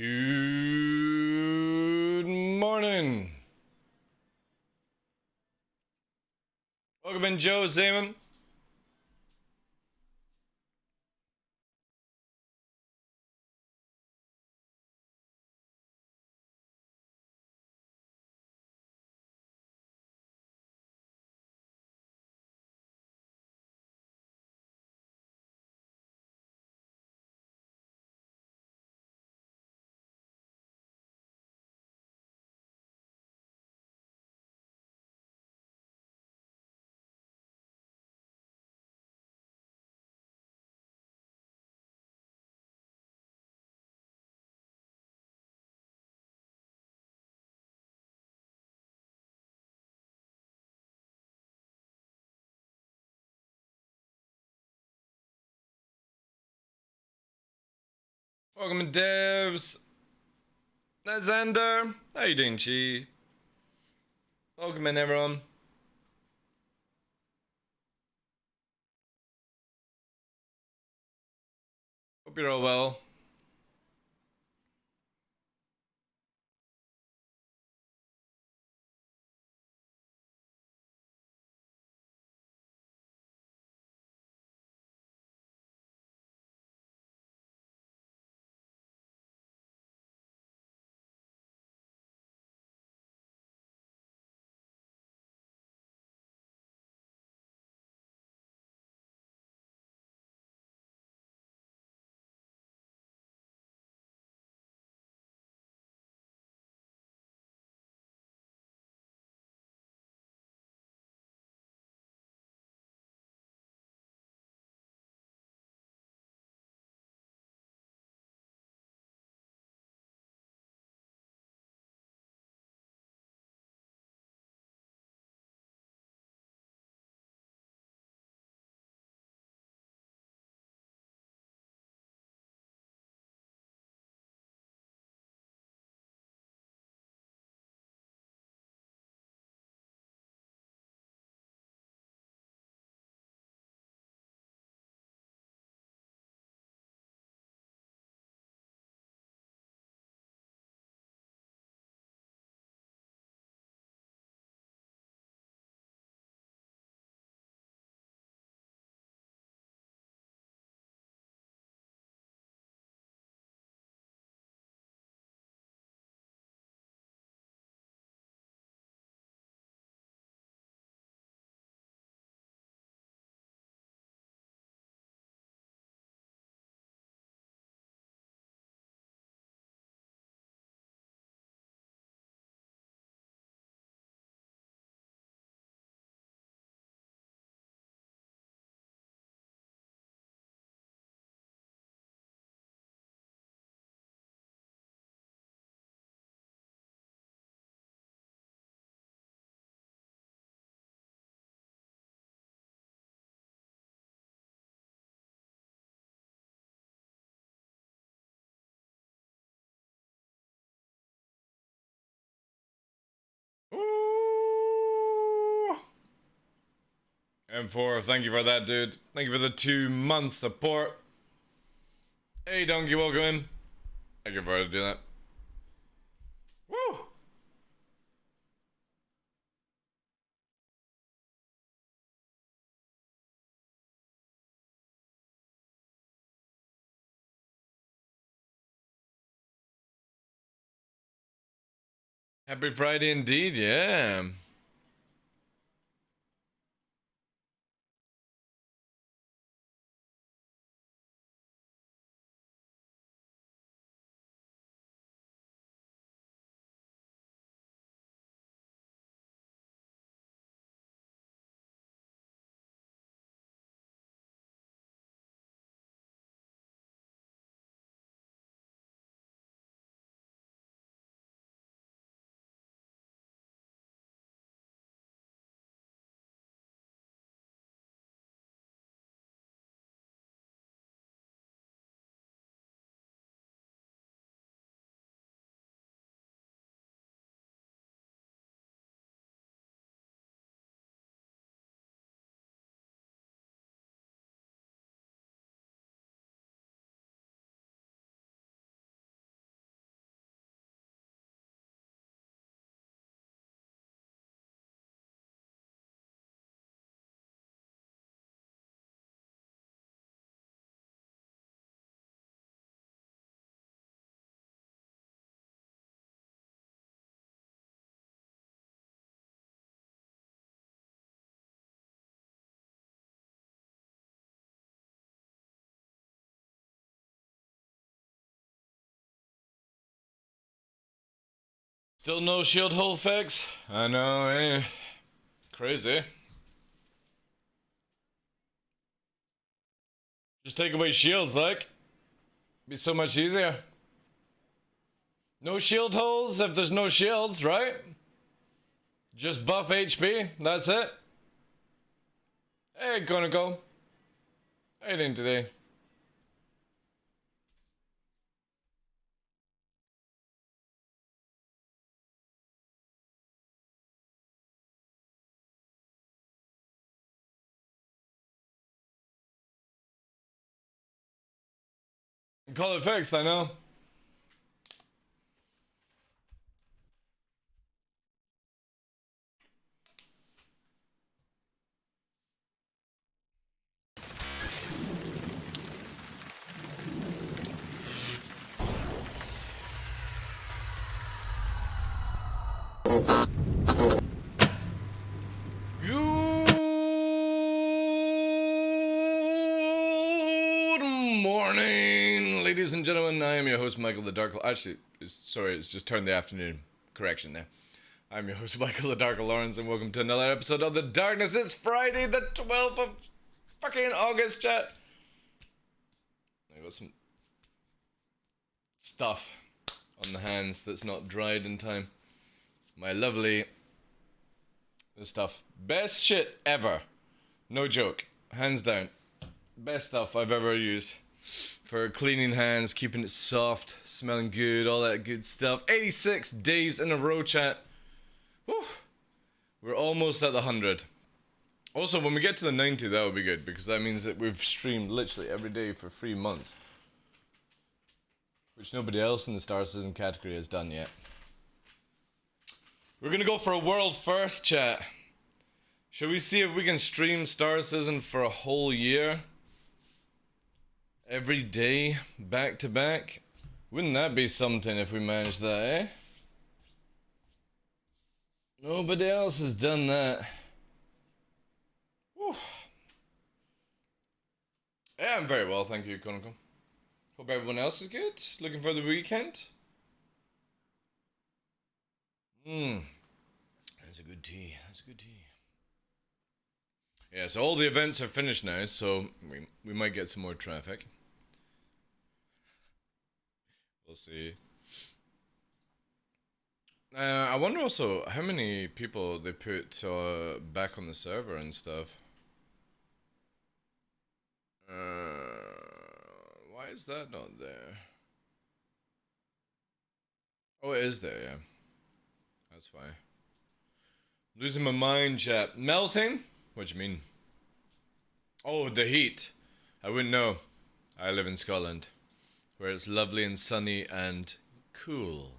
Good morning. Welcome in, Joe Zaman. Welcome in, devs. That's Xander. How you doing, Chi? Welcome in, everyone. Hope you're all well. Ooh. M4, thank you for that, dude. Thank you for the 2 months support. Hey, Donkey, welcome in. Thank you for doing that. Woo! Happy Friday indeed, yeah. Still no shield hole fix? I know, eh? Crazy. Just take away shields, like. Be so much easier. No shield holes if there's no shields, right? Just buff HP, that's it. Hey, gonna go. How you doing today? Call it fixed, I know. Good morning, ladies and gentlemen. I am your host, Michael the Dark. Actually, sorry, it's just turned the afternoon. Correction there. I'm your host, Michael the Dark Lawrence, and welcome to another episode of The Darkness. It's Friday, the 12th of fucking August, chat. I got some stuff on the hands that's not dried in time. My lovely stuff. Best shit ever. No joke. Hands down. Best stuff I've ever used. For cleaning hands, keeping it soft, smelling good, all that good stuff. 86 days in a row, chat. Whew. We're almost at the 100. Also, when we get to the 90, that would be good, because that means that we've streamed literally every day for 3 months. Which nobody else in the Star Citizen category has done yet. We're gonna go for a world first, chat. Shall we see if we can stream Star Citizen for a whole year? Every day, back to back? Wouldn't that be something if we managed that, eh? Nobody else has done that. Whew. Yeah, I'm very well, thank you, Conical. Hope everyone else is good. Looking for the weekend? That's a good tea. That's a good tea. Yeah, so all the events are finished now, so we might get some more traffic. We'll see. I wonder also how many people they put back on the server and stuff. Why is that not there? Oh, it is there, yeah. That's why. Losing my mind, chat. Melting? What do you mean? Oh, the heat. I wouldn't know. I live in Scotland, where it's lovely and sunny and cool.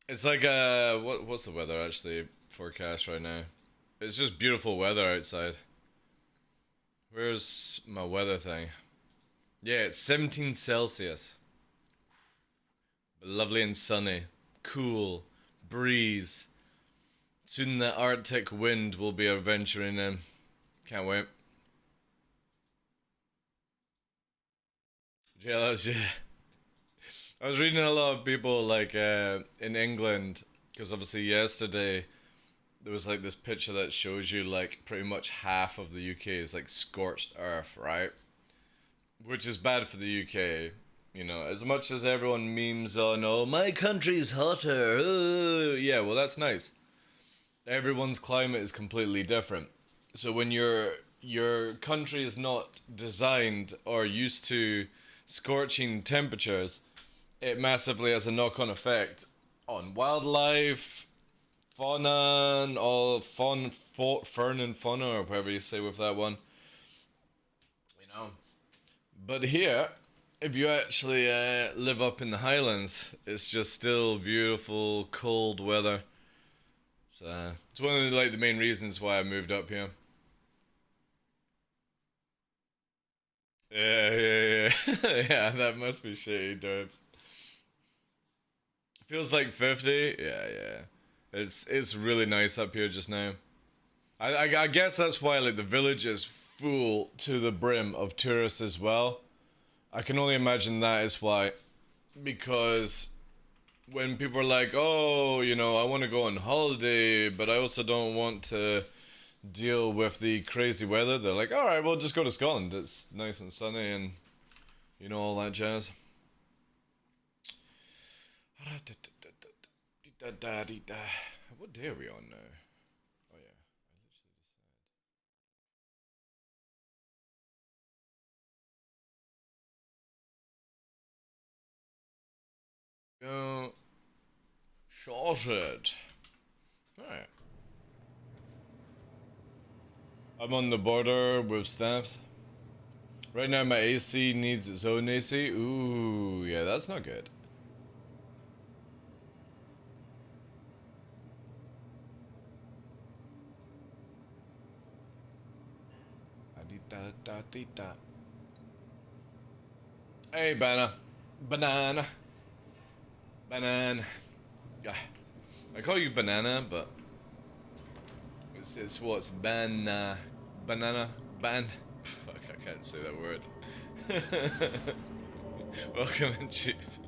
It's like what's the weather actually forecast right now? It's just beautiful weather outside. Where's my weather thing? Yeah, it's 17 Celsius. Lovely and sunny. Cool. Breeze. Soon the Arctic wind will be adventuring in. Can't wait. Jealous, yeah. I was reading a lot of people like in England, because obviously yesterday there was like this picture that shows you like pretty much half of the UK is like scorched earth, right? Which is bad for the UK. You know, as much as everyone memes on, oh, my country's hotter. Yeah, well, that's nice. Everyone's climate is completely different. So when your country is not designed or used to scorching temperatures, it massively has a knock-on effect on wildlife, fauna, and all fern and fauna, or whatever you say with that one. You know. But here, if you actually live up in the Highlands, it's just still beautiful, cold weather. So it's one of the main reasons why I moved up here. Yeah. Yeah, that must be shitty, Derbs. Feels like 50. Yeah. It's really nice up here just now. I guess that's why like the village is full to the brim of tourists as well. I can only imagine that is why. Because when people are like, oh, you know, I want to go on holiday, but I also don't want to deal with the crazy weather, they're like, alright, we'll just go to Scotland. It's nice and sunny and, you know, all that jazz. What day are we on now? Oh yeah, I literally just said. Shorted. Alright. I'm on the border with staffs. Right now my AC needs its own AC. Ooh, yeah, that's not good. Hey, banana. Banana. Banana. I call you banana, but it's what's banana. Fuck, I can't say that word. Welcome in, Chief.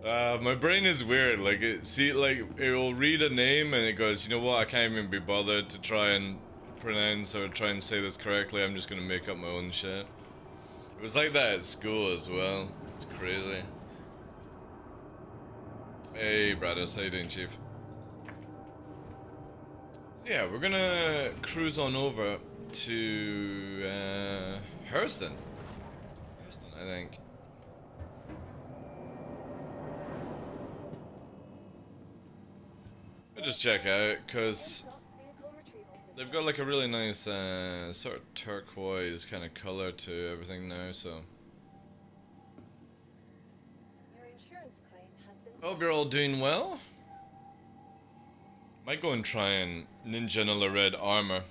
My brain is weird. Like it will read a name and it goes, you know what? I can't even be bothered to try and pronounce or try and say this correctly. I'm just gonna make up my own shit. It was like that at school as well. It's crazy. Hey, Bradis, how you doing, Chief? So yeah, we're gonna cruise on over to Hurston, I think. I'll just check out, because they've got like a really nice sort of turquoise kind of color to everything now, so. Hope you're all doing well. Might go and try and ninja another red armor.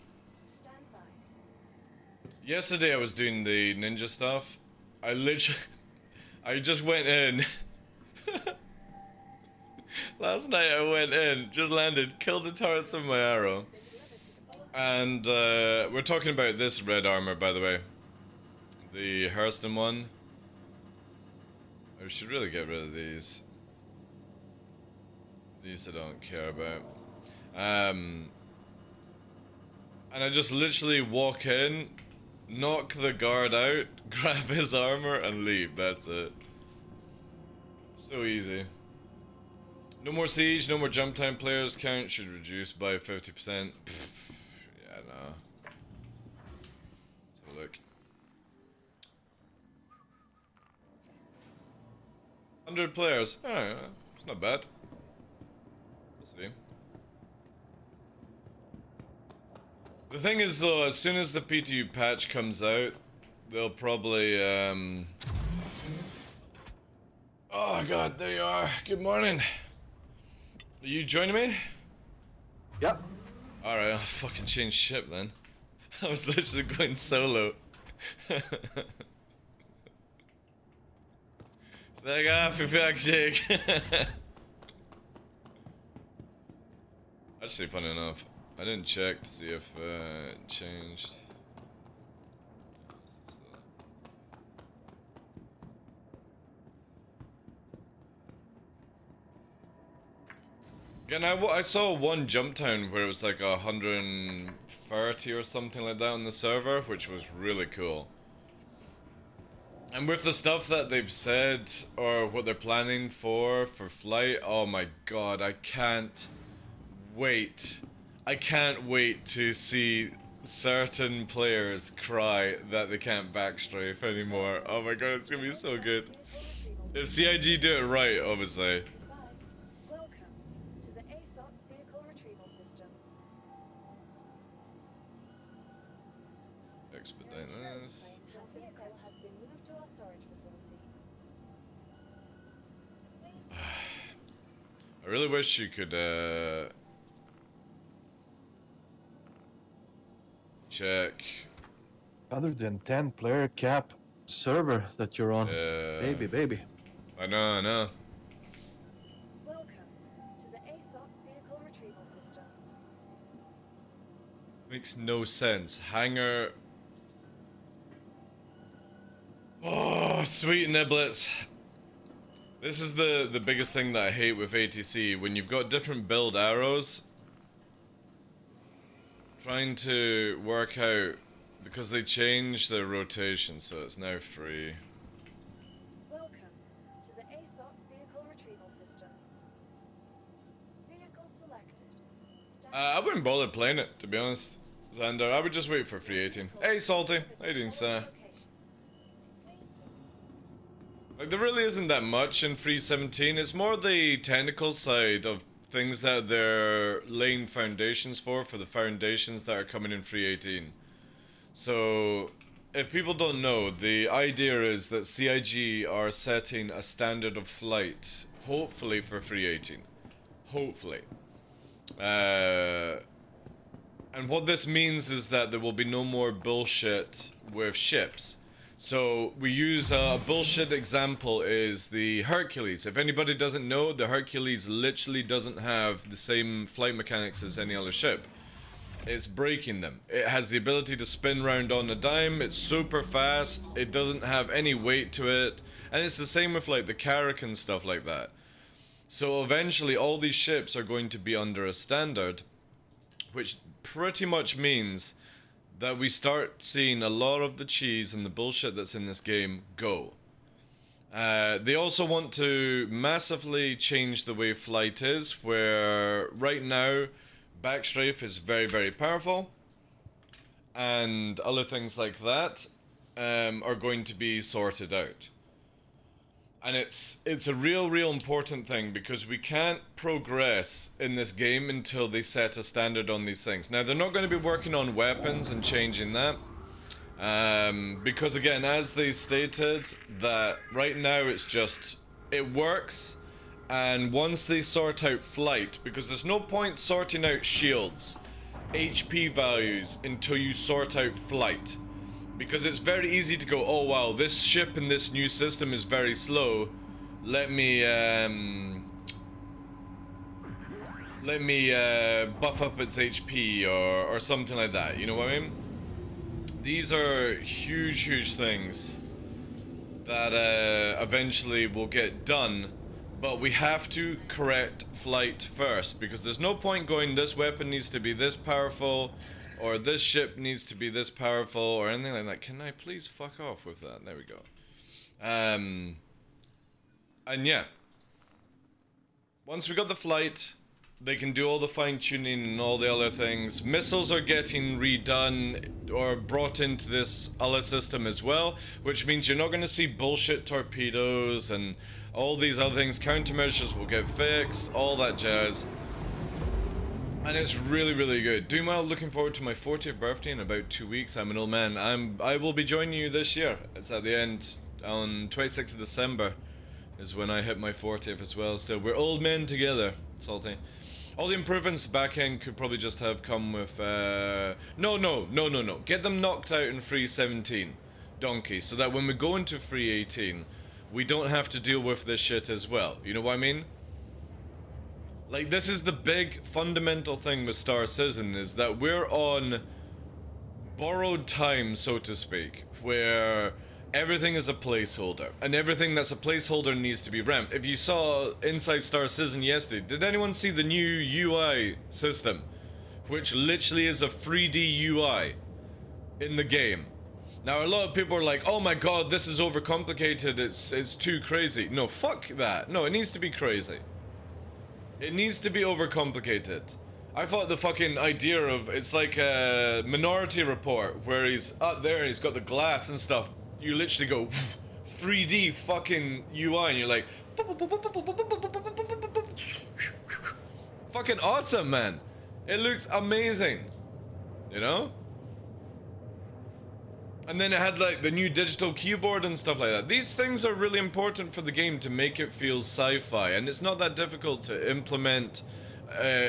Yesterday I was doing the ninja stuff. I just went in. Last night I went in, just landed, killed the turrets with my arrow. And we're talking about this red armor, by the way. The Hurston one. I should really get rid of these. These I don't care about. And I just literally walk in, knock the guard out, grab his armor, and leave. That's it. So easy. No more siege, no more jump time. Players count should reduce by 50%. Yeah, no. Let's have a look. 100 players. Alright, it's not bad. We'll see. The thing is though, as soon as the PTU patch comes out, they'll probably, oh god, there you are. Good morning. Are you joining me? Yep. Alright, I'll fucking change ship then. I was literally going solo. It's like, for fuck's sake. Actually, funny enough, I didn't check to see if it changed. Again, I saw one jump town where it was like 130 or something like that on the server, which was really cool. And with the stuff that they've said, or what they're planning for flight, oh my god, I can't wait. I can't wait to see certain players cry that they can't backstrafe anymore. Oh my god, it's gonna be so good. If CIG do it right, obviously. Expedite this. I really wish you could check. Other than 10-player cap server that you're on. Baby. I know, I know. Welcome to the ASOP vehicle retrieval system. Makes no sense. Hangar Oh, sweet niblets. This is the biggest thing that I hate with ATC. When you've got different build arrows, trying to work out, because they changed their rotation, so it's now free. Welcome to the ASOC vehicle retrieval system. Vehicle selected. I wouldn't bother playing it, to be honest, Xander. I would just wait for free 18. Hey, Salty. How you doing, sir? Like, there really isn't that much in free 17. It's more the technical side of things that they're laying foundations for the foundations that are coming in free 18. So, if people don't know, the idea is that CIG are setting a standard of flight, hopefully for free 18. Hopefully. And what this means is that there will be no more bullshit with ships. So we use a bullshit example is the Hercules. If anybody doesn't know, the Hercules literally doesn't have the same flight mechanics as any other ship. It's breaking them. It has the ability to spin round on a dime. It's super fast. It doesn't have any weight to it. And it's the same with like the Carrack and stuff like that. So eventually all these ships are going to be under a standard, which pretty much means that we start seeing a lot of the cheese and the bullshit that's in this game go. They also want to massively change the way flight is, where right now backstrafe is very, very powerful, and other things like that are going to be sorted out. And it's a real important thing, because we can't progress in this game until they set a standard on these things. Now, they're not going to be working on weapons and changing that. Because again, as they stated, that right now it's just, it works. And once they sort out flight, because there's no point sorting out shields, HP values, until you sort out flight. Because it's very easy to go, oh wow, this ship in this new system is very slow. Let me buff up its HP or something like that. You know what I mean? These are huge things that eventually will get done. But we have to correct flight first, because there's no point going, this weapon needs to be this powerful, or this ship needs to be this powerful, or anything like that. Can I please fuck off with that? There we go. And yeah. Once we got the flight, they can do all the fine-tuning and all the other things. Missiles are getting redone or brought into this other system as well, which means you're not going to see bullshit torpedoes and all these other things. Countermeasures will get fixed, all that jazz. And it's really good. Doing well, looking forward to my 40th birthday in about 2 weeks. I'm an old man. I will be joining you this year. It's at the end, on 26th of December is when I hit my 40th as well. So we're old men together, Salty. All the improvements back end could probably just have come with, no. Get them knocked out in free 17, Donkey, so that when we go into free 18, we don't have to deal with this shit as well. You know what I mean? Like, this is the big fundamental thing with Star Citizen, is that we're on borrowed time, so to speak, where everything is a placeholder, and everything that's a placeholder needs to be ramped. If you saw Inside Star Citizen yesterday, did anyone see the new UI system, which literally is a 3D UI in the game? Now, a lot of people are like, oh my god, this is overcomplicated, it's too crazy. No, fuck that. No, it needs to be crazy. It needs to be overcomplicated. I thought the fucking idea of, it's like a Minority Report, where he's up there and he's got the glass and stuff. You literally go 3D fucking UI and you're like, fucking awesome, man. It looks amazing, you know? And then it had like the new digital keyboard and stuff like that. These things are really important for the game to make it feel sci-fi, and it's not that difficult to implement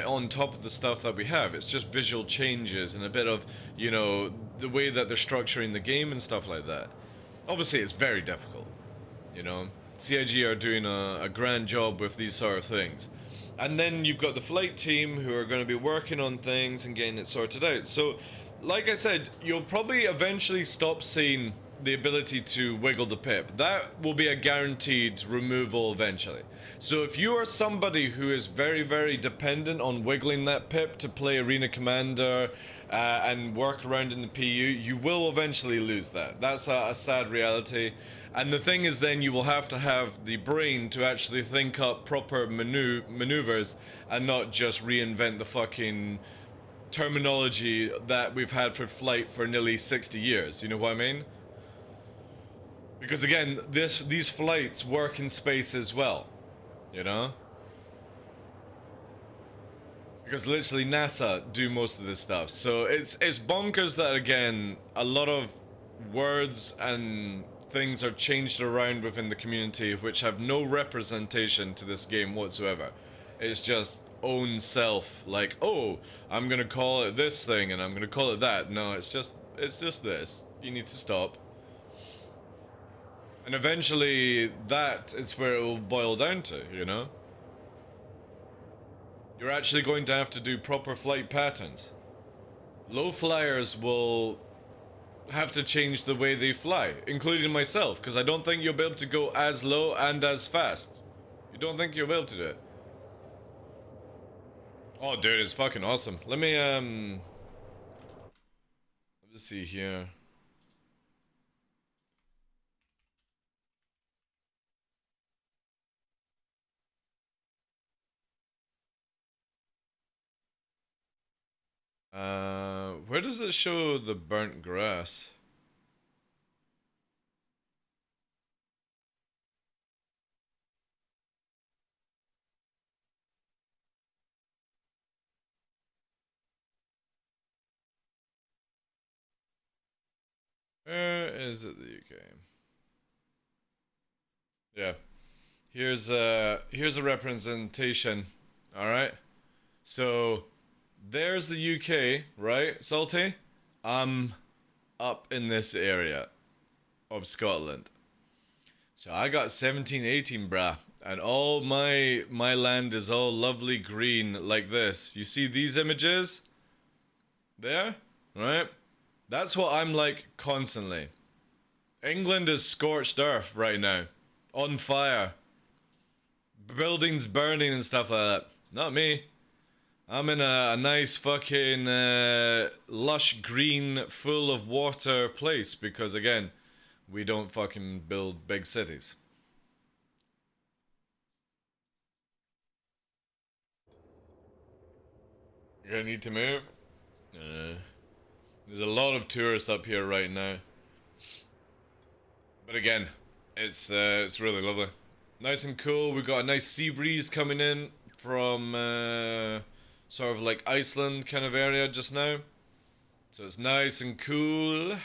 on top of the stuff that we have. It's just visual changes and a bit of, you know, the way that they're structuring the game and stuff like that. Obviously, it's very difficult, you know. CIG are doing a grand job with these sort of things. And then you've got the flight team who are going to be working on things and getting it sorted out. So, like I said, you'll probably eventually stop seeing the ability to wiggle the pip. That will be a guaranteed removal eventually. So if you are somebody who is very, very dependent on wiggling that pip to play Arena Commander and work around in the PU, you will eventually lose that. That's a sad reality. And the thing is, then you will have to have the brain to actually think up proper maneuvers and not just reinvent the fucking terminology that we've had for flight for nearly 60 years. You know what I mean? Because again, these flights work in space as well, you know? Because literally NASA do most of this stuff. So it's bonkers that, again, a lot of words and things are changed around within the community which have no representation to this game whatsoever. It's just own self, like, oh, I'm gonna call it this thing and I'm gonna call it that. No, it's just this. You need to stop. And eventually that is where it will boil down to, you know? You're actually going to have to do proper flight patterns. Low flyers will have to change the way they fly, including myself, because I don't think you'll be able to go as low and as fast. You don't think you'll be able to do it? Oh, dude, it's fucking awesome. Let me let's see here. Where does it show the burnt grass? Where is it, the UK? Yeah. Here's a representation. All right. So there's the UK, right, Salty? I'm up in this area of Scotland. So I got 17, 18, brah. And all my land is all lovely green like this. You see these images? There? Right? That's what I'm like constantly. England is scorched earth right now. On fire. Buildings burning and stuff like that. Not me. I'm in a nice fucking lush green, full of water place because, again, we don't fucking build big cities. You're gonna need to move? There's a lot of tourists up here right now. But again, it's really lovely. Nice and cool. We've got a nice sea breeze coming in from sort of like Iceland kind of area just now. So it's nice and cool.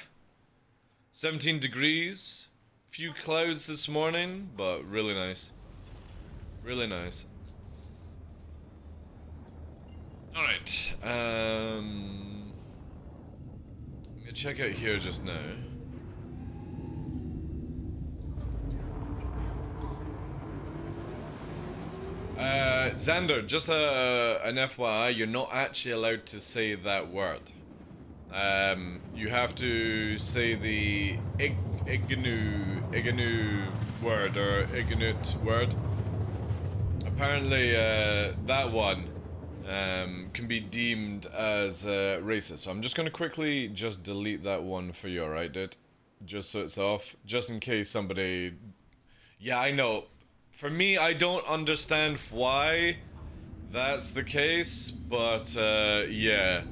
17 degrees. Few clouds this morning, but really nice. Really nice. Alright. Let me check out here just now. Xander, just an FYI, you're not actually allowed to say that word. You have to say the Ignu word, or Ignut word. Apparently, that one can be deemed as racist. So I'm just gonna quickly just delete that one for you, alright, dude? Just so it's off, just in case somebody... Yeah, I know. For me, I don't understand why that's the case, but yeah.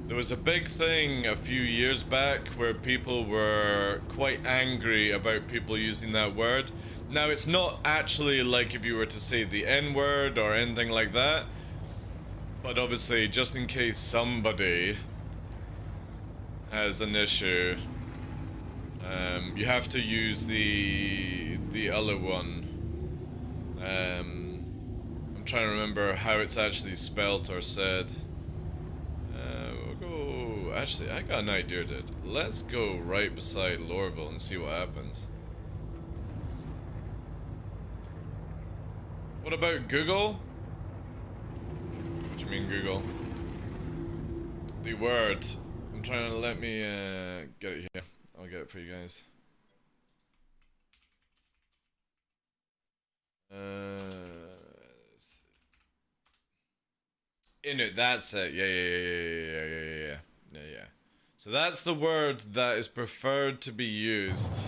There was a big thing a few years back where people were quite angry about people using that word. Now, it's not actually like if you were to say the N-word or anything like that, but obviously, just in case somebody has an issue, you have to use the other one. I'm trying to remember how it's actually spelt or said. We'll go... Actually, I got an idea, dude. Let's go right beside Lorville and see what happens. What about Google? What do you mean, Google? The word. I'm trying to let me get it here. I'll get it for you guys. Inuit, that's it. Yeah. So that's the word that is preferred to be used.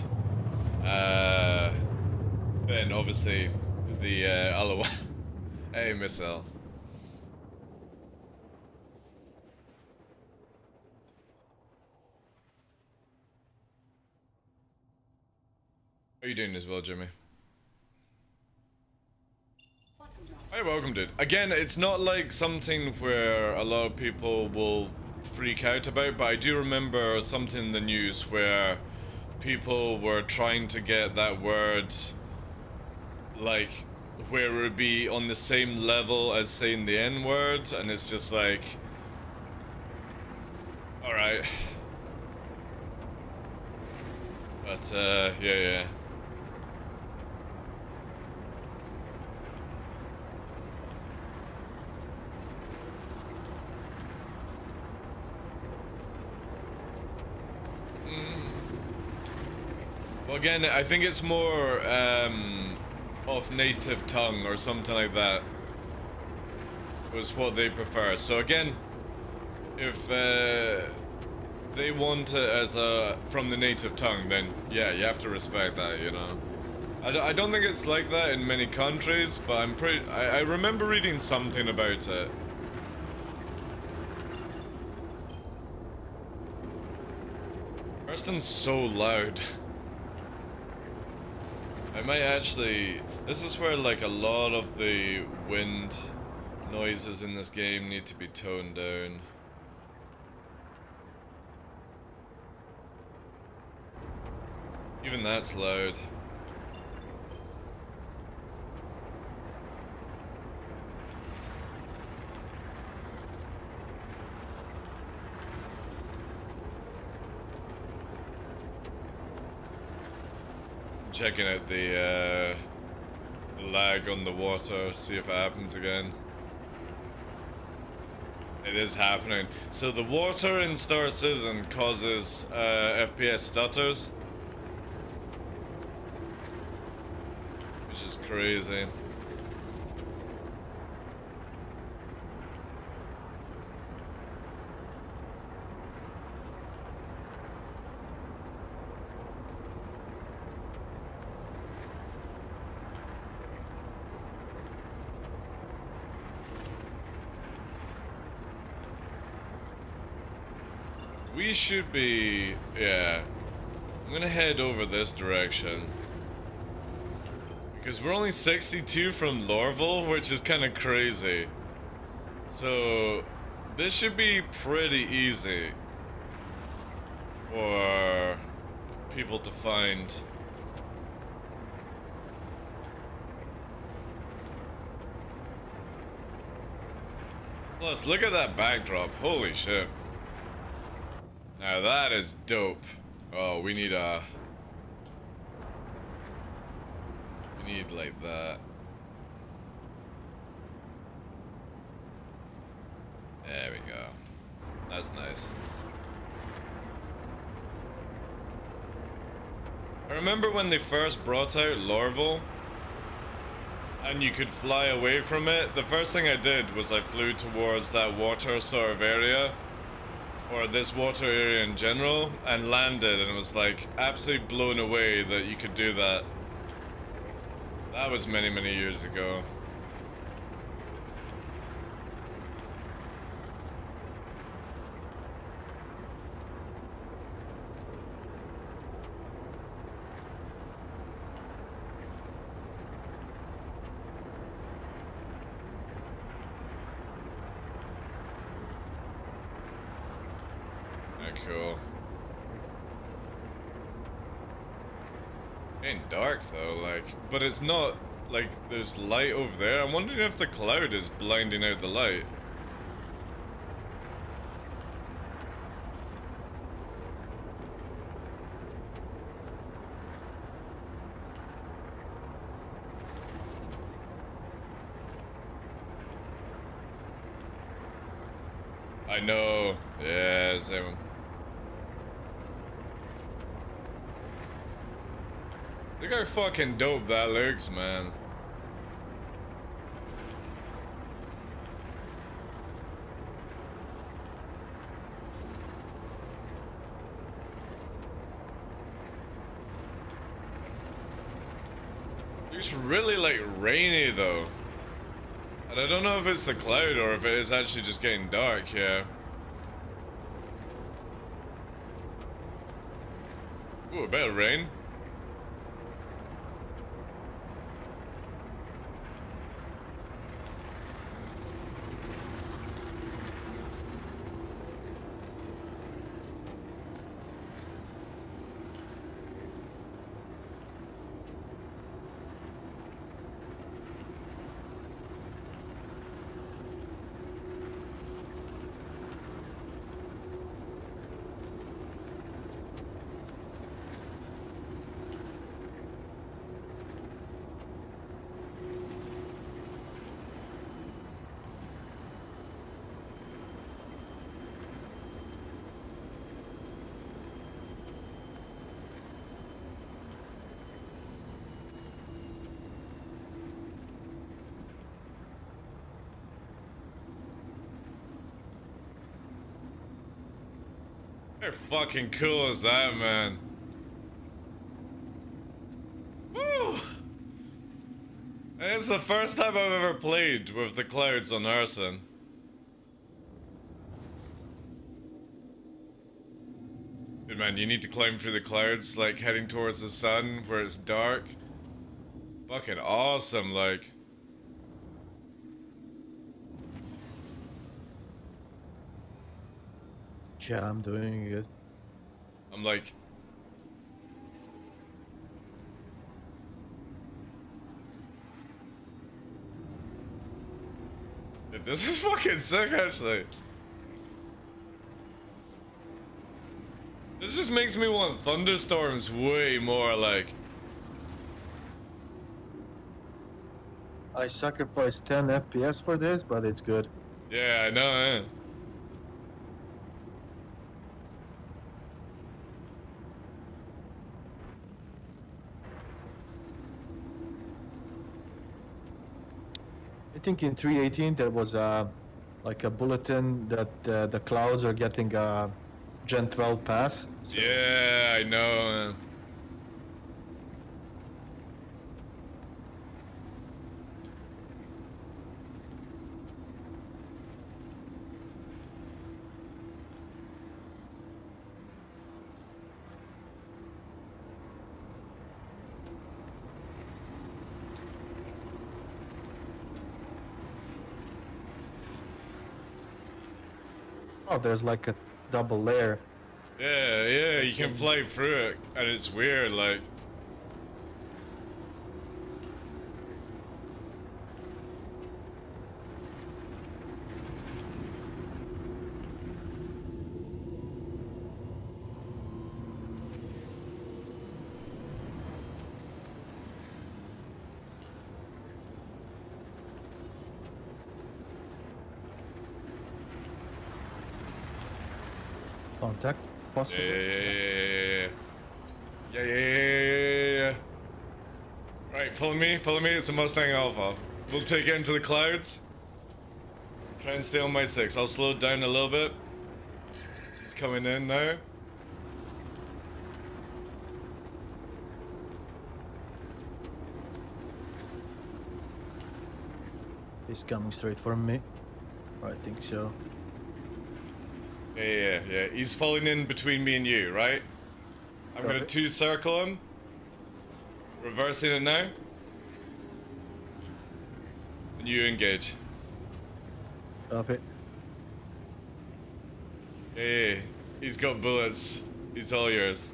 Then obviously the Alawa. Hey, Miss L. How are you doing as well, Jimmy? Hey, welcome, dude. Again, it's not like something where a lot of people will freak out about, but I do remember something in the news where people were trying to get that word, like, where it would be on the same level as saying the N-word, and it's just like, alright. But, yeah. Well, again, I think it's more, off native tongue or something like that. Was what they prefer. So again, if, they want it as a, from the native tongue, then yeah, you have to respect that, you know. I don't think it's like that in many countries, but I remember reading something about it. Preston's so loud. I might actually... This is where, like, a lot of the wind noises in this game need to be toned down. Even that's loud. Checking out the lag on the water, see if it happens again. It is happening. So the water in Star Citizen causes FPS stutters, which is crazy. We should be, yeah. I'm gonna head over this direction. Because we're only 62 from Lorville, which is kind of crazy. So, this should be pretty easy for people to find. Plus, look at that backdrop. Holy shit. Now that is dope. Oh, we need a... We need like that. There we go. That's nice. I remember when they first brought out Lorville and you could fly away from it. The first thing I did was I flew towards that water sort of area, or this water area in general, and landed, and it was like absolutely blown away that you could do that. That was many, many years ago. Cool. Ain't dark though, like, but it's not like there's light over there. I'm wondering if the cloud is blinding out the light. I know. Yeah, same. Look how fucking dope that looks, man. Looks really like rainy though. And I don't know if it's the cloud or if it is actually just getting dark here. Ooh, a bit of rain. How fucking cool is that, man? Woo! It's the first time I've ever played with the clouds on Arson. Good man, you need to climb through the clouds, like heading towards the sun where it's dark. Fucking awesome, like. Yeah, I'm doing it. I'm like. Dude, this is fucking sick, actually. This just makes me want thunderstorms way more, like. I sacrificed 10 FPS for this, but it's good. Yeah, I know, eh? I think in 318 there was like a bulletin that the clouds are getting a Gen 12 pass. So Yeah, I know. oh, there's like a double layer. Yeah, you can fly through it, and it's weird, like. Contact possible. Yeah. Right, follow me, it's a Mustang Alpha. We'll take it into the clouds. Try and stay on my 6. I'll slow it down a little bit. He's coming in now. He's coming straight for me. I think so. Yeah. He's falling in between me and you, right? I'm Copy. gonna 2 circle him. Reversing it now. And you engage. Copy. Yeah. He's got bullets. He's all yours.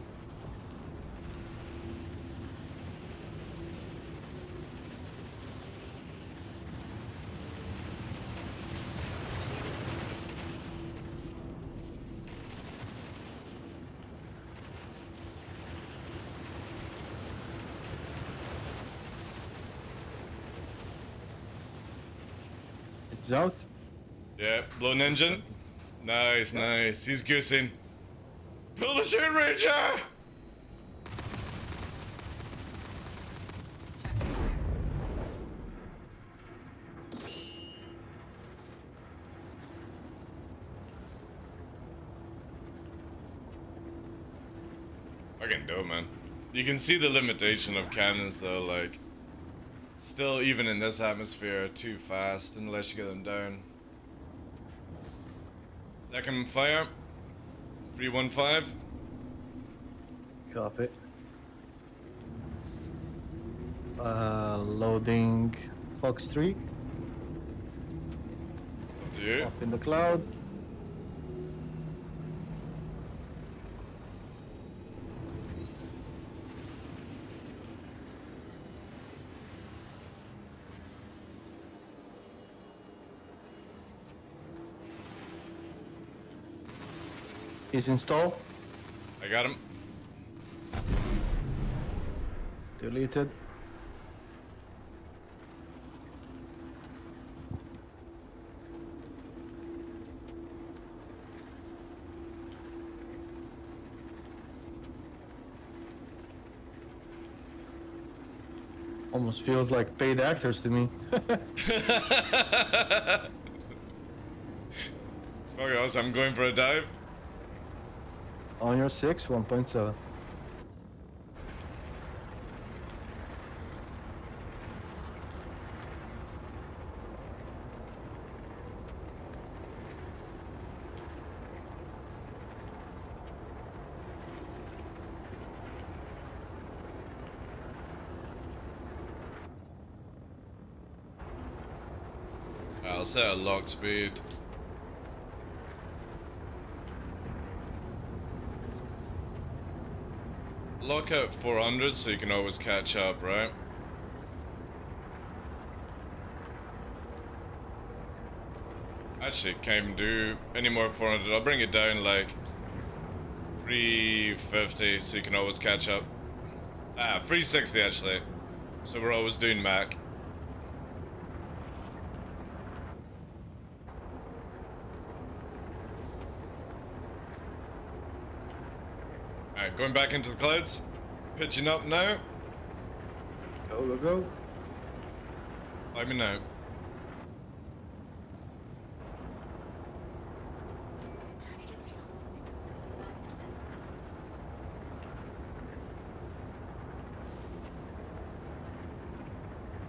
It's out. Yeah, blown engine. Nice. He's goosing. Pull the shoot, Ranger! Fucking dope, man. You can see the limitation of cannons, though, like. Still, even in this atmosphere, too fast unless you get them down. Second fire. 315. Copy. Loading Fox 3. Up to you. Off in the cloud. He's installed. I got him. Deleted. Almost feels like paid actors to me. It's fucking awesome. I'm going for a dive. On your 6, 1.7. I'll set a lock speed. Lock at 400 so you can always catch up, right? Actually, can't even do any more 400. I'll bring it down like 350 so you can always catch up. 360 actually. So we're always doing Mac. Alright, going back into the clouds. Pitching up now. Go, go, go. Climbing now.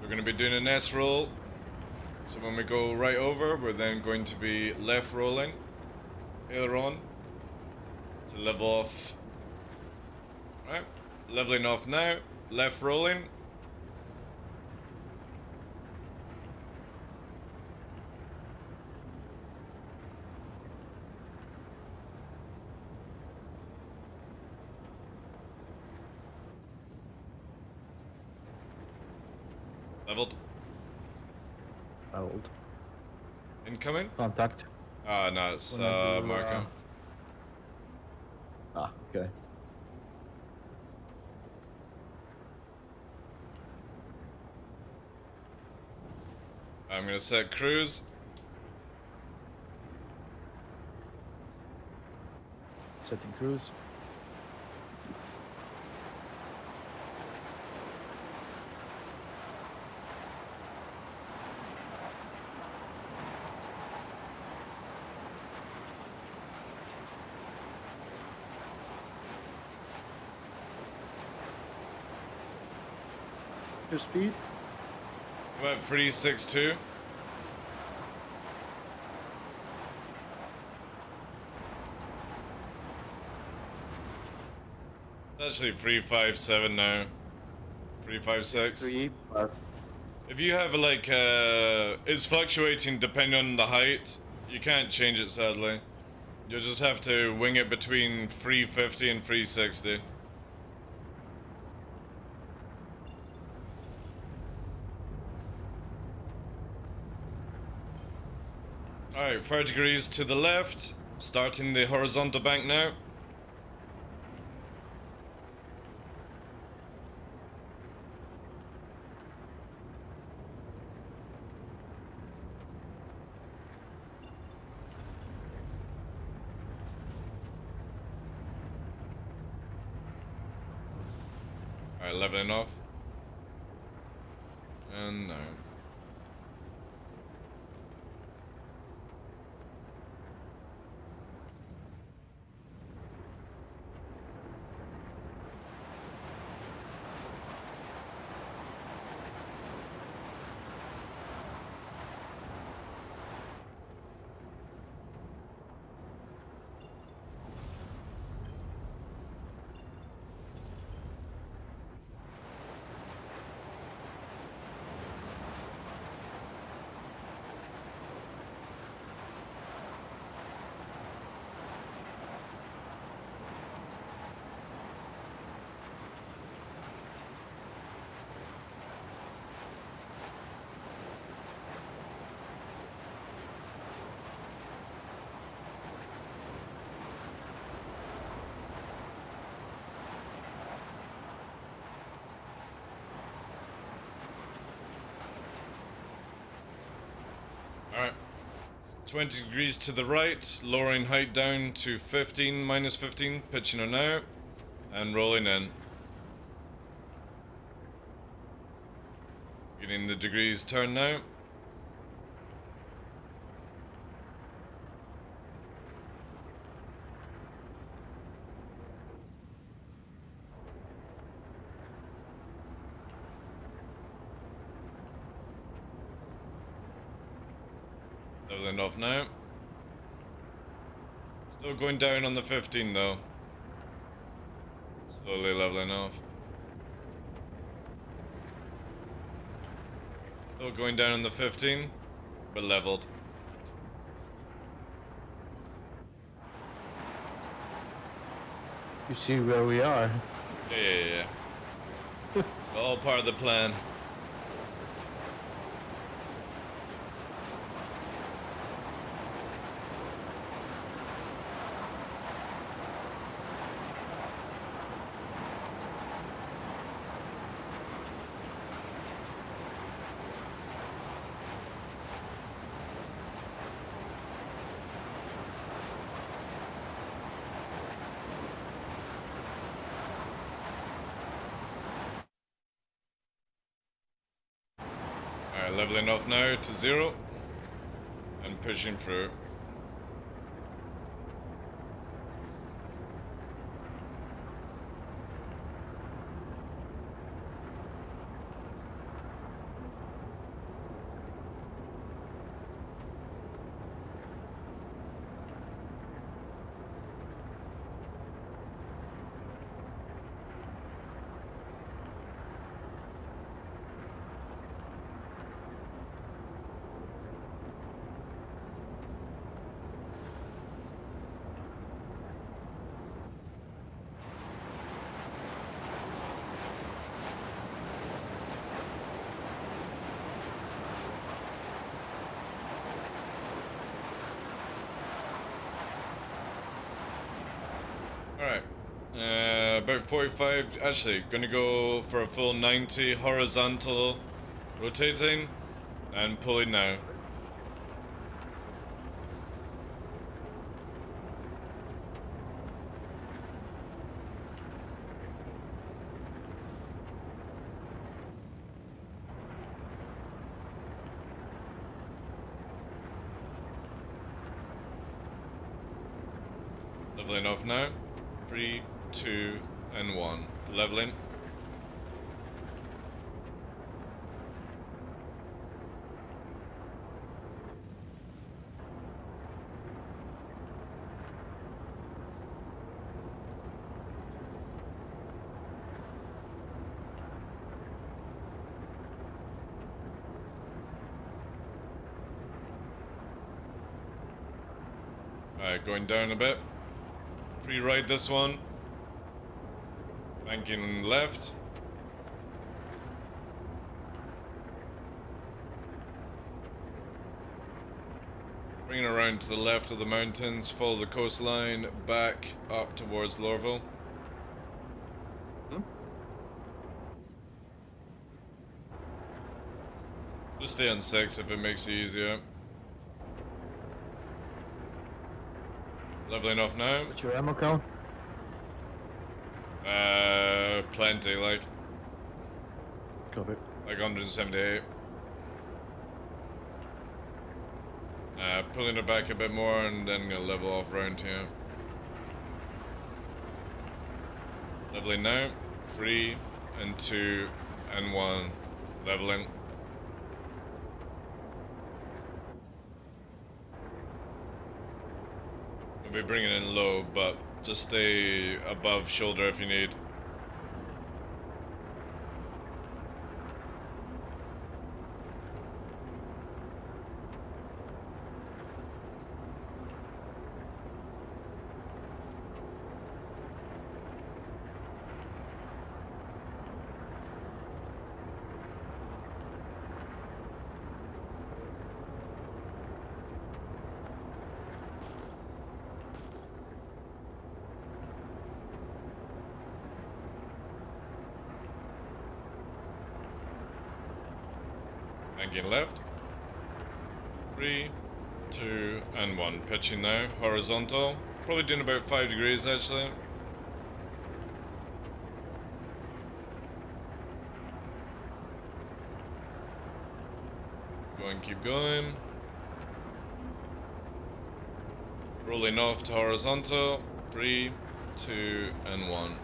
We're going to be doing an S roll. So when we go right over, we're then going to be left rolling. Aileron. To level off. Right. Leveling off now. Left rolling. Leveled. Old. Incoming. Contact. Ah, no, it's Wanna do, Marco. Okay. I'm gonna set cruise. Setting cruise. Your speed. I'm at 362. Actually 357 now. 356. 3, If you have like it's fluctuating depending on the height, you can't change it sadly. You'll just have to wing it between 350 and 360. Alright, 5 degrees to the left, starting the horizontal bank now. Alright, leveling off. And now. Alright. 20 degrees to the right, lowering height down to 15, minus 15, pitching her now, and rolling in. Getting the degrees turn now. Leveling off now. Still going down on the 15 though. Slowly leveling off. Still going down on the 15, but leveled. You see where we are. Yeah. It's all part of the plan. Alright, leveling off now to 0 and pushing through. Alright, about 45, actually, gonna go for a full 90 horizontal rotating and pulling now. Leveling off now. 3, 2, and 1. Leveling. Alright, going down a bit. Pre-ride this one. Banking left. Bringing around to the left of the mountains, follow the coastline, back up towards Lorville. Just stay on 6 if it makes it easier. Leveling off now. What's your ammo count? Plenty, like Copy. 178. Pulling it back a bit more and then gonna level off round here. Leveling now. 3 and 2 and 1. Leveling. We'll be bringing in low, but just stay above shoulder if you need. Banking left. 3, 2, and 1. Pitching now. Horizontal. Probably doing about 5 degrees actually. Going, keep going. Rolling off to horizontal. 3, 2, and 1.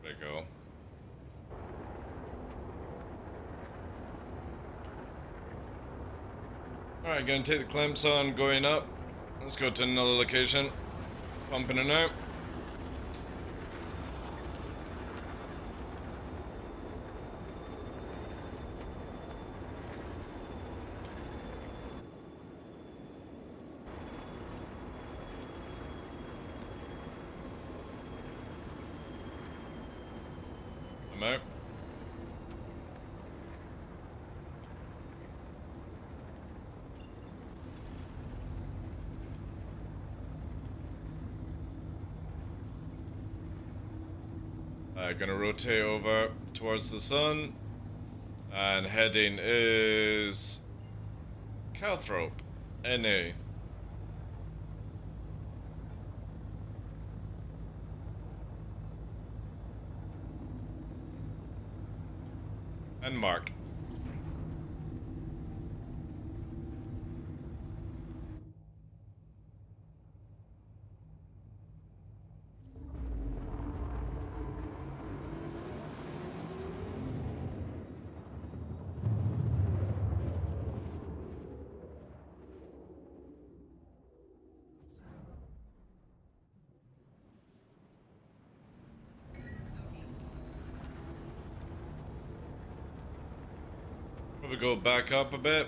There you go. Alright, gonna take the clamps on, going up. Let's go to another location. Pumping it out. I'm out. Gonna rotate over towards the sun. And heading is Calthrop, NA. And mark. Probably go back up a bit.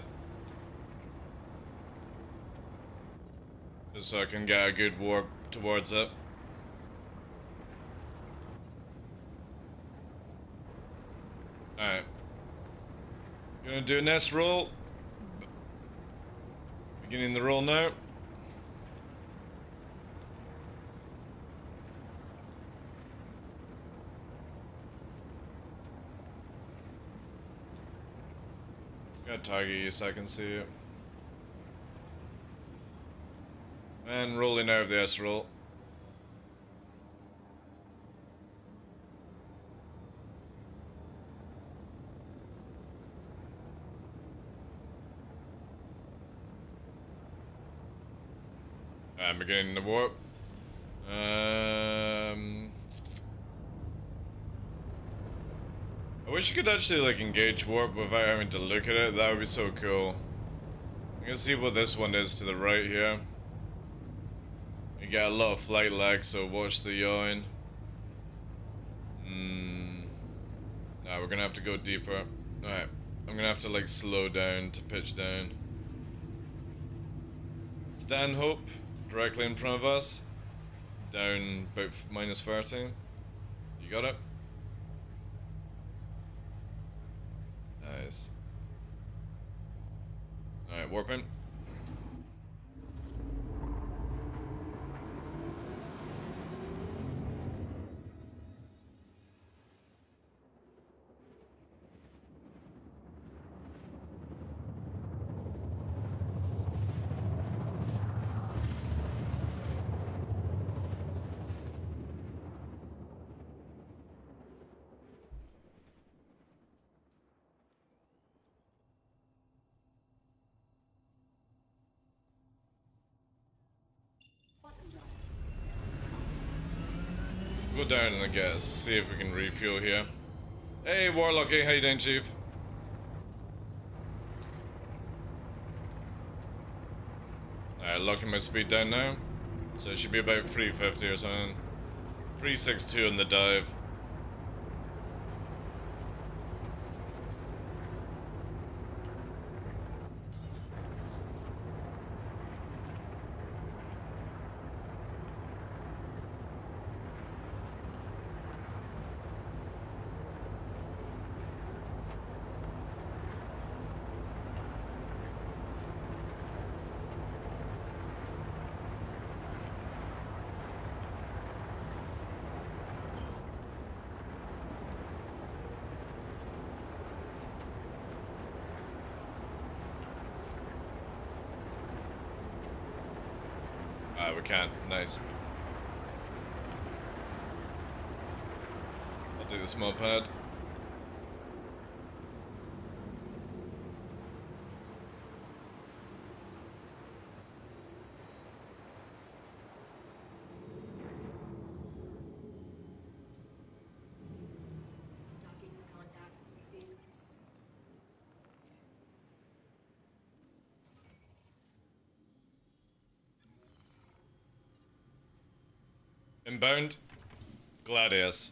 Just so I can get a good warp towards it. Alright. Gonna do an S roll. Beginning the roll now. Gotta target you so I can see you. And rolling out of the S roll. I'm beginning the warp. I wish you could actually like engage warp without having to look at it. That would be so cool. I'm gonna see what this one is to the right here. You get a lot of flight lag, so watch the yawing. Nah, we're gonna have to go deeper. Alright, I'm gonna have to like slow down to pitch down. Stanhope, directly in front of us. Down about minus 30. You got it? Nice. Alright, warping. go down and I guess see if we can refuel here. Hey Warlocky, how you doing, Chief? Alright, locking my speed down now. So it should be about 350 or something. 362 in the dive. We can. Nice. I'll do the small pad. Docking contact received. Inbound. Gladius.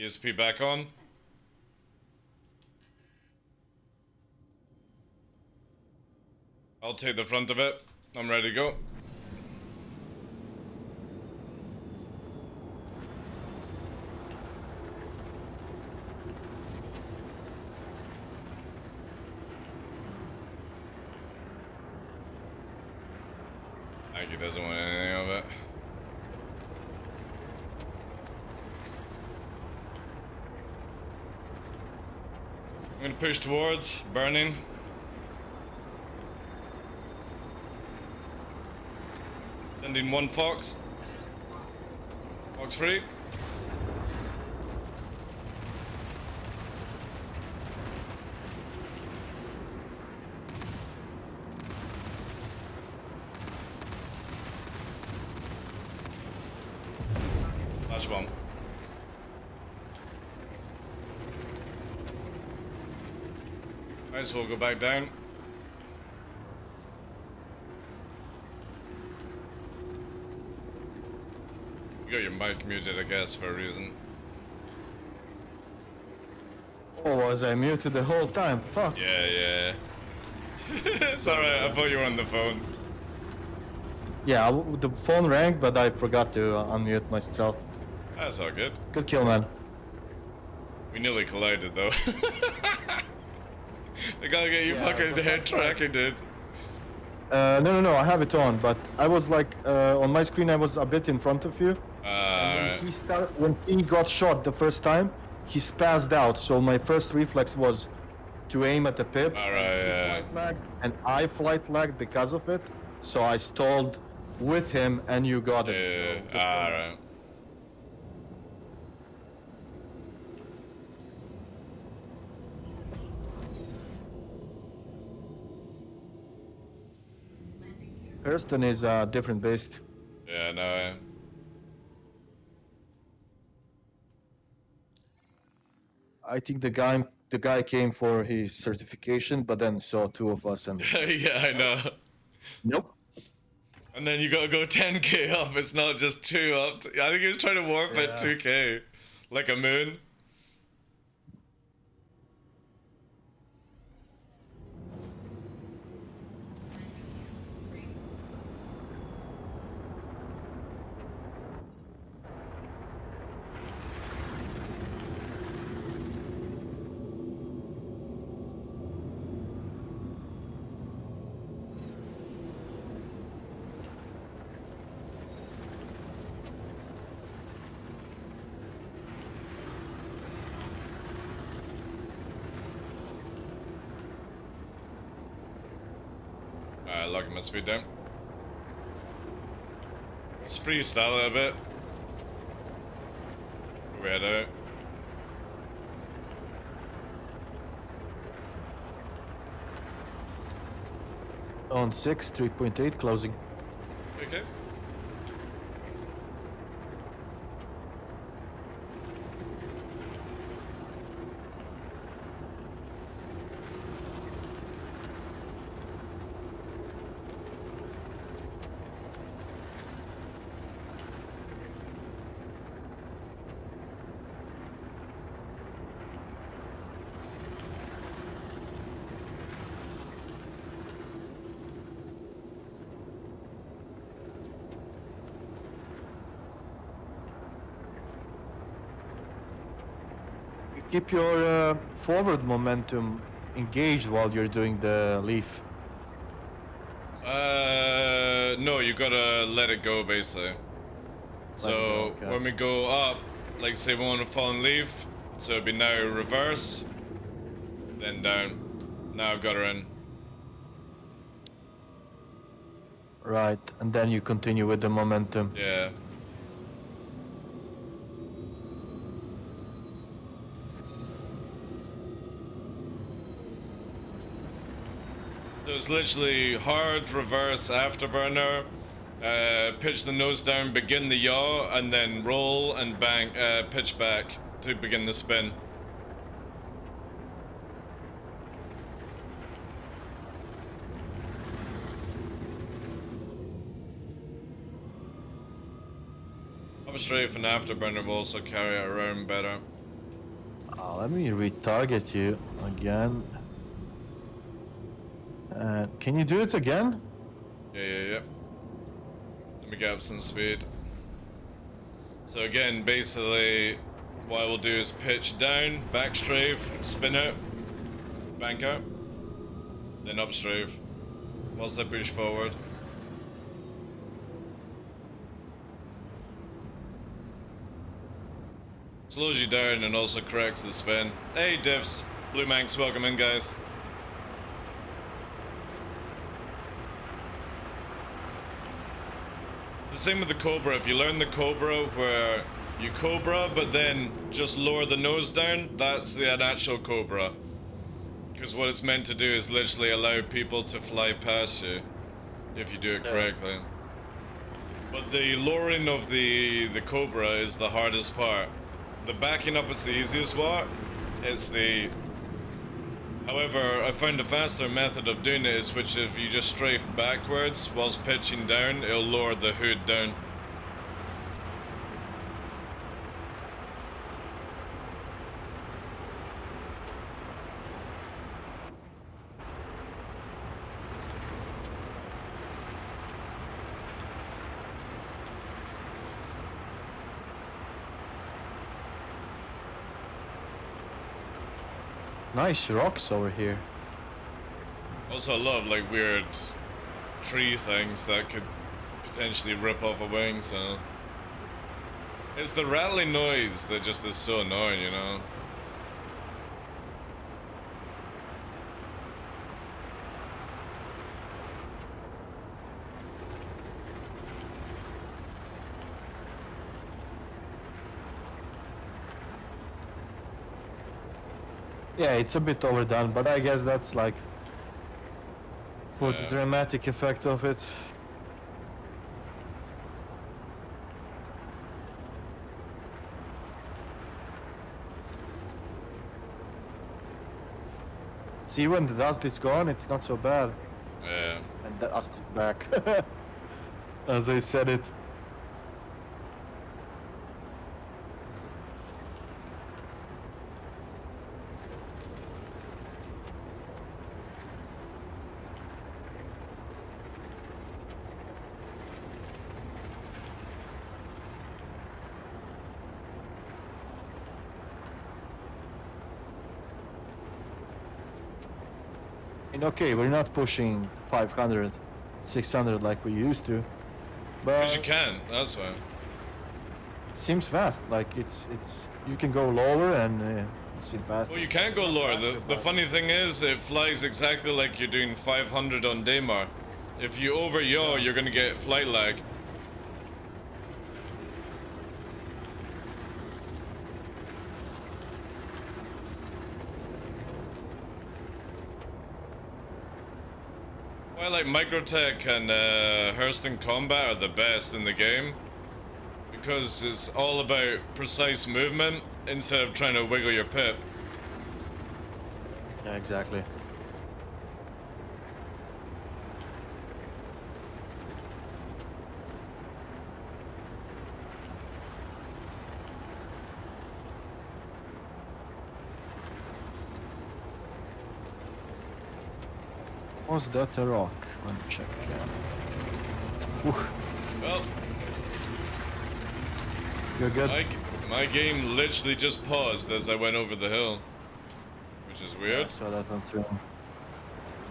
ESP back on. I'll take the front of it. I'm ready to go. I think he doesn't want anything of it. I'm gonna push towards burning. Sending one Fox. Fox free. Flash bomb. Might as well go back down. You got your mic muted, I guess, for a reason. Oh, was I muted the whole time? Fuck. Yeah. It's alright, I thought you were on the phone. Yeah, the phone rang, but I forgot to unmute myself. That's all good. Good kill, man. We nearly collided, though. I gotta get you fucking head tracking, dude. No, I have it on, but I was like, on my screen I was a bit in front of you. Alright. When he got shot the first time, he spazzed out, so my first reflex was to aim at the pip. Alright, yeah. Flight lagged, and I flight lagged because of it, so I stalled with him and you got it. Yeah, alright. Hurston is different based. Yeah, no. I think the guy came for his certification, but then saw two of us and Yeah, I know. nope. And then you gotta go 10k up, it's not just 2 up. I think he was trying to warp at 2k. Like a moon. Alright, locking my speed down. Just freestyle it a bit. Weird out. On 6, 3.8, closing. Okay. keep your forward momentum engaged while you're doing the leaf. No, you gotta let it go basically. So Let it go, okay. when we go up, like say we want to fall and leave, so it'd be now reverse, then down. Now I've got her in. Right, and then you continue with the momentum. Yeah. So it's literally hard, reverse, afterburner, pitch the nose down, begin the yaw, and then roll and bang, pitch back to begin the spin. Upstrafe and afterburner will also carry it around better. Let me retarget you again. Can you do it again? Yeah. Let me get up some speed. So again, basically, what I will do is pitch down, back strafe, spin out, bank out, then up strafe, whilst I push forward. Slows you down and also corrects the spin. Hey divs, Blue Manx, welcome in guys. It's the same with the Cobra. If you learn the Cobra where you Cobra but then just lower the nose down, that's the actual Cobra. Because what it's meant to do is literally allow people to fly past you if you do it correctly. But the lowering of the Cobra is the hardest part. The backing up is the easiest part. It's the... However, I found a faster method of doing it is which if you just strafe backwards whilst pitching down, it'll lower the hood down. Nice rocks over here. Also, I love like weird tree things that could potentially rip off a wing, so... It's the rattling noise that just is so annoying, you know? Yeah, it's a bit overdone, but I guess that's like for the Yeah. dramatic effect of it. See, when the dust is gone, it's not so bad. Yeah. And the dust is back. As I said it. And okay, we're not pushing 500, 600 like we used to, Because you but can, that's why. it seems fast. Like it's you can go lower and it seems fast. Well, you can't go lower. The funny thing is, it flies exactly like you're doing 500 on Daymar. If you over yaw, you're gonna get flight lag. Why like Microtech and Hurston Combat are the best in the game. Because it's all about precise movement instead of trying to wiggle your pip. Yeah, exactly. Was that a rock? Let me check again. Oof, Well, you're good. My game literally just paused as I went over the hill, which is Yeah, weird. I saw that on stream.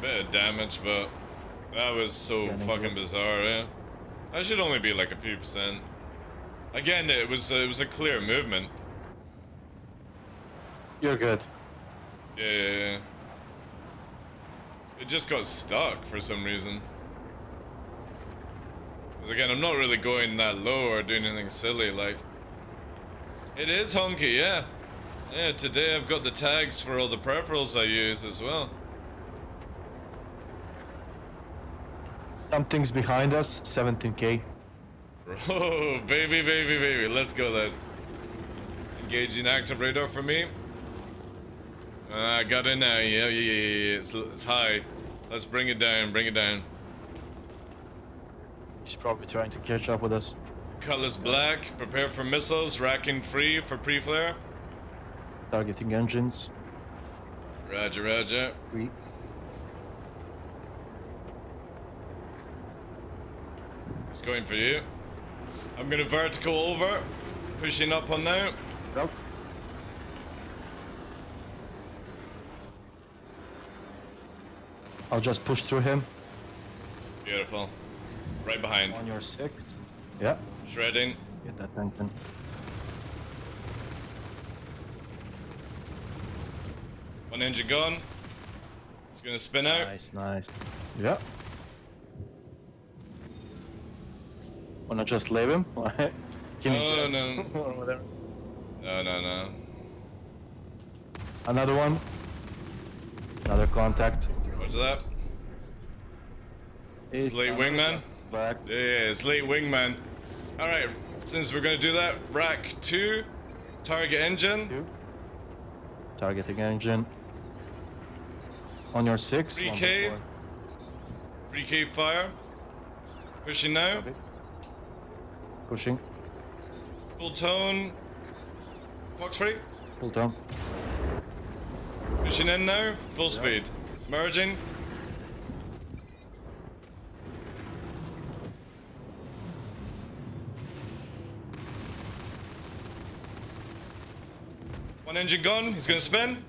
Bit of damage, but that was so Getting fucking good. bizarre, yeah. I should only be like a few percent. Again, it was a clear movement. You're good. Yeah. It just got stuck for some reason. Because again, I'm not really going that low or doing anything silly, like... It is honky, yeah. Yeah, today I've got the tags for all the peripherals I use as well. Something's behind us, 17k. Oh, baby, let's go then. Engaging active radar for me. I got it now, yeah, it's high. Let's bring it down, He's probably trying to catch up with us. Colors black, prepare for missiles, racking free for pre-flare. Targeting engines. Roger. 3. It's going for you. I'm gonna vertical over, pushing up on now. Yep. I'll just push through him. Beautiful. Right behind. On your 6. Yeah. Shredding. Get that engine. One engine gone. It's gonna spin out. Nice. Yeah. Wanna just leave him? Can he jet? No. Or whatever. No. Another one. Another contact. What's that? It's late wingman? It's back. Yeah, it's late wingman. Alright, since we're gonna do that, rack 2, target engine. 2. Targeting engine. On your 6. 3K. 3K fire. Pushing now. Okay. Pushing. Full tone. Box free. Full down. Pushing in now. Full speed. Merging. One engine gone. He's gonna spin.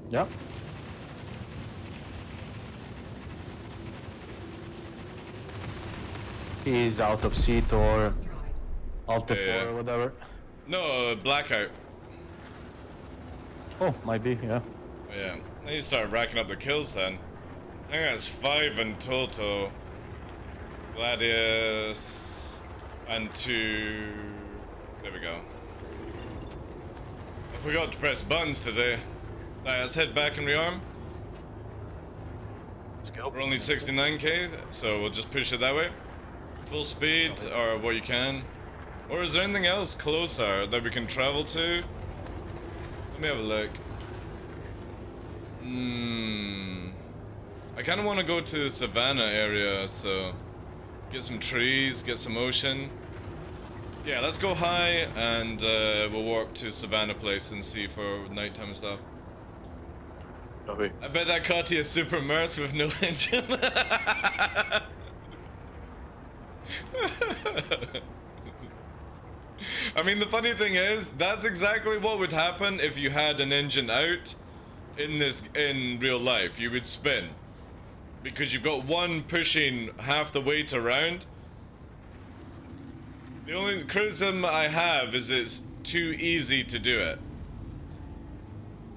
Yeah. He's out of seat or Alta 4 or whatever. No, blackout. Oh, might be, yeah. Yeah. I need to start racking up the kills then. I think that's 5 in total. Gladius and 2. There we go. I forgot to press buttons today. Alright, let's head back and rearm. Let's go. We're only 69k, so we'll just push it that way. Full speed, or what you can. Or is there anything else closer that we can travel to? Let me have a look. I kind of want to go to the savannah area, so get some trees, get some ocean. Yeah, let's go high, and we'll warp to savannah place and see for nighttime stuff. Copy. I bet that Cotty is super merc with no engine. I mean, the funny thing is, that's exactly what would happen if you had an engine out in real life. You would spin. Because you've got one pushing half the weight around. The only criticism I have is it's too easy to do it.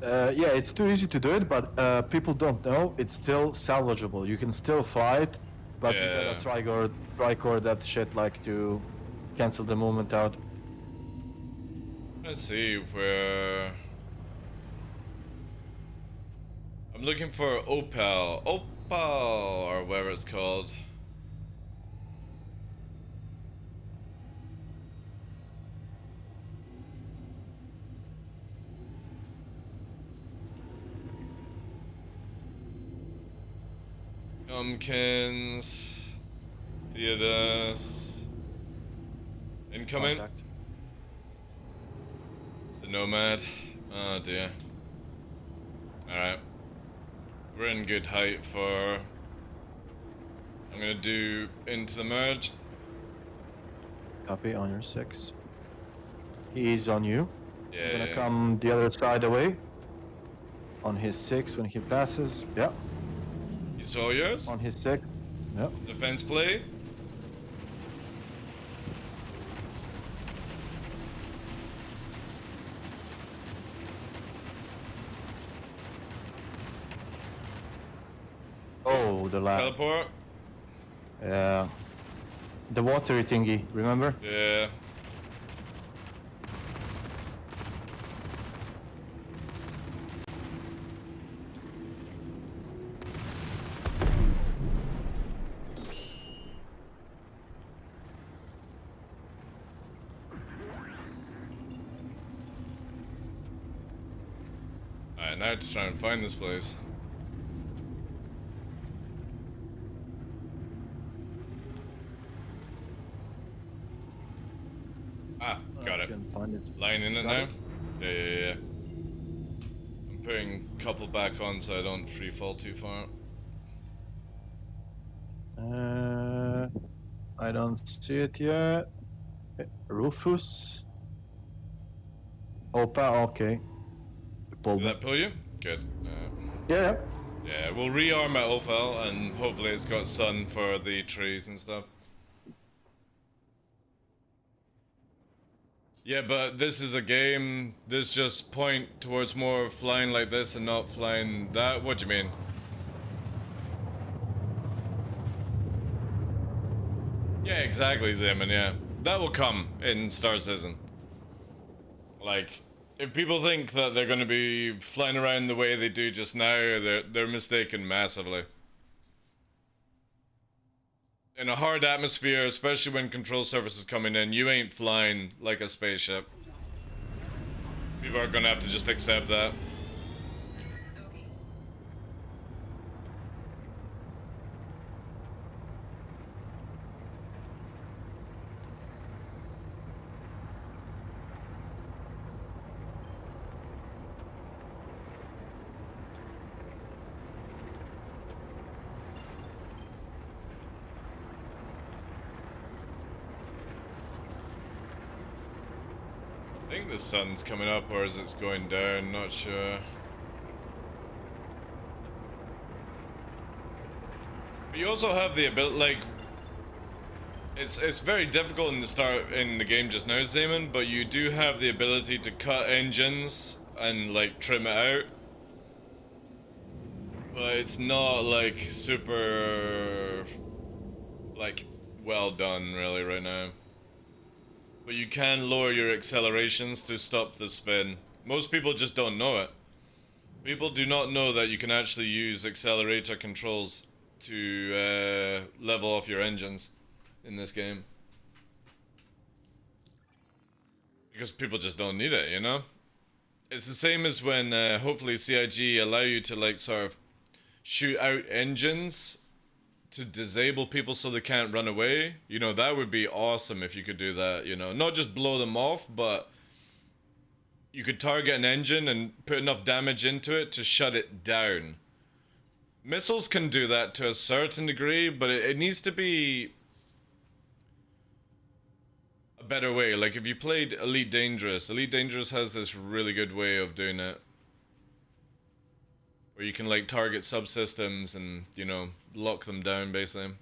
Yeah, it's too easy to do it, but people don't know it's still salvageable. You can still fly it, but you Yeah. gotta tricord that shit like to cancel the movement out. Let's see where... I'm looking for Opal, or whatever it's called. Pumpkins, Theodos, incoming. Contact. The Nomad. Oh dear. Alright. We're in good height for... I'm gonna do into the merge. Copy on your 6. He's on you. Yeah, I'm gonna yeah. come the other side away. On his 6 when he passes. Yeah, You saw yours? on his 6. Yeah. Defense play? Oh, the last. Teleport? Yeah. The watery thingy, remember? Yeah. Alright, now to try and find this place. Ah, got I it. can find it. Line in it Got now? it? Yeah. I'm putting a couple back on so I don't free fall too far. I don't see it yet. Rufus. Opa, okay. Pulled Did me. that pull you? Good. Yeah. Yeah, we'll rearm at Ophel and hopefully it's got sun for the trees and stuff. Yeah, but this is a game. This just point towards more flying like this and not flying that. What do you mean? Yeah, exactly, Zeman, yeah. That will come in Star Citizen. Like, if people think that they're gonna be flying around the way they do just now, they're mistaken massively. In a hard atmosphere, especially when control surface is coming in, you ain't flying like a spaceship. People are gonna have to just accept that. I think the sun's coming up or is it going down, not sure. But you also have the ability, like, it's very difficult in the game just now, Zeman, but you do have the ability to cut engines and like trim it out. But it's not like super like well done really right now. But you can lower your accelerations to stop the spin. Most people just don't know it. People do not know that you can actually use accelerator controls to level off your engines in this game. Because people just don't need it, you know? It's the same as when hopefully CIG allow you to like sort of shoot out engines to disable people so they can't run away. You know, that would be awesome if you could do that, you know. Not just blow them off, but you could target an engine and put enough damage into it to shut it down. Missiles can do that to a certain degree, but it needs to be a better way. Like if you played Elite Dangerous has this really good way of doing it. Where you can like target subsystems and, you know, lock them down basically.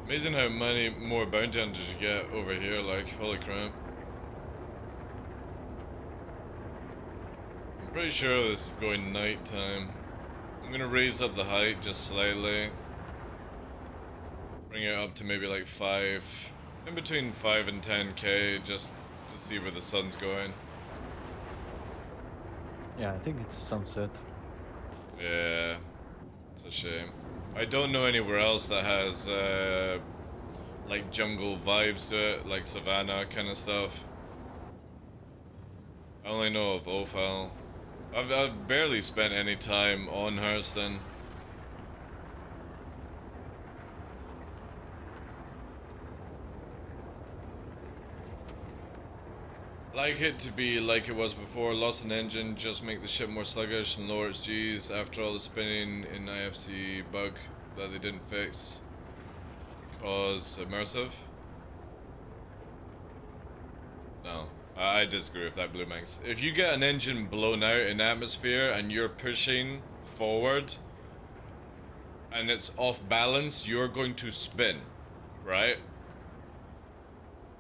Amazing how many more bounty hunters you get over here, like, holy crap. I'm pretty sure this is going nighttime. I'm gonna raise up the height just slightly. Bring it up to maybe like 5, in between 5 and 10k, just to see where the sun's going. Yeah, I think it's sunset. Yeah, it's a shame. I don't know anywhere else that has like jungle vibes to it, like savannah kind of stuff. I only know of Ophel. I've barely spent any time on Hurston. Like it to be like it was before, lost an engine, just make the ship more sluggish and lower its Gs after all the spinning in IFC bug that they didn't fix. Cause immersive? No. I disagree with that, Blue Manx. If you get an engine blown out in atmosphere and you're pushing forward and it's off balance, you're going to spin, right?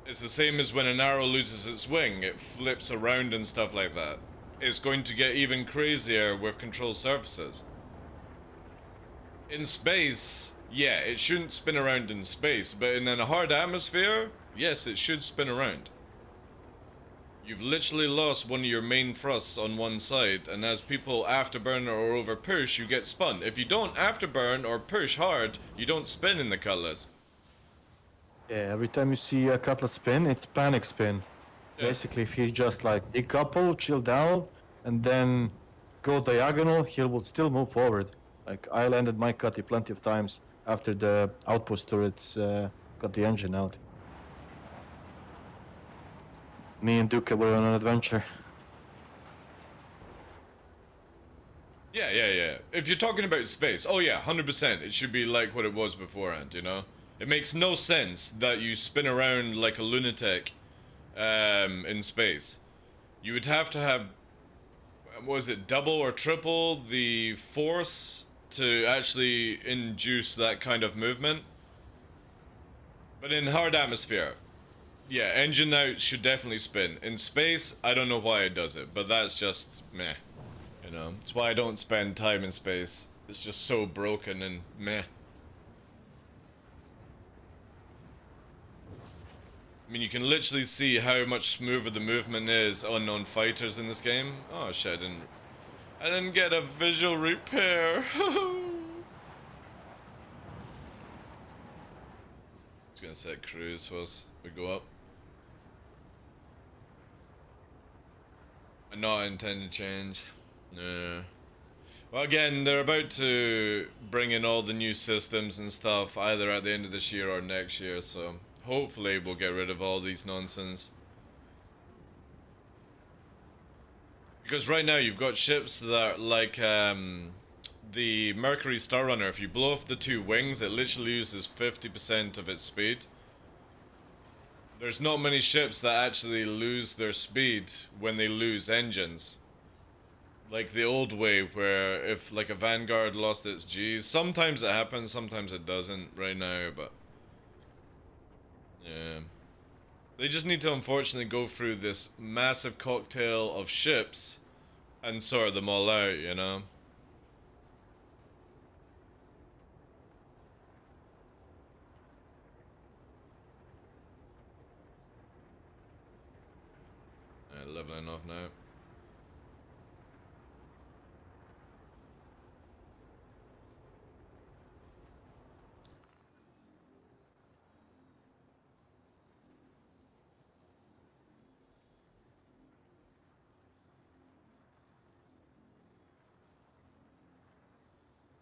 It's the same as when an arrow loses its wing, it flips around and stuff like that. It's going to get even crazier with controlled surfaces. In space, yeah, it shouldn't spin around in space, but in a hard atmosphere, yes, it should spin around. You've literally lost one of your main thrusts on one side, and as people afterburn or over push, you get spun. If you don't afterburn or push hard, you don't spin in the Cutlass. Yeah, every time you see a Cutlass spin, it's panic spin. Yeah. Basically, if he just like decouple, chill down, and then go diagonal, he will still move forward. Like I landed my cutty plenty of times after the outpost turrets got the engine out. Me and Duke were on an adventure. Yeah. If you're talking about space, oh yeah, 100%. It should be like what it was beforehand, you know? It makes no sense that you spin around like a lunatic in space. You would have to have, was it double or triple the force to actually induce that kind of movement? But in hard atmosphere, yeah, engine out should definitely spin. In space, I don't know why it does it, but that's just meh. You know, it's why I don't spend time in space. It's just so broken and meh. I mean, you can literally see how much smoother the movement is on fighters in this game. Oh shit, I didn't get a visual repair. Just gonna set cruise whilst we go up. I'm not intending to change. No. Well, again, they're about to bring in all the new systems and stuff either at the end of this year or next year, so hopefully we'll get rid of all these nonsense. Because right now you've got ships that are like the Mercury Star Runner. If you blow off the two wings, it literally loses 50% of its speed. There's not many ships that actually lose their speed when they lose engines. Like the old way, where if like a Vanguard lost its Gs, sometimes it happens, sometimes it doesn't right now, but yeah. They just need to unfortunately go through this massive cocktail of ships and sort them all out, you know? Leveling off now.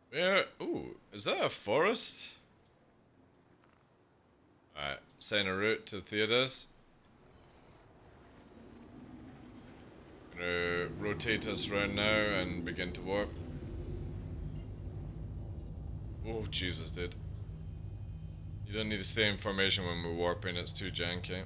Where? Ooh, is that a forest? Alright, setting a route to Theodos. Gonna rotate us right now and begin to warp. Oh, Jesus, dude. You don't need to stay in formation when we're warping, it's too janky.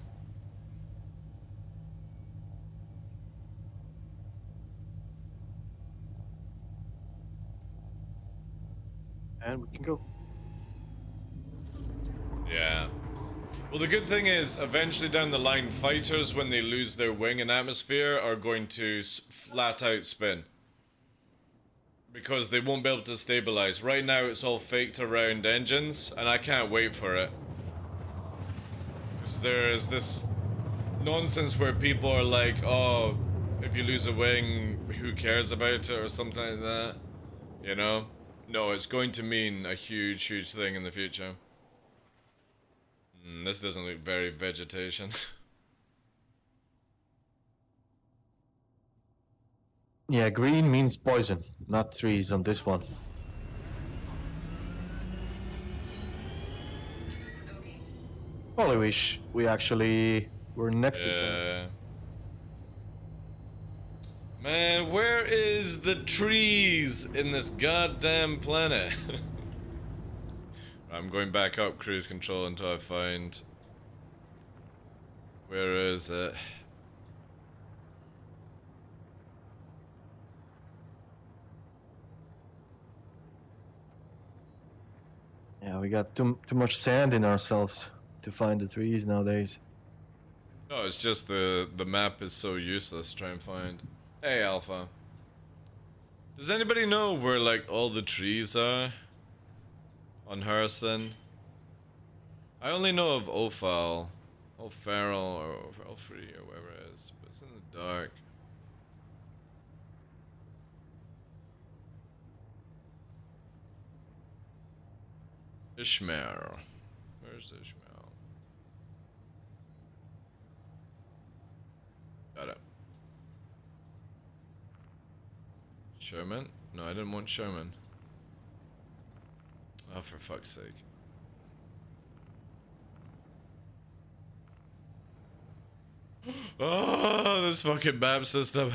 And we can go. Yeah. Well, the good thing is, eventually down the line, fighters, when they lose their wing in atmosphere, are going to flat out spin. Because they won't be able to stabilize. Right now, it's all faked around engines, and I can't wait for it. Because there is this nonsense where people are like, oh, if you lose a wing, who cares about it, or something like that. You know? No, it's going to mean a huge, huge thing in the future. This doesn't look very vegetation. Yeah, green means poison, not trees on this one. Well, I wish we actually were next to each other. Man, where is the trees in this goddamn planet? I'm going back up cruise control until I find... Where is it? Yeah, we got too much sand in ourselves to find the trees nowadays. No, it's just the map is so useless to try and find. Hey, Alpha. Does anybody know where, like, all the trees are? On Hurston? I only know of Ophal. O'Farrell or Elfrey or wherever it is. But it's in the dark. Ishmael. Where's Ishmael? Got it. Sherman? No, I didn't want Sherman. Oh, for fuck's sake. Oh, this fucking map system.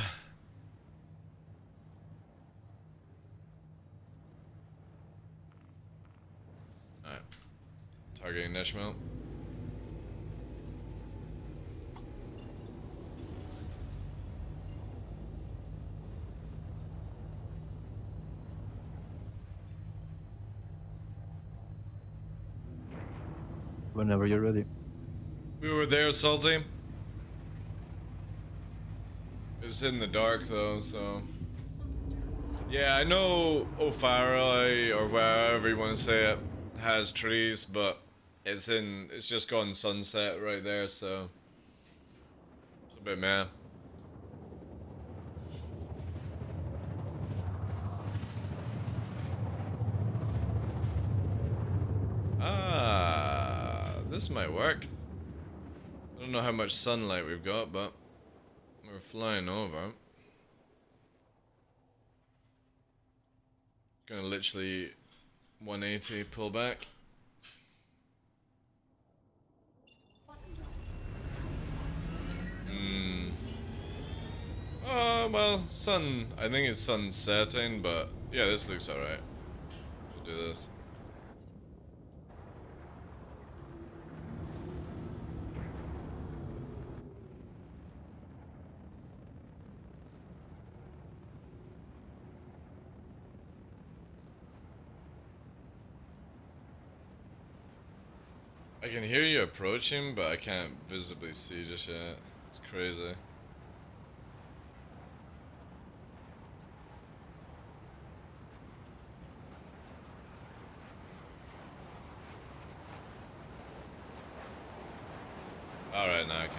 Alright. Targeting Ishmael. Whenever you're ready. We were there, Salty. It's in the dark though, so... Yeah, I know O'Farrell, or wherever you want to say it, has trees, but it's just gone sunset right there, so... It's a bit meh. Ah, this might work. I don't know how much sunlight we've got, but we're flying over. Gonna literally 180 pull back. Oh, well, I think it's sun setting, but yeah, this looks alright. We'll do this. I can hear you approaching, but I can't visibly see just yet. It's crazy. Alright, now I can.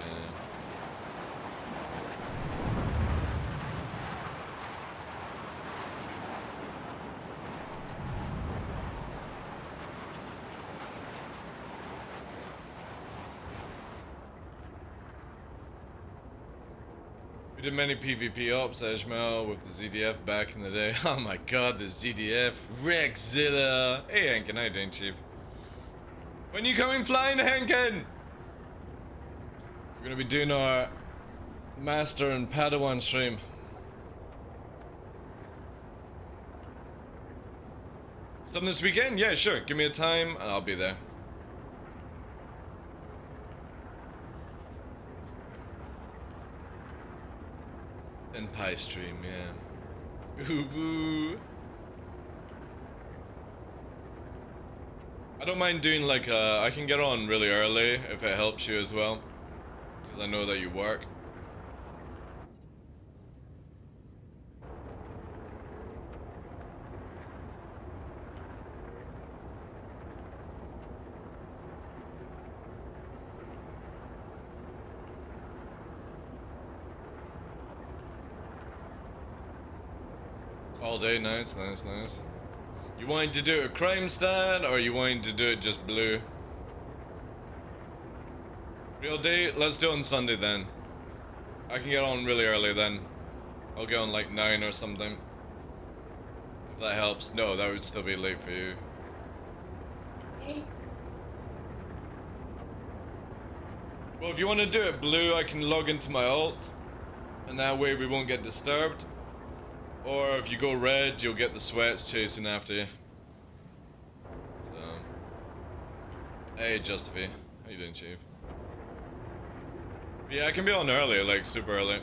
We did many PvP ops, Ishmael, with the ZDF back in the day. Oh my god, the ZDF. Rexzilla. Hey, Hankin, how you doing, Chief? When you coming flying, Hankin? We're gonna be doing our Master and Padawan stream. Something this weekend? Yeah, sure. Give me a time and I'll be there. And pie stream, yeah. Ooh, boo. I don't mind doing like I can get on really early if it helps you as well. Because I know that you work. All day, nice, nice, nice. You wanting to do a crime stat, or you wanting to do it just blue? Real day? Let's do it on Sunday then. I can get on really early then. I'll get on like 9 or something. If that helps. No, that would still be late for you. Well, if you want to do it blue, I can log into my alt. And that way we won't get disturbed. Or if you go red, you'll get the sweats chasing after you. So, hey, Justify. How you doing, Chief? Yeah, I can be on early, like super early.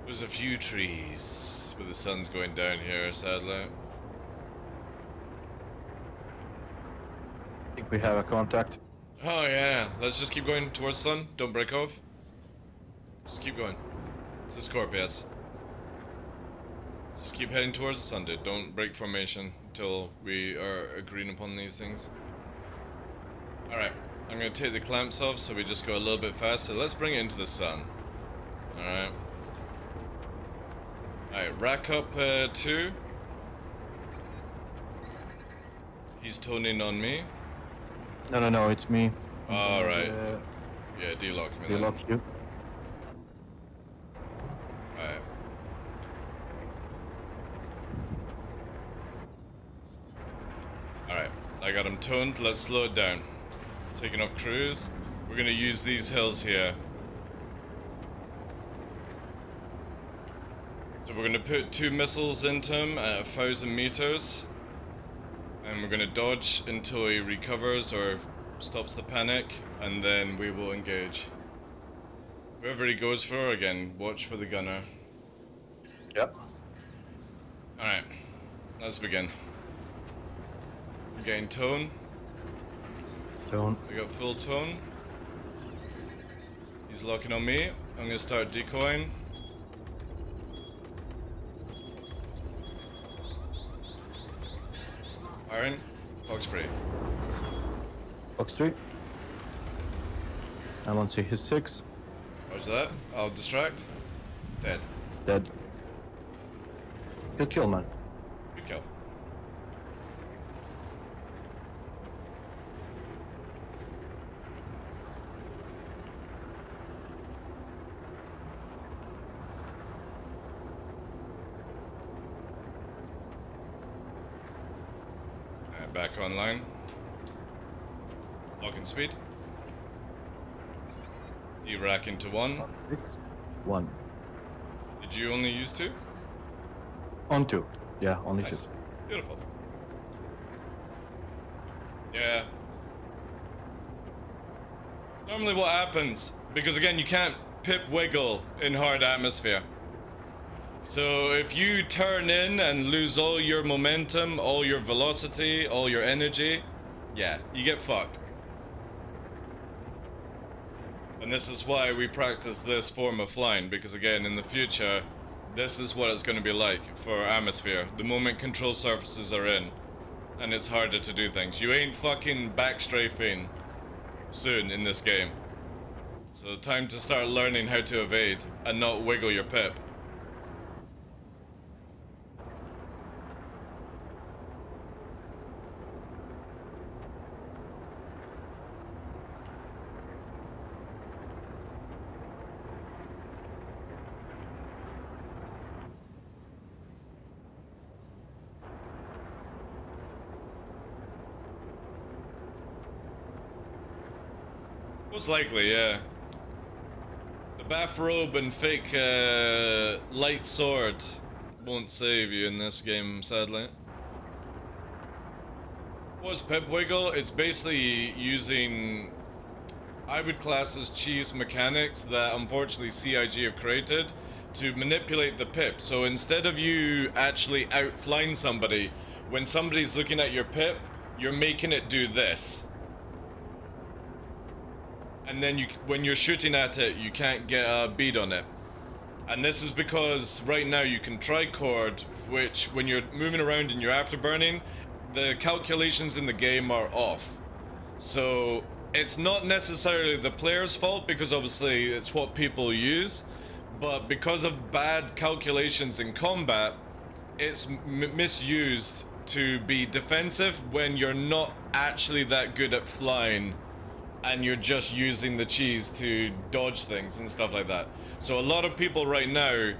There's a few trees, but the sun's going down here, sadly. I think we have a contact. Oh yeah, let's just keep going towards the sun. Don't break off. Just keep going. It's a Scorpius. Just keep heading towards the sun, dude. Don't break formation until we are agreeing upon these things. Alright, I'm gonna take the clamps off so we just go a little bit faster. Let's bring it into the sun. Alright. Alright, rack up 2. He's toning on me. No, it's me. Alright. Yeah, delock me then. Delock you. Alright. Alright, I got him toned. Let's slow it down. Taking off cruise. We're gonna use these hills here. So we're gonna put 2 missiles into him at 1,000 meters. And we're gonna dodge until he recovers or stops the panic, and then we will engage. Whoever he goes for, again, watch for the gunner. Yep. Alright, let's begin. I'm getting tone. Tone. I got full tone. He's locking on me. I'm gonna start decoying. Iron, Fox free. Fox 3. I'm on C his 6. Watch that. I'll distract. Dead. Dead. Good kill, man. Good kill. Back online. Locking speed. D-rack into 1. 1. Did you only use 2? On 2. Yeah, only Nice. 2. Beautiful. Yeah. Normally what happens, because again you can't pip wiggle in hard atmosphere. So if you turn in and lose all your momentum, all your velocity, all your energy, yeah, you get fucked. And this is why we practice this form of flying, because again, in the future, this is what it's going to be like for atmosphere. The moment control surfaces are in, and it's harder to do things. You ain't fucking backstrafing soon in this game. So time to start learning how to evade and not wiggle your pip. Most likely, yeah. The bathrobe and fake light sword won't save you in this game, sadly. What's pip wiggle? It's basically using, I would class as cheese mechanics that unfortunately CIG have created to manipulate the pip. So instead of you actually outflying somebody, when somebody's looking at your pip, you're making it do this. And then when you're shooting at it, you can't get a bead on it. And this is because right now you can tricord, which when you're moving around and you're afterburning, the calculations in the game are off. So it's not necessarily the player's fault, because obviously it's what people use, but because of bad calculations in combat, it's misused to be defensive when you're not actually that good at flying and you're just using the cheese to dodge things and stuff like that. So a lot of people right now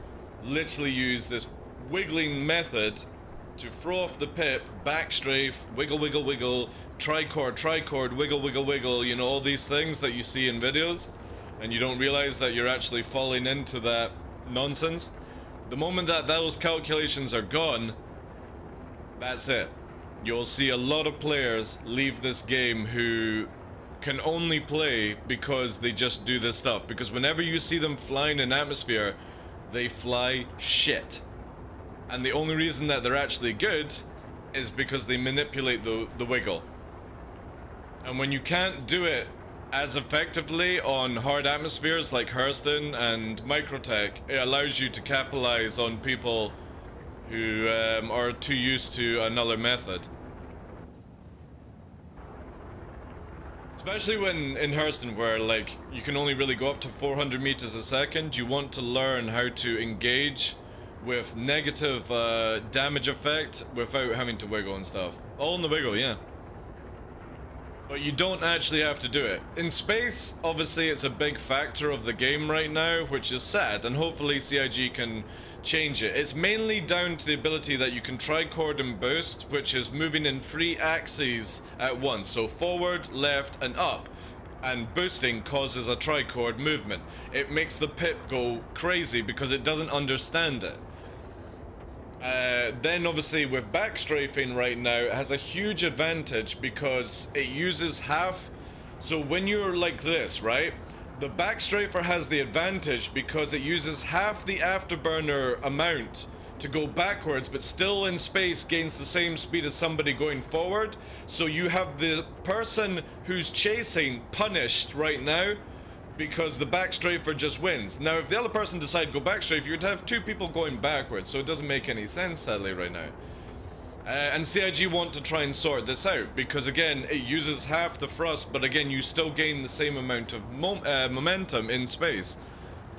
literally use this wiggling method to throw off the pip, back strafe, wiggle, wiggle, wiggle, tricord, wiggle, wiggle, wiggle, you know, all these things that you see in videos, and you don't realize that you're actually falling into that nonsense. The moment that those calculations are gone, that's it. You'll see a lot of players leave this game who can only play because they just do this stuff. Because whenever you see them flying in atmosphere, they fly shit. And the only reason that they're actually good is because they manipulate the wiggle. And when you can't do it as effectively on hard atmospheres like Hurston and Microtech, it allows you to capitalize on people who are too used to another method. Especially when in Hurston, where like you can only really go up to 400 meters a second, you want to learn how to engage with negative damage effect without having to wiggle and stuff. All in the wiggle, yeah. But you don't actually have to do it. In space, obviously it's a big factor of the game right now, which is sad, and hopefully CIG can change it. It's mainly down to the ability that you can tricord and boost, which is moving in 3 axes at once. So forward, left, and up. And boosting causes a tricord movement. It makes the pip go crazy because it doesn't understand it. Then obviously with backstrafing right now, it has a huge advantage because it uses half. So when you're like this, right? The backstrafer has the advantage because it uses half the afterburner amount to go backwards, but still in space gains the same speed as somebody going forward. So you have the person who's chasing punished right now because the backstrafer just wins. Now if the other person decided to go backstrafe, you'd have 2 people going backwards, so it doesn't make any sense sadly right now. And CIG want to try and sort this out because again it uses half the thrust, but again you still gain the same amount of momentum in space,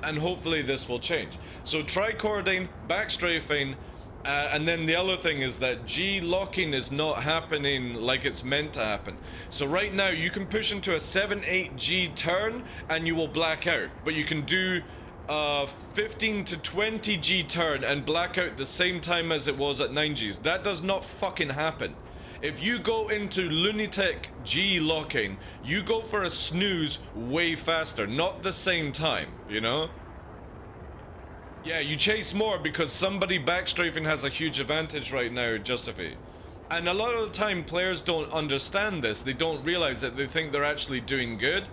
and hopefully this will change. So tricording, backstrafing, and then the other thing is that G locking is not happening like it's meant to happen. So right now you can push into a 7-8 G turn and you will black out, but you can do 15 to 20 G turn and black out the same time as it was at 9 Gs. That does not fucking happen. If you go into lunatic G locking, you go for a snooze way faster, not the same time, you know? Yeah, you chase more because somebody backstrafing has a huge advantage right now, Justify. And a lot of the time players don't understand this, they don't realize it, they think they're actually doing good.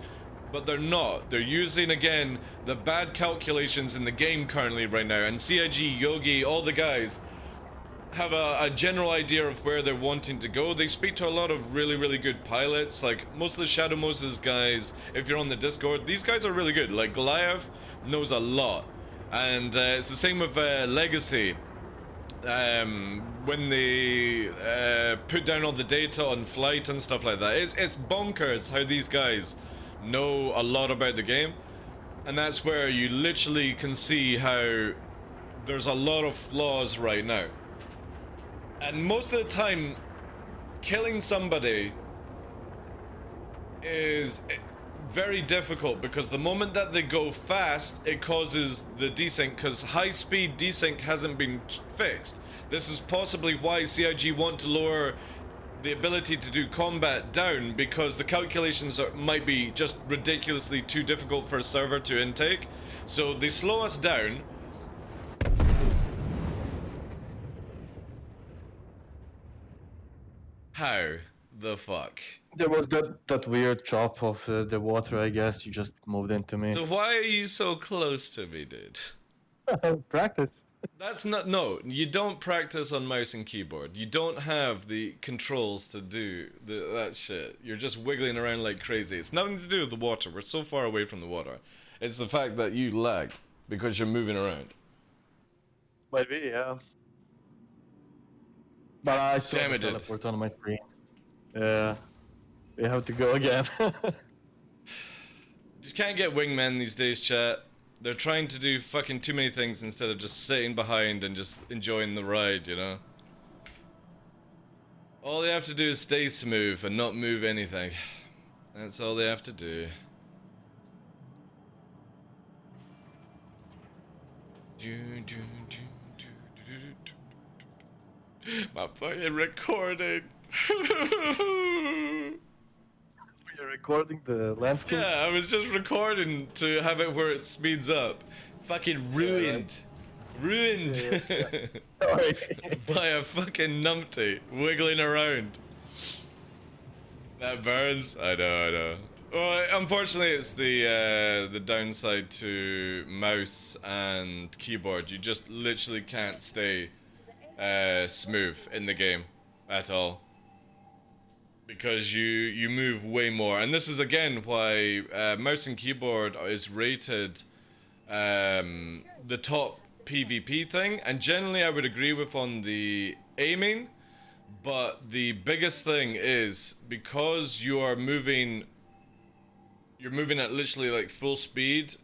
But they're not. They're using, again, the bad calculations in the game currently right now. And CIG, Yogi, all the guys have a general idea of where they're wanting to go. They speak to a lot of really, really good pilots. Like, most of the Shadow Moses guys, if you're on the Discord, these guys are really good. Like, Goliath knows a lot. And it's the same with Legacy. When they put down all the data on flight and stuff like that. It's bonkers how these guys know a lot about the game, and that's where you literally can see how there's a lot of flaws right now. And most of the time killing somebody is very difficult because the moment that they go fast it causes the desync, because high speed desync hasn't been fixed. This is possibly why CIG want to lower the ability to do combat down, because the calculations might be just ridiculously too difficult for a server to intake. So they slow us down. How the fuck? There was that weird chop of the water, I guess. You just moved into me. So why are you so close to me, dude? Practice. That's not, no, you don't practice on mouse and keyboard. You don't have the controls to do that shit. You're just wiggling around like crazy. It's nothing to do with the water. We're so far away from the water. It's the fact that you lagged because you're moving around. Might be, yeah. But I saw Damn the it, dude. teleport on my screen. Yeah. We have to go again. Just can't get wingmen these days, chat. They're trying to do fucking too many things instead of just sitting behind and just enjoying the ride, you know? All they have to do is stay smooth and not move anything. That's all they have to do. My fucking recording. You're recording the landscape? Yeah, I was just recording to have it where it speeds up. Fucking ruined. Ruined. Sorry. By a fucking numpty wiggling around. That burns. I know. Well, unfortunately, it's the downside to mouse and keyboard. You just literally can't stay smooth in the game at all, because you move way more. And this is again why mouse and keyboard is rated the top PvP thing. And generally, I would agree with on the aiming. But the biggest thing is because you're moving at literally like full speed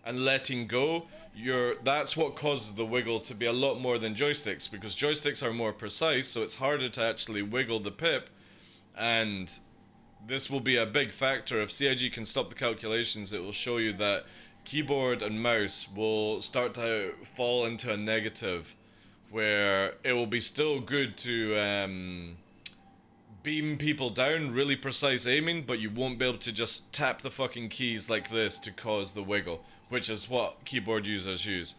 and letting go, that's what causes the wiggle to be a lot more than joysticks, because joysticks are more precise, so it's harder to actually wiggle the pip. And this will be a big factor. If CIG can stop the calculations, it will show you that keyboard and mouse will start to fall into a negative, where it will be still good to beam people down, really precise aiming, but you won't be able to just tap the fucking keys like this to cause the wiggle, which is what keyboard users use.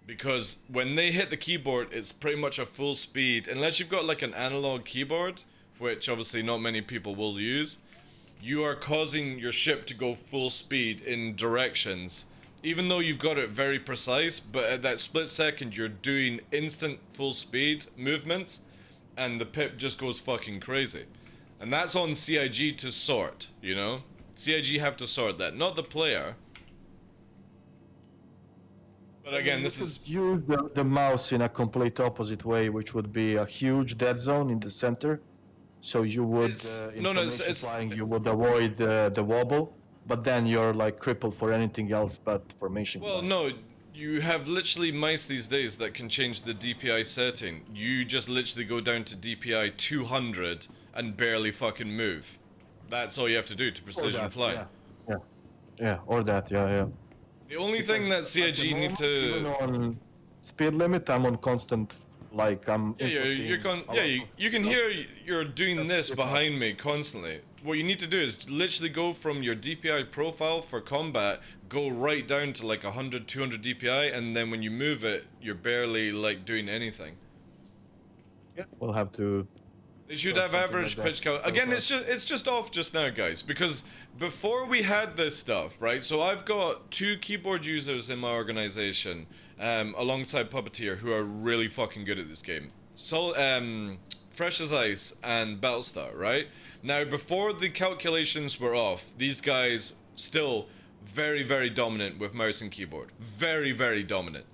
Because when they hit the keyboard, it's pretty much a full speed, unless you've got like an analog keyboard, which obviously not many people will use. You are causing your ship to go full speed in directions, even though you've got it very precise, but at that split second you're doing instant full speed movements and the pip just goes fucking crazy. And that's on CIG to sort, you know? CIG have to sort that, not the player. But again, this is... Use the mouse in a complete opposite way, which would be a huge dead zone in the center. So you would, flying, you would avoid the wobble. But then you're like crippled for anything else but formation. Well, no, you have literally mice these days that can change the DPI setting. You just literally go down to DPI 200 and barely fucking move. That's all you have to do to precision fly. Yeah, or that, yeah. The only thing that CIG need to... Even on speed limit, I'm on constant, like I'm... you can hear you're doing this behind me constantly. What you need to do is literally go from your DPI profile for combat, go right down to like 100, 200 DPI, and then when you move it, you're barely like doing anything. Yeah, we'll have to... They should have average pitch count. Again, it's just off just now, guys, because before we had this stuff, right? So I've got 2 keyboard users in my organization, alongside Puppeteer, who are really fucking good at this game. So, Fresh as Ice and Battlestar, right? Now, before the calculations were off, these guys still very, very dominant with mouse and keyboard. Very, very dominant.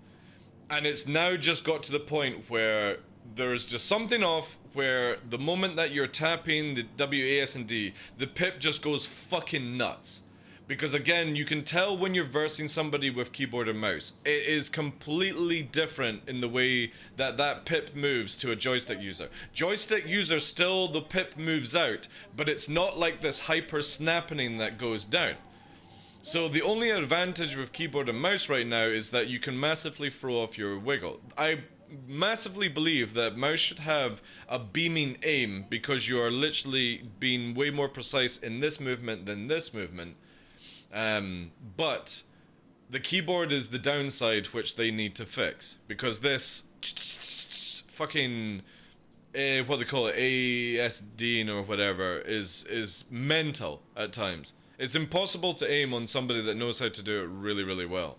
And it's now just got to the point where there's just something off, where the moment that you're tapping the WASD, the pip just goes fucking nuts. Because again, you can tell when you're versing somebody with keyboard and mouse. It is completely different in the way that that pip moves to a joystick user. Joystick user still, the pip moves out, but it's not like this hyper snapping that goes down. So the only advantage with keyboard and mouse right now is that you can massively throw off your wiggle. I massively believe that mouse should have a beaming aim, because you are literally being way more precise in this movement than this movement. But the keyboard is the downside, which they need to fix, because this fucking what they call it, ASD or whatever, is mental at times. It's impossible to aim on somebody that knows how to do it really, really well.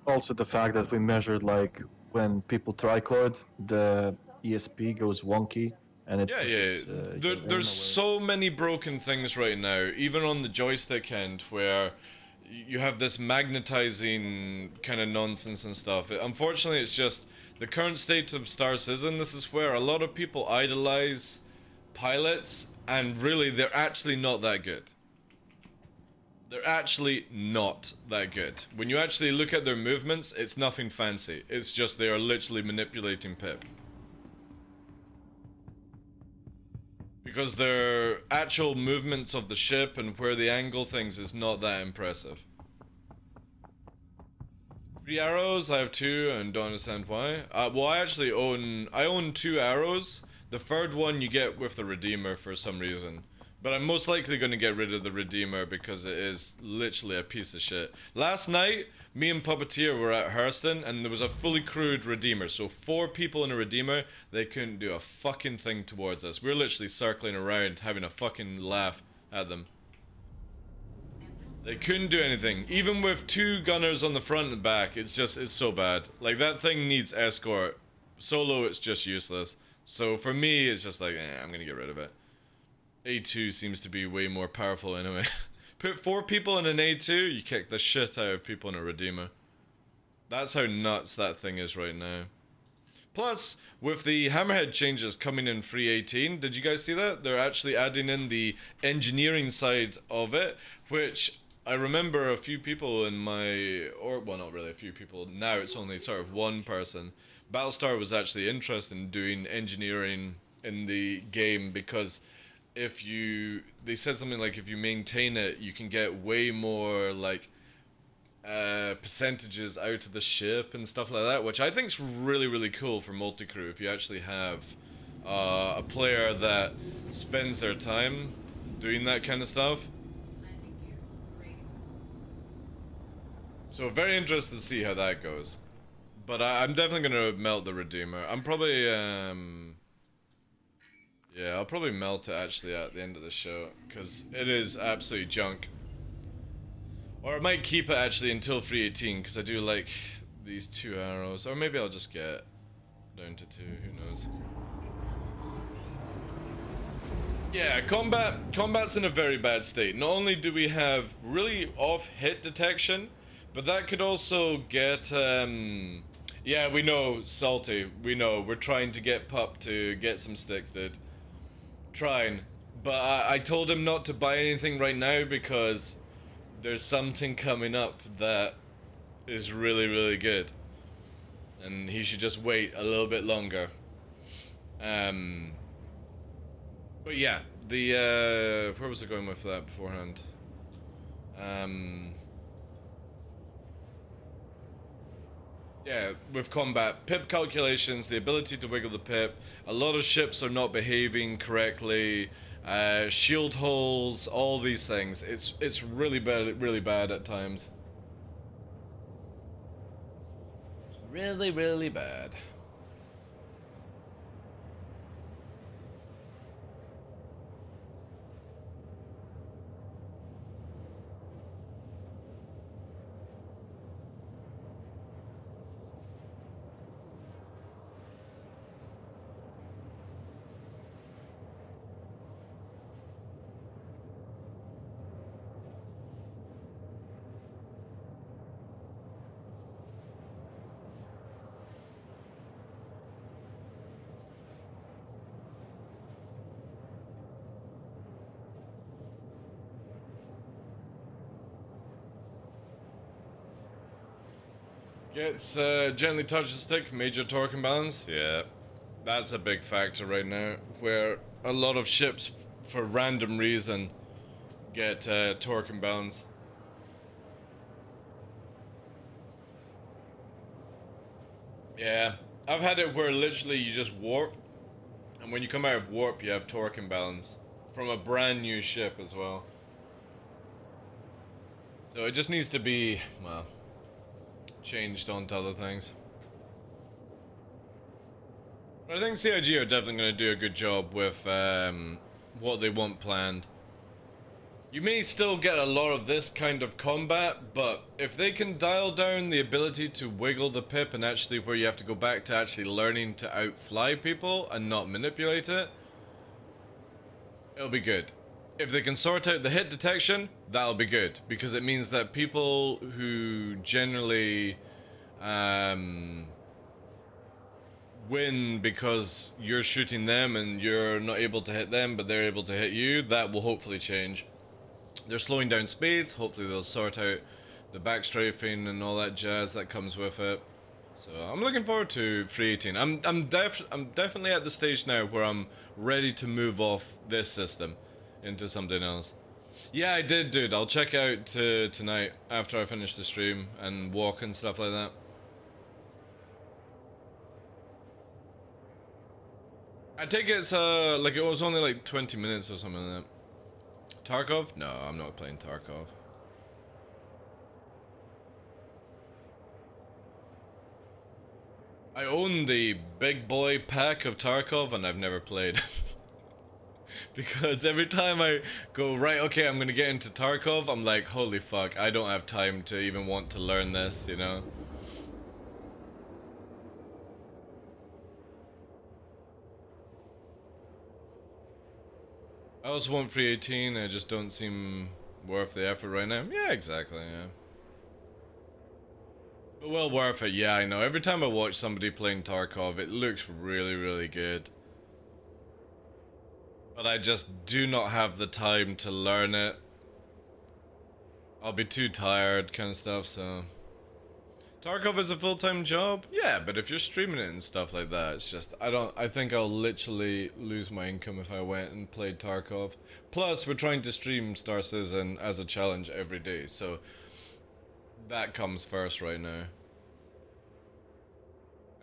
Also the fact that we measured, like, when people trichord, the ESP goes wonky, and it pushes, there's so many broken things right now, even on the joystick end, where you have this magnetizing kind of nonsense and stuff. Unfortunately, it's just the current state of Star Citizen. This is where a lot of people idolize pilots, and really they're actually not that good. They're actually not that good. When you actually look at their movements, it's nothing fancy. It's just they are literally manipulating Pip. Because their actual movements of the ship and where they angle things is not that impressive. 3 arrows, I have 2 and don't understand why. Well, I actually own 2 arrows. The third one you get with the Redeemer for some reason. But I'm most likely going to get rid of the Redeemer because it is literally a piece of shit. Last night, me and Puppeteer were at Hurston and there was a fully crewed Redeemer. So 4 people in a Redeemer, they couldn't do a fucking thing towards us. We were literally circling around having a fucking laugh at them. They couldn't do anything. Even with 2 gunners on the front and back, it's so bad. Like, that thing needs escort. Solo, it's just useless. So for me, it's just like, I'm gonna get rid of it. A2 seems to be way more powerful anyway. Put 4 people in an A2, you kick the shit out of people in a Redeemer. That's how nuts that thing is right now. Plus, with the Hammerhead changes coming in 3.18, did you guys see that? They're actually adding in the engineering side of it, which I remember a few people in my, well, not really a few people, now it's only sort of one person. Battlestar was actually interested in doing engineering in the game because they said something like if you maintain it, you can get way more like percentages out of the ship and stuff like that, which I think is really, really cool for multi-crew if you actually have a player that spends their time doing that kind of stuff. So very interested to see how that goes. But I'm definitely going to melt the Redeemer. I'm probably, yeah, I'll probably melt it actually at the end of the show. Because it is absolutely junk. Or I might keep it actually until 3.18 because I do like these 2 arrows. Or maybe I'll just get down to 2, who knows. Yeah, combat's in a very bad state. Not only do we have really off hit detection, but that could also get, yeah, we know, Salty, we know, we're trying to get Pup to get some sticks, dude. Trying. But I told him not to buy anything right now because there's something coming up that is really, really good. And he should just wait a little bit longer. But yeah, where was I going with that beforehand? Yeah, with combat, pip calculations, the ability to wiggle the pip, a lot of ships are not behaving correctly, shield holes, all these things. It's really bad at times. Really, really bad. Gets gently touch the stick, major torque imbalance. Yeah, that's a big factor right now, where a lot of ships, for random reason, get torque imbalance. Yeah, I've had it where literally you just warp, and when you come out of warp, you have torque imbalance from a brand new ship as well. So it just needs to be, well, changed onto other things. But I think CIG are definitely going to do a good job with what they want planned. You may still get a lot of this kind of combat, but if they can dial down the ability to wiggle the pip and actually where you have to go back to actually learning to outfly people and not manipulate it, it'll be good. If they can sort out the hit detection, that'll be good, because it means that people who generally win because you're shooting them and you're not able to hit them but they're able to hit you, that will hopefully change. They're slowing down speeds. Hopefully they'll sort out the backstrafing and all that jazz that comes with it. So I'm looking forward to 318. I'm definitely at the stage now where I'm ready to move off this system into something else. Yeah, I did, dude. I'll check out tonight after I finish the stream and walk and stuff like that. I think it's like it was only like 20 minutes or something like that. Tarkov? No, I'm not playing Tarkov. I own the big boy pack of Tarkov and I've never played. Because every time I go, right, okay, I'm gonna get into Tarkov, I'm like, holy fuck, I don't have time to even want to learn this, you know? I also want 318, I just don't seem worth the effort right now. Yeah, exactly, yeah. But well worth it, yeah, I know. Every time I watch somebody playing Tarkov, it looks really, really good. But I just do not have the time to learn it. I'll be too tired, kind of stuff, so... Tarkov is a full-time job? Yeah, but if you're streaming it and stuff like that, it's just... I think I'll literally lose my income if I went and played Tarkov. Plus, we're trying to stream Star Citizen as a challenge every day, so... That comes first right now.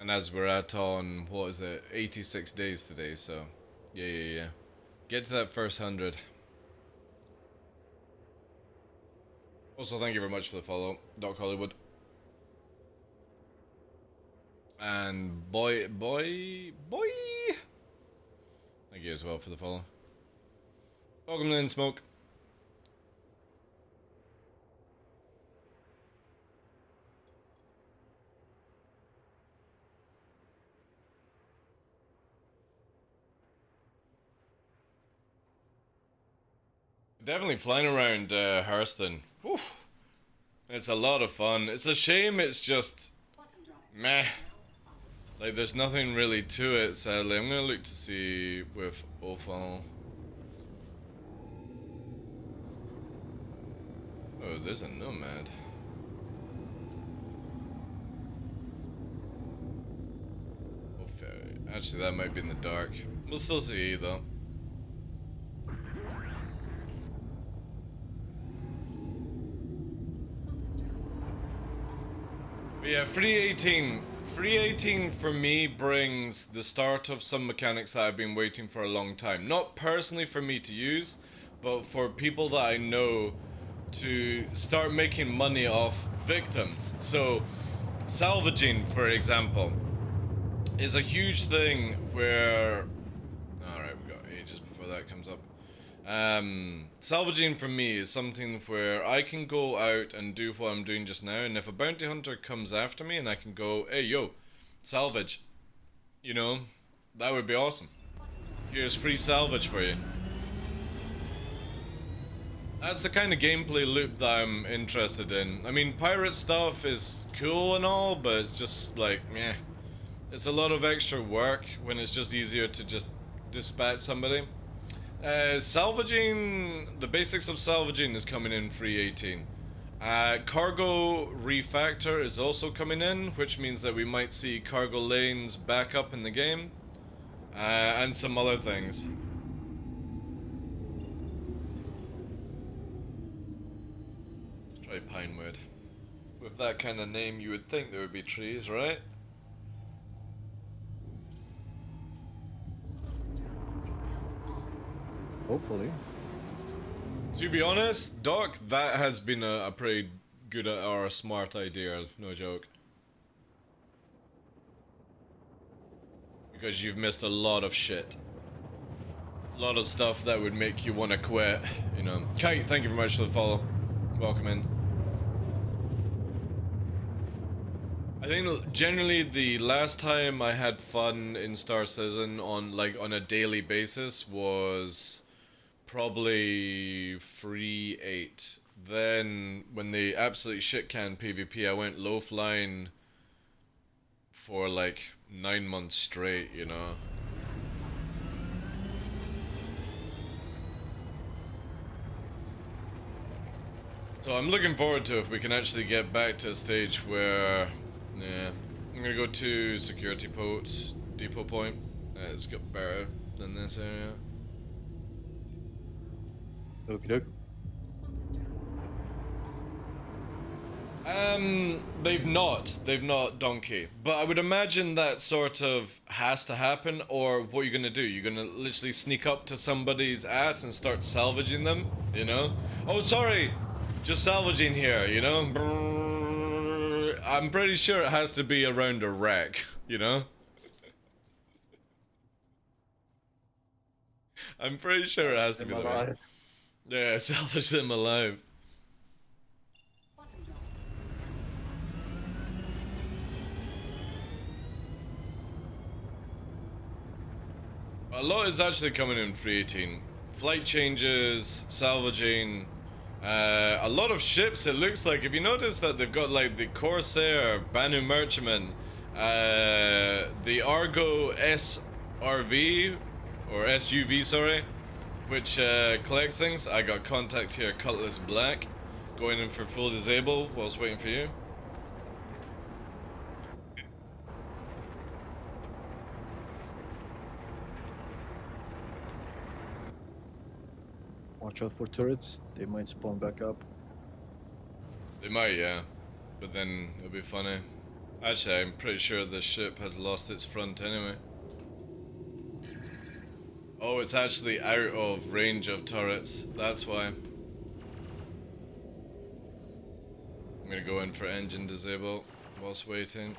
And as we're at on, what is it, 86 days today, so... Yeah. Get to that first 100. Also, thank you very much for the follow, Doc Hollywood. And boy. Thank you as well for the follow. Welcome in, Smoke. Definitely flying around Hurston. Whew. It's a lot of fun. It's a shame it's just meh. Like there's nothing really to it, sadly. I'm gonna look to see with Ophal. Oh, there's a nomad. Okay. Actually, that might be in the dark. We'll still see though. But yeah, 318. 318 for me brings the start of some mechanics that I've been waiting for a long time. Not personally for me to use, but for people that I know to start making money off victims. So, salvaging, for example, is a huge thing where... Alright, we got ages before that comes up. Salvaging for me is something where I can go out and do what I'm doing just now, and if a bounty hunter comes after me and I can go, hey yo, salvage, you know, that would be awesome. Here's free salvage for you. That's the kind of gameplay loop that I'm interested in. I mean, pirate stuff is cool and all, but it's just like, meh. It's a lot of extra work when it's just easier to just dispatch somebody. Salvaging, the basics of salvaging is coming in 318. Cargo refactor is also coming in, which means that we might see cargo lanes back up in the game. And some other things. Let's try Pinewood. With that kind of name, you would think there would be trees, right? Hopefully. To be honest, Doc, that has been a pretty good or a smart idea, no joke. Because you've missed a lot of shit. A lot of stuff that would make you want to quit, you know. Kite, thank you very much for the follow. Welcome in. I think generally the last time I had fun in Star Citizen on a daily basis was probably 3-8. Then when they absolutely shit canned PvP, I went low flying for like 9 months straight, you know. So I'm looking forward to if we can actually get back to a stage where, yeah, I'm gonna go to security post, depot point. It's got better than this area. Okie doke. They've not, Donkey. But I would imagine that sort of has to happen, or what you're gonna do, you're gonna literally sneak up to somebody's ass and start salvaging them, you know? Oh, sorry! Just salvaging here, you know? Brrr. I'm pretty sure it has to be around a wreck, you know? I'm pretty sure it has to be the wreck. Yeah, salvage them alive. A lot is actually coming in 318. Flight changes, salvaging, a lot of ships. It looks like, if you notice that they've got like the Corsair, Banu Merchantman, the Argo SRV, or SUV, sorry, which collects things. I got contact here, Cutlass Black, going in for full disable whilst waiting for you. Watch out for turrets. They might spawn back up. They might, yeah. But then it'll be funny. Actually, I'm pretty sure this ship has lost its front anyway. Oh, it's actually out of range of turrets. That's why. I'm gonna go in for engine disable whilst waiting.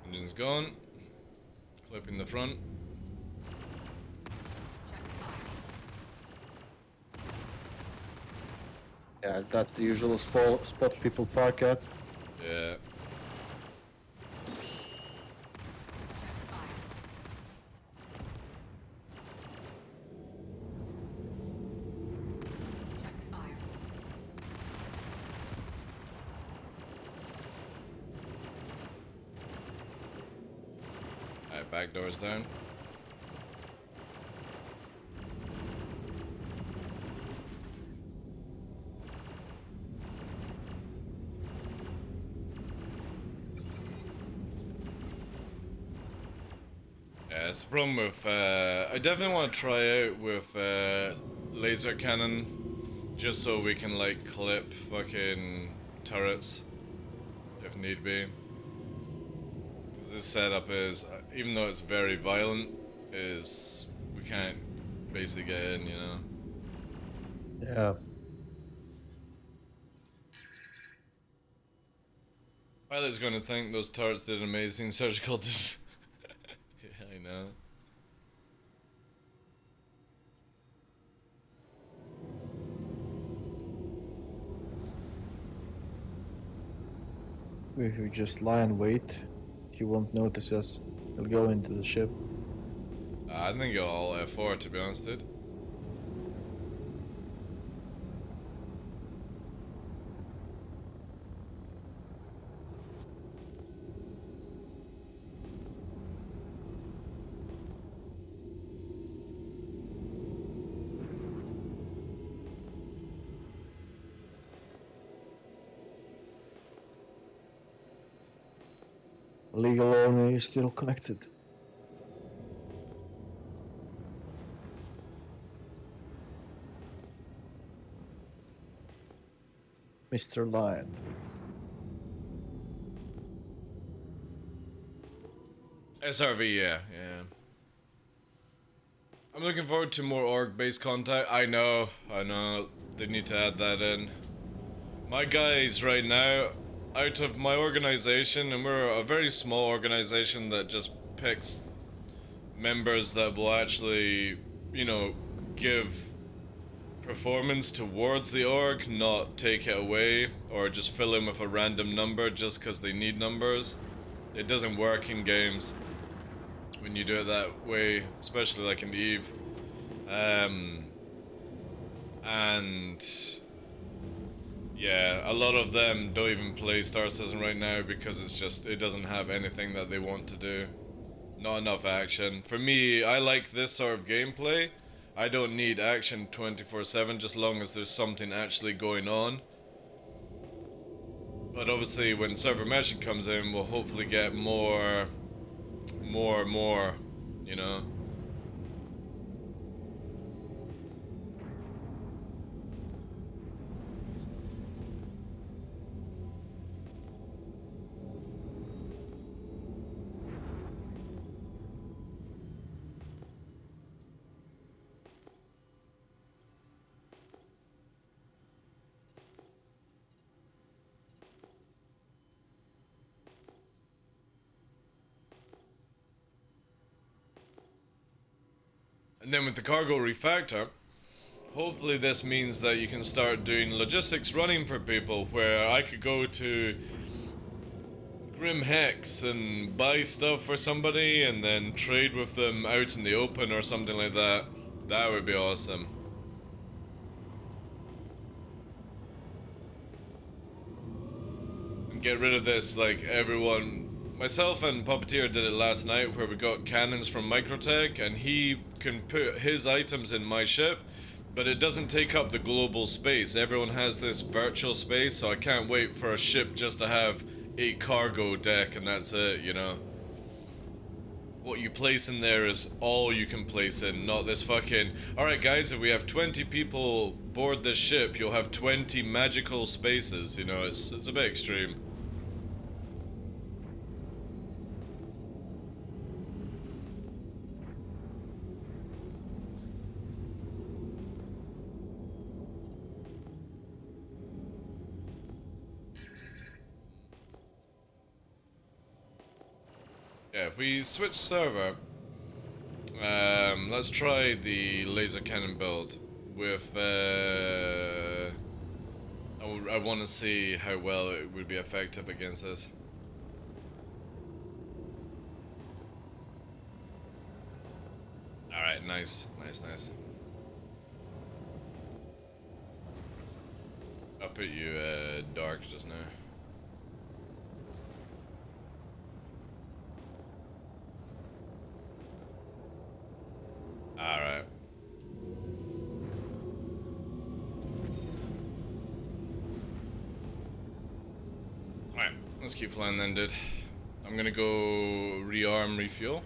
Engine's gone. Clipping the front. Yeah, that's the usual spot people park at. Yeah. Alright, back doors down. Yeah, it's the problem with, I definitely want to try out with laser cannon, just so we can like clip fucking turrets, if need be. Because this setup is, even though it's very violent, is, we can't basically get in, you know? Yeah. Pilot's gonna think those turrets did amazing surgical dis- Yeah, I know. If we just lie and wait, he won't notice us. He'll go into the ship. I think you'll all F4, to be honest, dude. Legal owner is still connected. Mr. Lion. SRV, yeah. I'm looking forward to more org-based contact. I know, they need to add that in. My guys right now, out of my organization, and we're a very small organization that just picks members that will actually, you know, give performance towards the org, not take it away, or just fill in with a random number just because they need numbers. It doesn't work in games. when you do it that way, especially like in the Eve. And yeah, a lot of them don't even play Star Citizen right now because it's just, it doesn't have anything that they want to do. Not enough action. For me, I like this sort of gameplay. I don't need action 24/7, just long as there's something actually going on. But obviously when server meshing comes in, we'll hopefully get more, you know. And then with the cargo refactor, hopefully this means that you can start doing logistics running for people, where I could go to Grim Hex and buy stuff for somebody and then trade with them out in the open or something like that. That would be awesome. And get rid of this, like everyone. Myself and Puppeteer did it last night, where we got cannons from Microtech, and he can put his items in my ship, but it doesn't take up the global space. Everyone has this virtual space, so I can't wait for a ship just to have a cargo deck and that's it, you know. What you place in there is all you can place in, not this fucking, alright guys, if we have 20 people board this ship, you'll have 20 magical spaces, you know, it's a bit extreme. Yeah, if we switch server, let's try the laser cannon build with, I want to see how well it would be effective against this. Alright, nice. I'll put you, dark just now. Alright. Alright, let's keep flying then, dude. I'm gonna go rearm, refuel.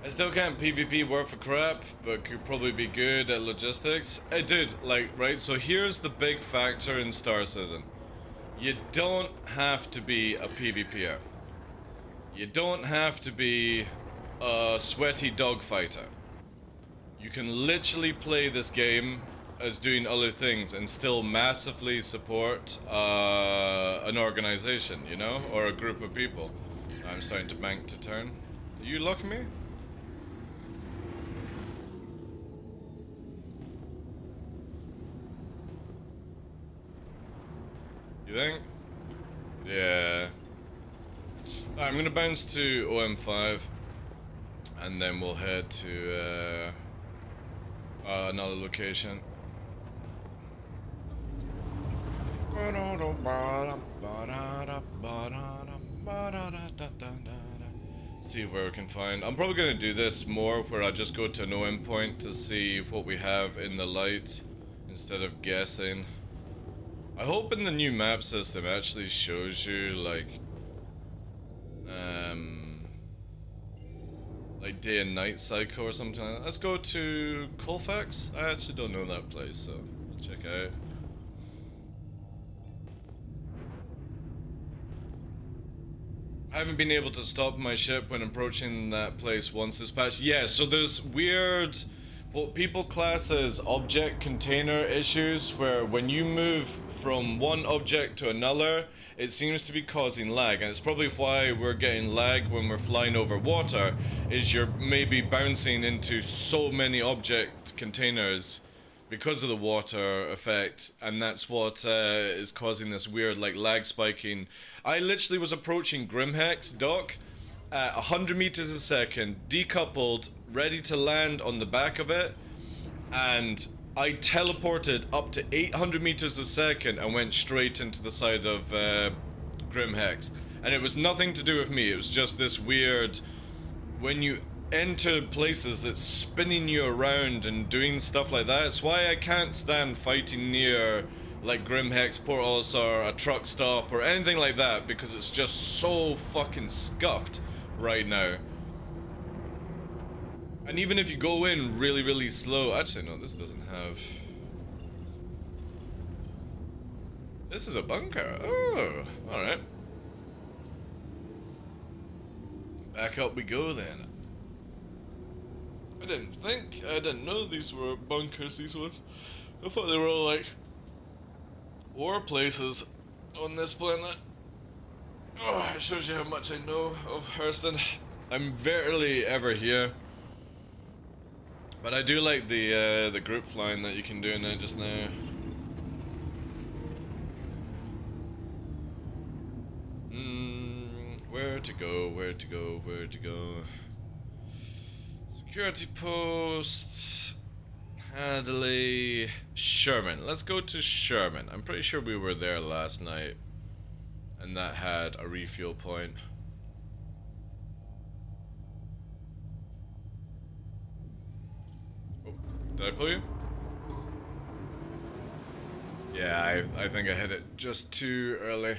I still can't PvP work for crap, but could probably be good at logistics. Hey dude, like, right, so here's the big factor in Star Citizen. You don't have to be a PvPer. You don't have to be a sweaty dogfighter. You can literally play this game as doing other things and still massively support an organization, you know, or a group of people. I'm starting to bank to turn. Are you locking me? You think? Yeah. Alright, I'm gonna bounce to OM5 and then we'll head to another location. See where we can find. I'm probably gonna do this more where I just go to an OM point to see what we have in the light instead of guessing. I hope in the new map system it actually shows you like day and night cycle or something like that. Let's go to Colfax. I actually don't know that place, so check out. I haven't been able to stop my ship when approaching that place once this patch. Yeah, so there's weird, what people class as object container issues, where when you move from one object to another, it seems to be causing lag, and it's probably why we're getting lag when we're flying over water, is you're maybe bouncing into so many object containers because of the water effect, and that's what is causing this weird like lag spiking. I literally was approaching Grimhex dock at 100 meters a second, decoupled, ready to land on the back of it, and I teleported up to 800 meters a second and went straight into the side of Grimhex. And it was nothing to do with me, it was just this weird, when you enter places, it's spinning you around and doing stuff like that. It's why I can't stand fighting near like Grimhex portals or a truck stop or anything like that, because it's just so fucking scuffed right now. And even if you go in really, really slow, actually no, this doesn't have. This is a bunker. Oh, all right. Back up we go then. I didn't know these were bunkers, these ones. I thought they were all like war places on this planet. Oh, it shows you how much I know of Hurston. I'm barely ever here. But I do like the group flying that you can do in it just now. Where to go, where to go, where to go. Security post, Hadley, Sherman. Let's go to Sherman. I'm pretty sure we were there last night, and that had a refuel point. Oh, did I pull you? Yeah, I think I hit it just too early.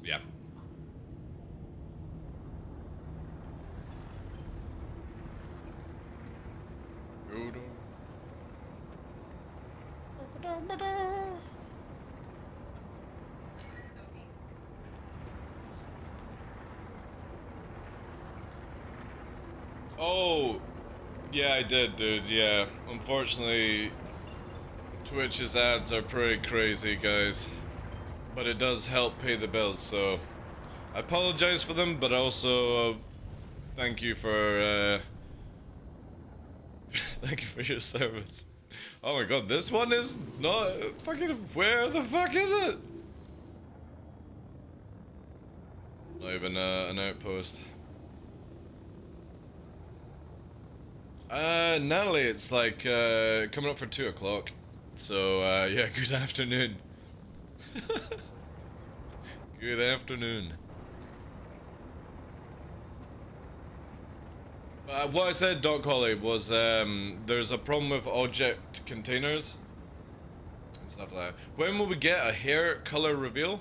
Yeah. Oh, yeah, I did, dude. Yeah, unfortunately, Twitch's ads are pretty crazy, guys. But it does help pay the bills, so I apologize for them, but also thank you for thank you for your service. Oh my god, this one is not fucking. Where the fuck is it? Not even an outpost. Natalie, it's like coming up for 2 o'clock. So yeah, good afternoon. Good afternoon. What I said, Doc Holly, was there's a problem with object containers and stuff like that. When will we get a hair color reveal?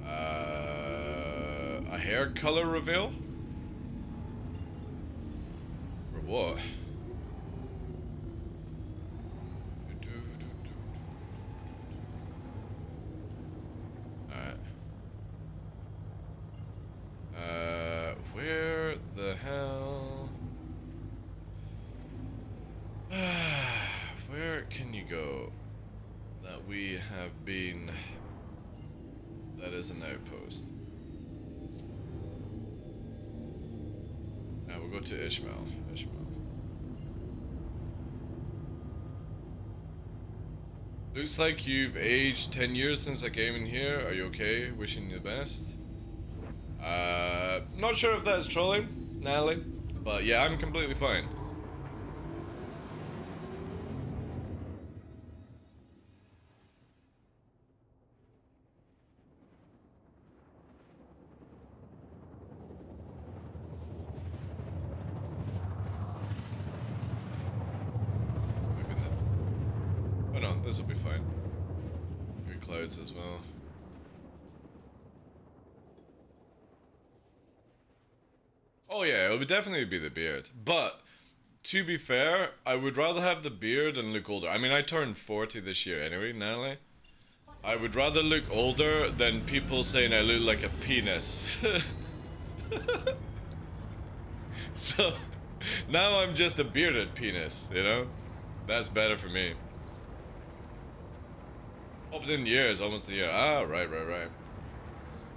A hair color reveal? For what? Where the hell? Where can you go that we have been? That is an outpost. Now we'll go to Ishmael. Looks like you've aged 10 years since I came in here. Are you okay? Wishing you the best. Not sure if that's trolling, Natalie, but yeah, I'm completely fine. Oh no, this will be fine. Good clouds as well. Oh yeah, it would definitely be the beard. But, to be fair, I would rather have the beard and look older. I mean, I turned 40 this year anyway, Natalie. I would rather look older than people saying I look like a penis. So, now I'm just a bearded penis, you know? That's better for me. Hopped in years, almost a year. Ah, right.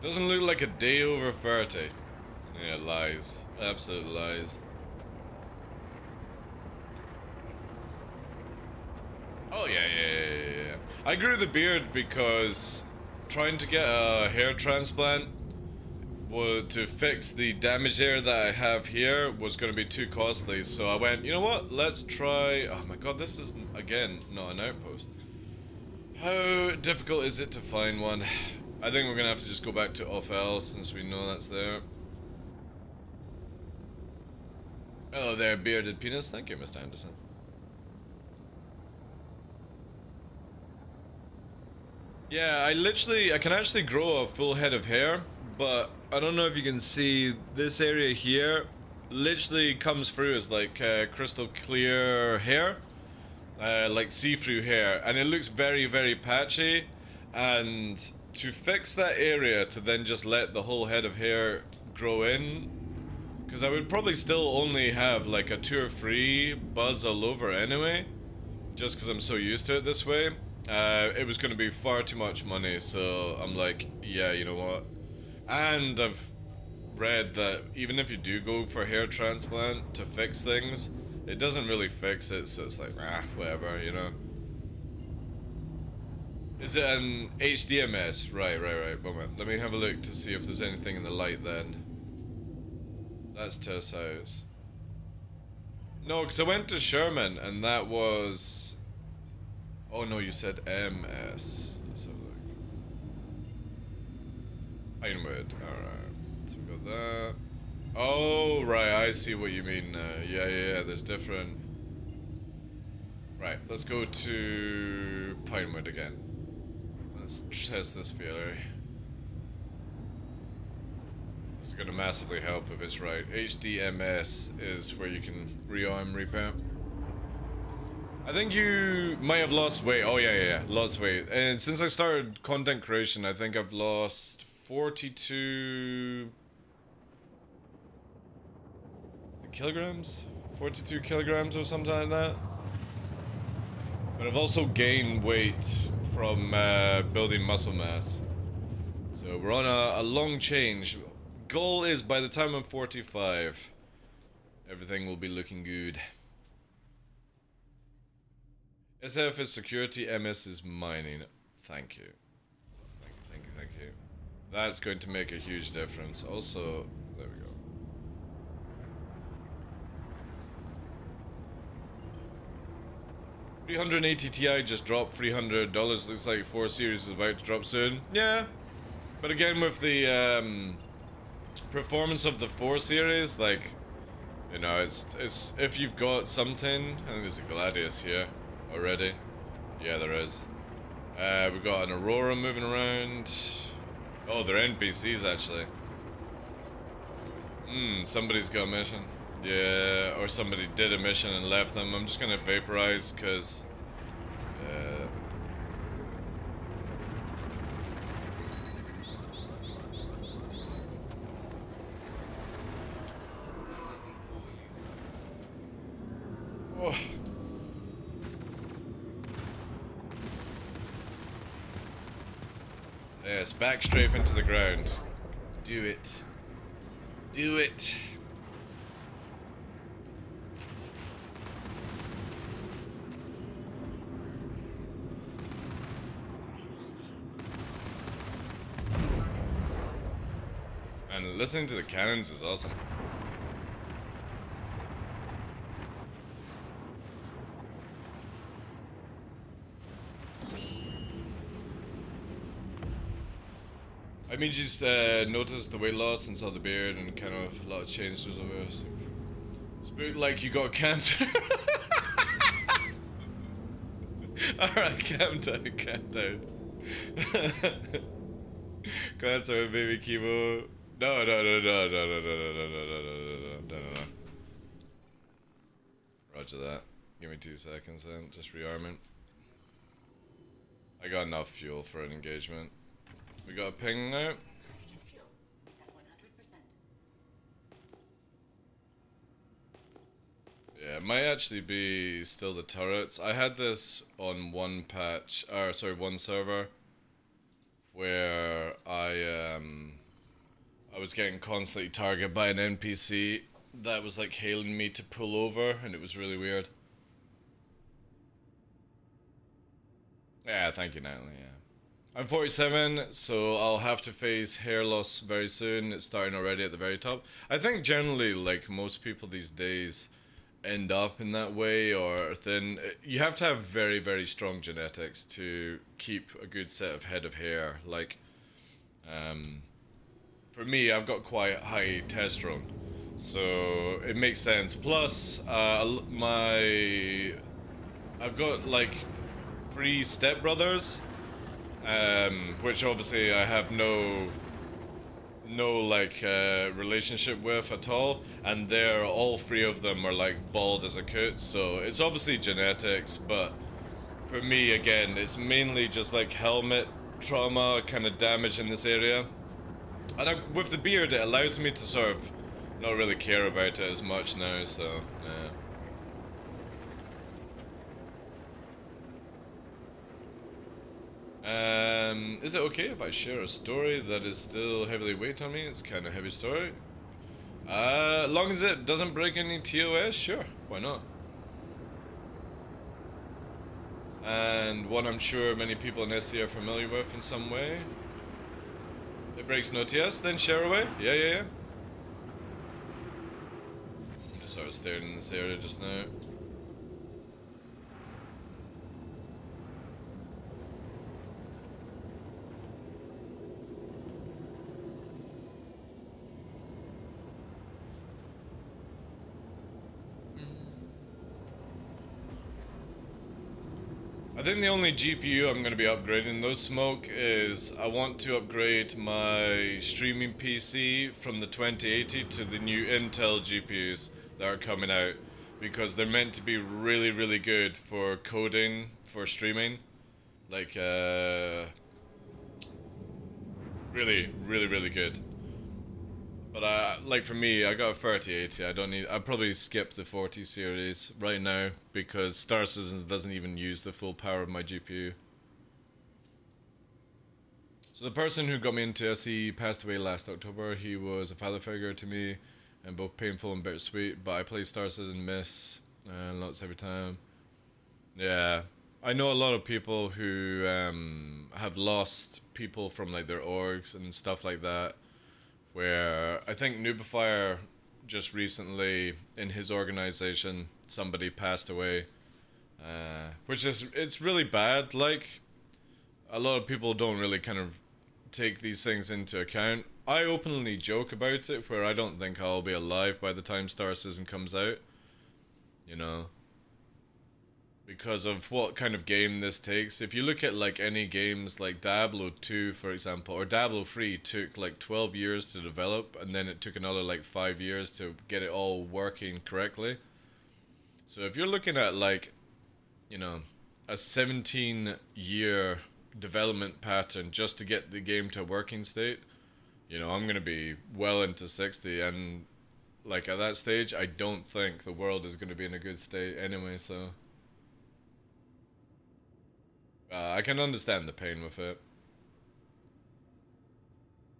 Doesn't look like a day over 30. Yeah, lies. Absolute lies. Oh, yeah. I grew the beard because trying to get a hair transplant to fix the damaged hair that I have here was going to be too costly. So I went, you know what? Let's try... Oh my god, this is, again, not an outpost. How difficult is it to find one? I think we're going to have to just go back to Off-L since we know that's there. Hello there, bearded penis. Thank you, Mr. Anderson. Yeah, I can actually grow a full head of hair, but I don't know if you can see this area here literally comes through as like crystal clear hair, like see-through hair, and it looks very, very patchy. And to fix that area, to then just let the whole head of hair grow in, because I would probably still only have like a 2 or 3 buzz all over anyway, just because I'm so used to it this way. It was going to be far too much money, so I'm like, yeah, you know what? And I've read that even if you do go for hair transplant to fix things, it doesn't really fix it, so it's like, whatever, you know? Is it an HDMS? Right. Moment. Let me have a look to see if there's anything in the light then. That's Tess House. No, because I went to Sherman, and that was... Oh no, you said MS. Let's have a look. Pinewood, alright. So we got that. Oh, right, I see what you mean now. Yeah, there's different... Right, let's go to Pinewood again. Let's test this theory. It's gonna massively help if it's right. HDMS is where you can rearm, repair. I think you might have lost weight. Oh yeah, lost weight. And since I started content creation, I think I've lost 42 kilograms? 42 kilograms or something like that. But I've also gained weight from building muscle mass. So we're on a long change. Goal is by the time I'm 45, everything will be looking good. SF is security, MS is mining. Thank you. Thank you. That's going to make a huge difference. Also, there we go. $380 Ti just dropped $300. Looks like 4 Series is about to drop soon. Yeah, but again with the performance of the 4 Series, like, you know, it's if you've got something. I think there's a Gladius here already. Yeah, there is. We've got an Aurora moving around. Oh, they're NPCs actually. Somebody's got a mission. Yeah, or somebody did a mission and left them. I'm just gonna vaporize because oh. Yes, back strafe into the ground. Do it. Do it. And listening to the cannons is awesome. I mean, just noticed the weight loss and saw the beard and kind of a lot of changes over it. Spooked like you got cancer. Alright, calm down. Cancer, baby chemo. No. Roger that. Give me 2 seconds then, just rearming. I got enough fuel for an engagement. We got a ping now. Yeah, it might actually be still the turrets. I had this on one patch, or sorry, one server, where I was getting constantly targeted by an NPC that was like hailing me to pull over, and it was really weird. Yeah, thank you, Natalie, yeah. I'm 47, so I'll have to face hair loss very soon. It's starting already at the very top. I think generally, like most people these days, end up in that way or thin. You have to have very, very strong genetics to keep a good set of head of hair. Like, for me, I've got quite high testosterone, so it makes sense. Plus, I've got like 3 stepbrothers, which obviously I have no like relationship with at all, and they're all 3 of them are like bald as a coot, so it's obviously genetics, but for me again it's mainly just like helmet trauma kind of damage in this area, and with the beard it allows me to sort of not really care about it as much now, so yeah. Is it okay if I share a story that is still heavily weight on me? It's kind of heavy story. Long as it doesn't break any TOS, sure, why not? And one I'm sure many people in SC are familiar with in some way. It breaks no TS, then share away. Yeah. I'm just sort of staring in this area just now. I think the only GPU I'm going to be upgrading, no smoke, is I want to upgrade my streaming PC from the 2080 to the new Intel GPUs that are coming out, because they're meant to be really, really good for coding, for streaming. Like, really, really, really good. But like for me, I got a 3080. I'd probably skip the 40 series right now because Star Citizen doesn't even use the full power of my GPU. So the person who got me into SE passed away last October. He was a father figure to me, and both painful and bittersweet. But I play Star Citizen, miss lots every time. Yeah, I know a lot of people who have lost people from like their orgs and stuff like that. Where I think Noobifier just recently in his organization somebody passed away, which is, it's really bad. Like, a lot of people don't really kind of take these things into account. I openly joke about it where I don't think I'll be alive by the time Star Citizen comes out, you know, because of what kind of game this takes. If you look at like any games like Diablo 2 for example, or Diablo 3 took like 12 years to develop, and then it took another like 5 years to get it all working correctly. So if you're looking at like, you know, a 17-year development pattern just to get the game to a working state, you know, I'm gonna be well into 60, and like at that stage I don't think the world is gonna be in a good state anyway, so I can understand the pain with it.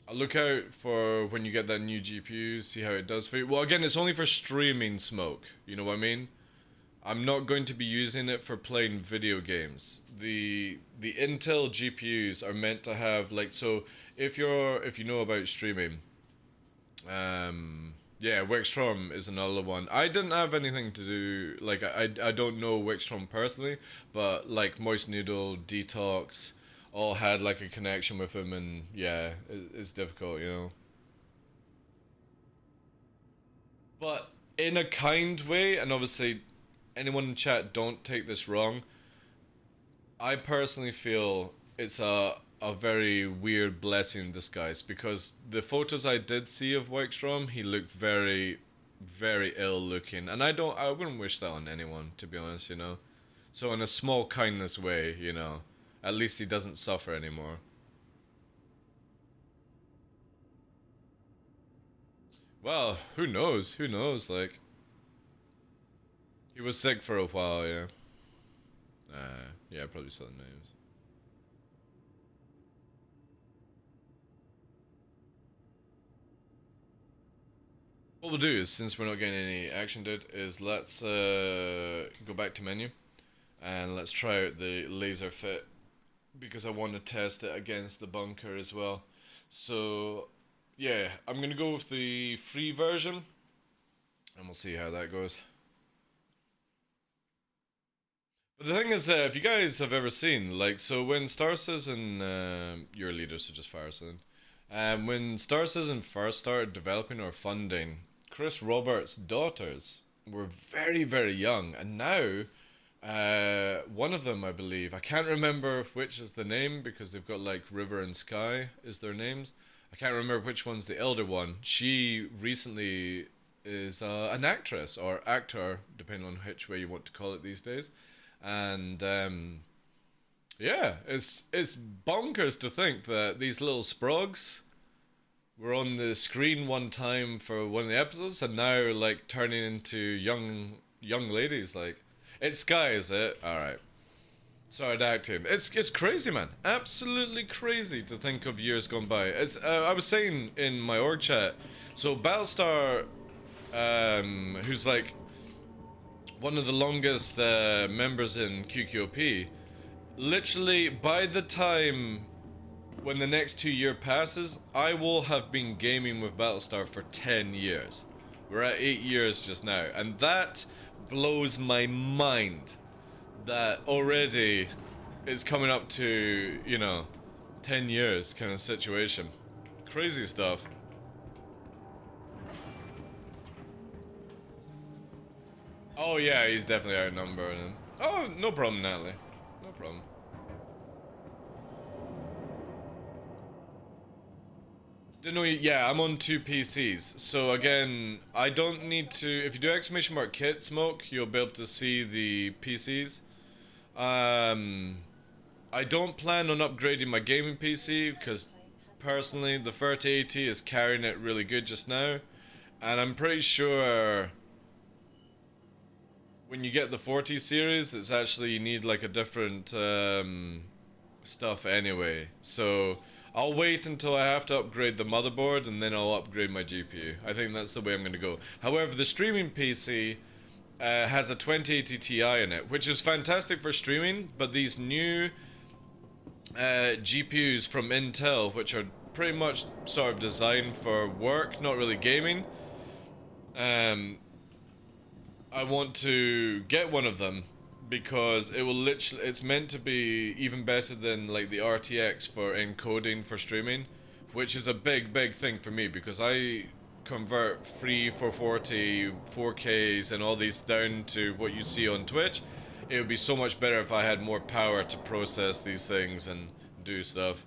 I'll look out for when you get that new GPU, see how it does for you. Well, again, it's only for streaming smoke, you know what I mean? I'm not going to be using it for playing video games. The Intel GPUs are meant to have like, so if you know about streaming, yeah, Wickstrom is another one. I didn't have anything to do, like, I don't know Wickstrom personally, but, like, Moist Noodle, Detox, all had, like, a connection with him, and, yeah, it's difficult, you know. But, in a kind way, and obviously, anyone in chat, don't take this wrong, I personally feel it's a very weird blessing in disguise, because the photos I did see of Wickstrom, he looked very, very ill looking, and I wouldn't wish that on anyone, to be honest, you know. So in a small kindness way, you know, At least he doesn't suffer anymore. Well, who knows? Who knows? Like, he was sick for a while, yeah. Yeah, probably selling names. What we'll do is, since we're not getting any action, dude, is let's go back to menu and let's try out the laser fit because I want to test it against the bunker as well. So, yeah, I'm gonna go with the free version and we'll see how that goes. But the thing is, if you guys have ever seen, like, so when Star Citizen, your leader, so just Fire Citizen, when Star Citizen first started developing or funding, Chris Roberts' daughters were very, very young, and now, one of them, I believe, I can't remember which is the name because they've got like River and Sky is their names. I can't remember which one's the elder one. She recently is an actress or actor, depending on which way you want to call it these days. And yeah, it's bonkers to think that these little sprogs were on the screen one time for one of the episodes and now like turning into young ladies. Like, it's Sky, is it? All right. Sorry to act him. It's crazy, man. Absolutely crazy to think of years gone by. As I was saying in my org chat, so Battlestar, who's like one of the longest members in QQOP, literally by the time when the next 2 year passes, I will have been gaming with Battlestar for 10 years. We're at 8 years just now, and that blows my mind that already it's coming up to, you know, 10 years kind of situation. Crazy stuff. Oh yeah, he's definitely outnumbered him. Oh, no problem, Natalie. No problem. Didn't know you, yeah, I'm on 2 PCs. So again, I don't need to, if you do exclamation mark kit smoke, you'll be able to see the PCs. I don't plan on upgrading my gaming PC because personally the 3080 is carrying it really good just now. And I'm pretty sure when you get the 40 series, it's actually, you need like a different stuff anyway. So I'll wait until I have to upgrade the motherboard and then I'll upgrade my GPU. I think that's the way I'm going to go. However, the streaming PC has a 2080 Ti in it, which is fantastic for streaming, but these new GPUs from Intel, which are pretty much sort of designed for work, not really gaming, I want to get one of them because it will literally, it's meant to be even better than like the RTX for encoding for streaming, which is a big thing for me because I convert free 440 4Ks and all these down to what you see on Twitch. It would be so much better if I had more power to process these things and do stuff.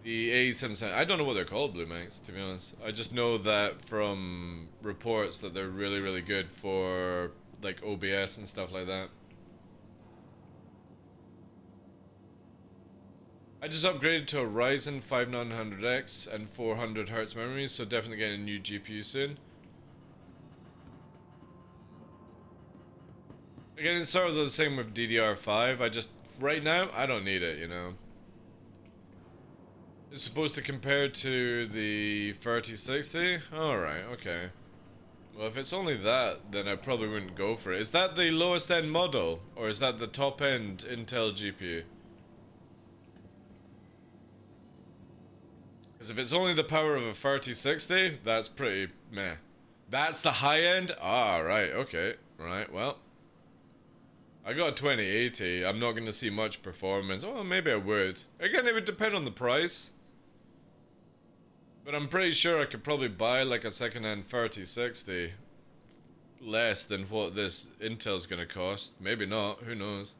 The A77, I don't know what they're called, Blue Max, to be honest. I just know that from reports that they're really good for like OBS and stuff like that. I just upgraded to a Ryzen 5900X and 400Hz memory, so definitely getting a new GPU soon. Again, it's sort of the same with DDR5. I just, right now, I don't need it, you know. It's supposed to compare to the 3060? Alright, okay. Well, if it's only that, then I probably wouldn't go for it. Is that the lowest end model? Or is that the top end Intel GPU? Because if it's only the power of a 3060, that's pretty meh. That's the high end? Ah, right, okay. Right, well. I got a 2080. I'm not going to see much performance. Oh, maybe I would. Again, it would depend on the price. But I'm pretty sure I could probably buy like a second-hand 3060 less than what this Intel's gonna cost. Maybe not, who knows.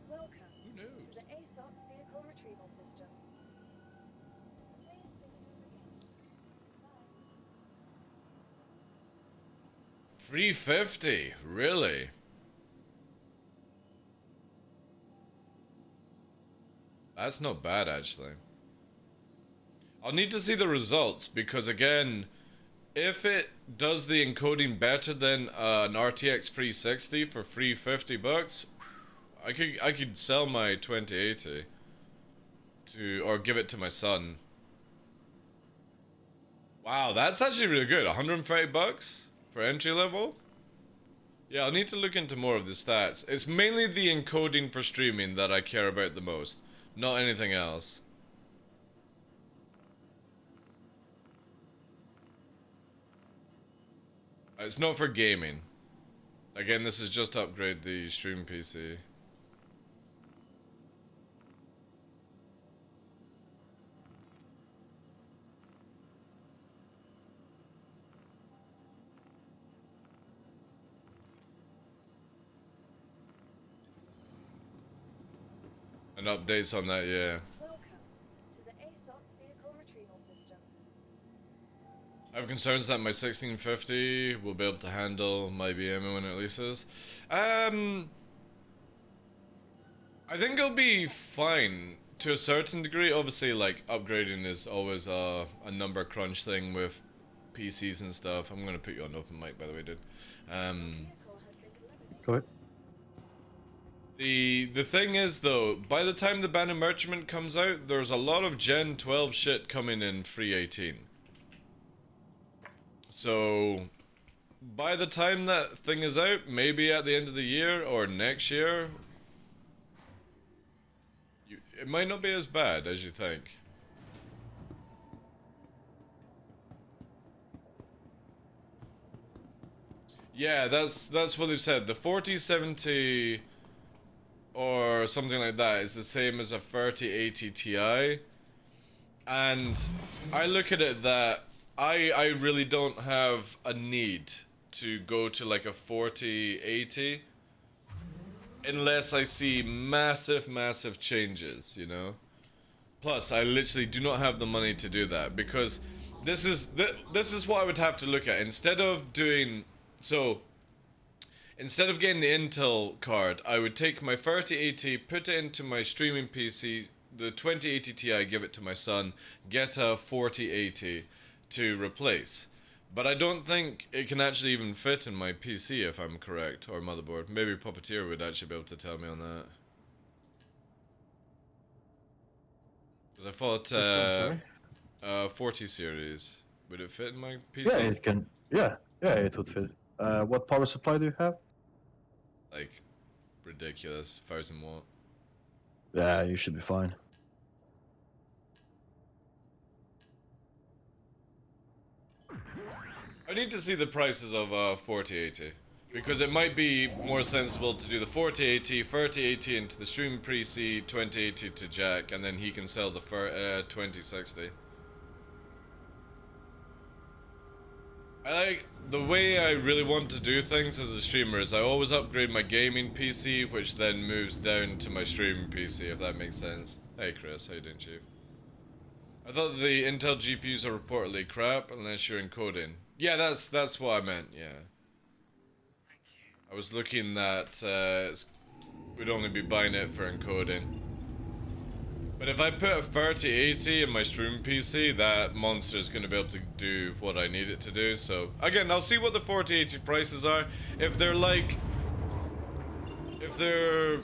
Welcome to the ASOC Vehicle Retrieval System. Please visit us again. Bye. $350, really? That's not bad, actually. I'll need to see the results, because again, if it does the encoding better than an RTX 360 for $350, I could sell my 2080 or give it to my son. Wow, that's actually really good. $130 for entry level? Yeah, I'll need to look into more of the stats. It's mainly the encoding for streaming that I care about the most, not anything else. It's not for gaming. Again, this is just to upgrade the stream PC. And updates on that, yeah. Welcome to the ASOC vehicle retrieval system. I have concerns that my 1650 will be able to handle my BM when it releases. I think it'll be fine to a certain degree. Obviously, like, upgrading is always a number crunch thing with PCs and stuff. I'm gonna put you on open mic, by the way, dude. Vehicle has been eliminated. Go ahead. The thing is, though, by the time the Banner Merchant comes out, there's a lot of Gen 12 shit coming in 318. So, by the time that thing is out, maybe at the end of the year or next year, it might not be as bad as you think. Yeah, that's what they've said. The 4070 or something like that is the same as a 3080 Ti. And I look at it that I really don't have a need to go to like a 4080 unless I see massive changes, you know? Plus, I literally do not have the money to do that, because this is what I would have to look at. Instead of getting the Intel card, I would take my 3080, put it into my streaming PC, the 2080 Ti, give it to my son, get a 4080 to replace. But I don't think it can actually even fit in my PC, if I'm correct, or motherboard. Maybe Puppeteer would actually be able to tell me on that. Because I thought 40 series, would it fit in my PC? Yeah, it can. Yeah, it would fit. What power supply do you have? Like, ridiculous, 1000 watt. Yeah, you should be fine. I need to see the prices of 4080, because it might be more sensible to do the 4080, 3080 into the stream PC, 2080 to Jack, and then he can sell the 2060. I like the way I really want to do things as a streamer is I always upgrade my gaming PC, which then moves down to my streaming PC, if that makes sense. Hey Chris, how you doing, Chief? I thought the Intel GPUs are reportedly crap unless you're encoding. Yeah, that's what I meant, yeah. I was looking that we'd only be buying it for encoding. But if I put a 3080 in my stream PC, that monster is going to be able to do what I need it to do. So, again, I'll see what the 4080 prices are. If they're like... If they're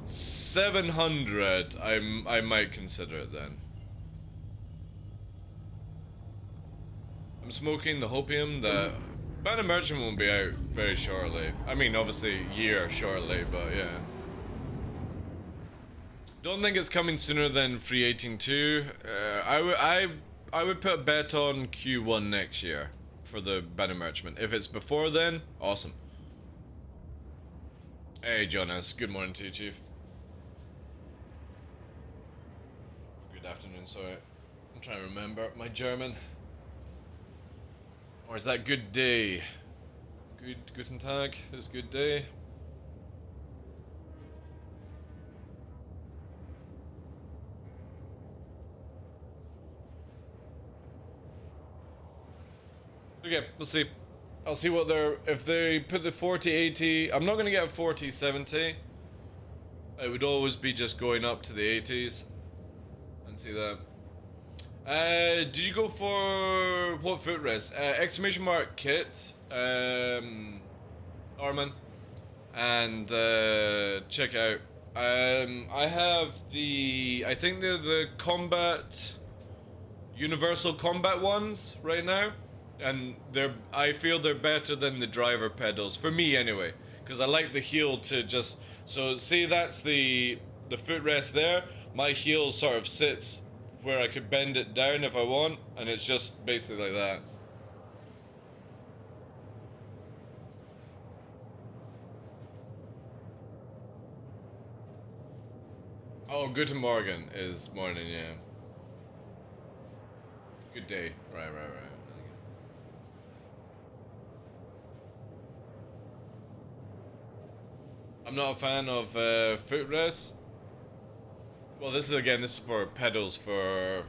700, I might consider it then. I'm smoking the hopium that... Banner Merchant won't be out very shortly. I mean, obviously, year shortly, but yeah. Don't think it's coming sooner than 318.2. I would put a bet on Q1 next year for the Banner Merchant. If it's before then, awesome. Hey Jonas, good morning to you, Chief. Good afternoon, sorry. I'm trying to remember my German. Or is that good day? Guten Tag is good day. Okay, we'll see. I'll see what they're, if they put the 4080, I'm not going to get a 4070. It would always be just going up to the 80s. And see that. Did you go for what footrest? Exclamation mark kit, Armin, and check out. I have the, I think they're the combat, universal combat ones right now, and I feel they're better than the driver pedals for me anyway, because I like the heel to just, so see that's the footrest there. My heel sort of sits where I could bend it down if I want, and it's just basically like that. Oh, Guten Morgen is morning, yeah. Good day. Right. I'm not a fan of footrests. Well, this is for pedals for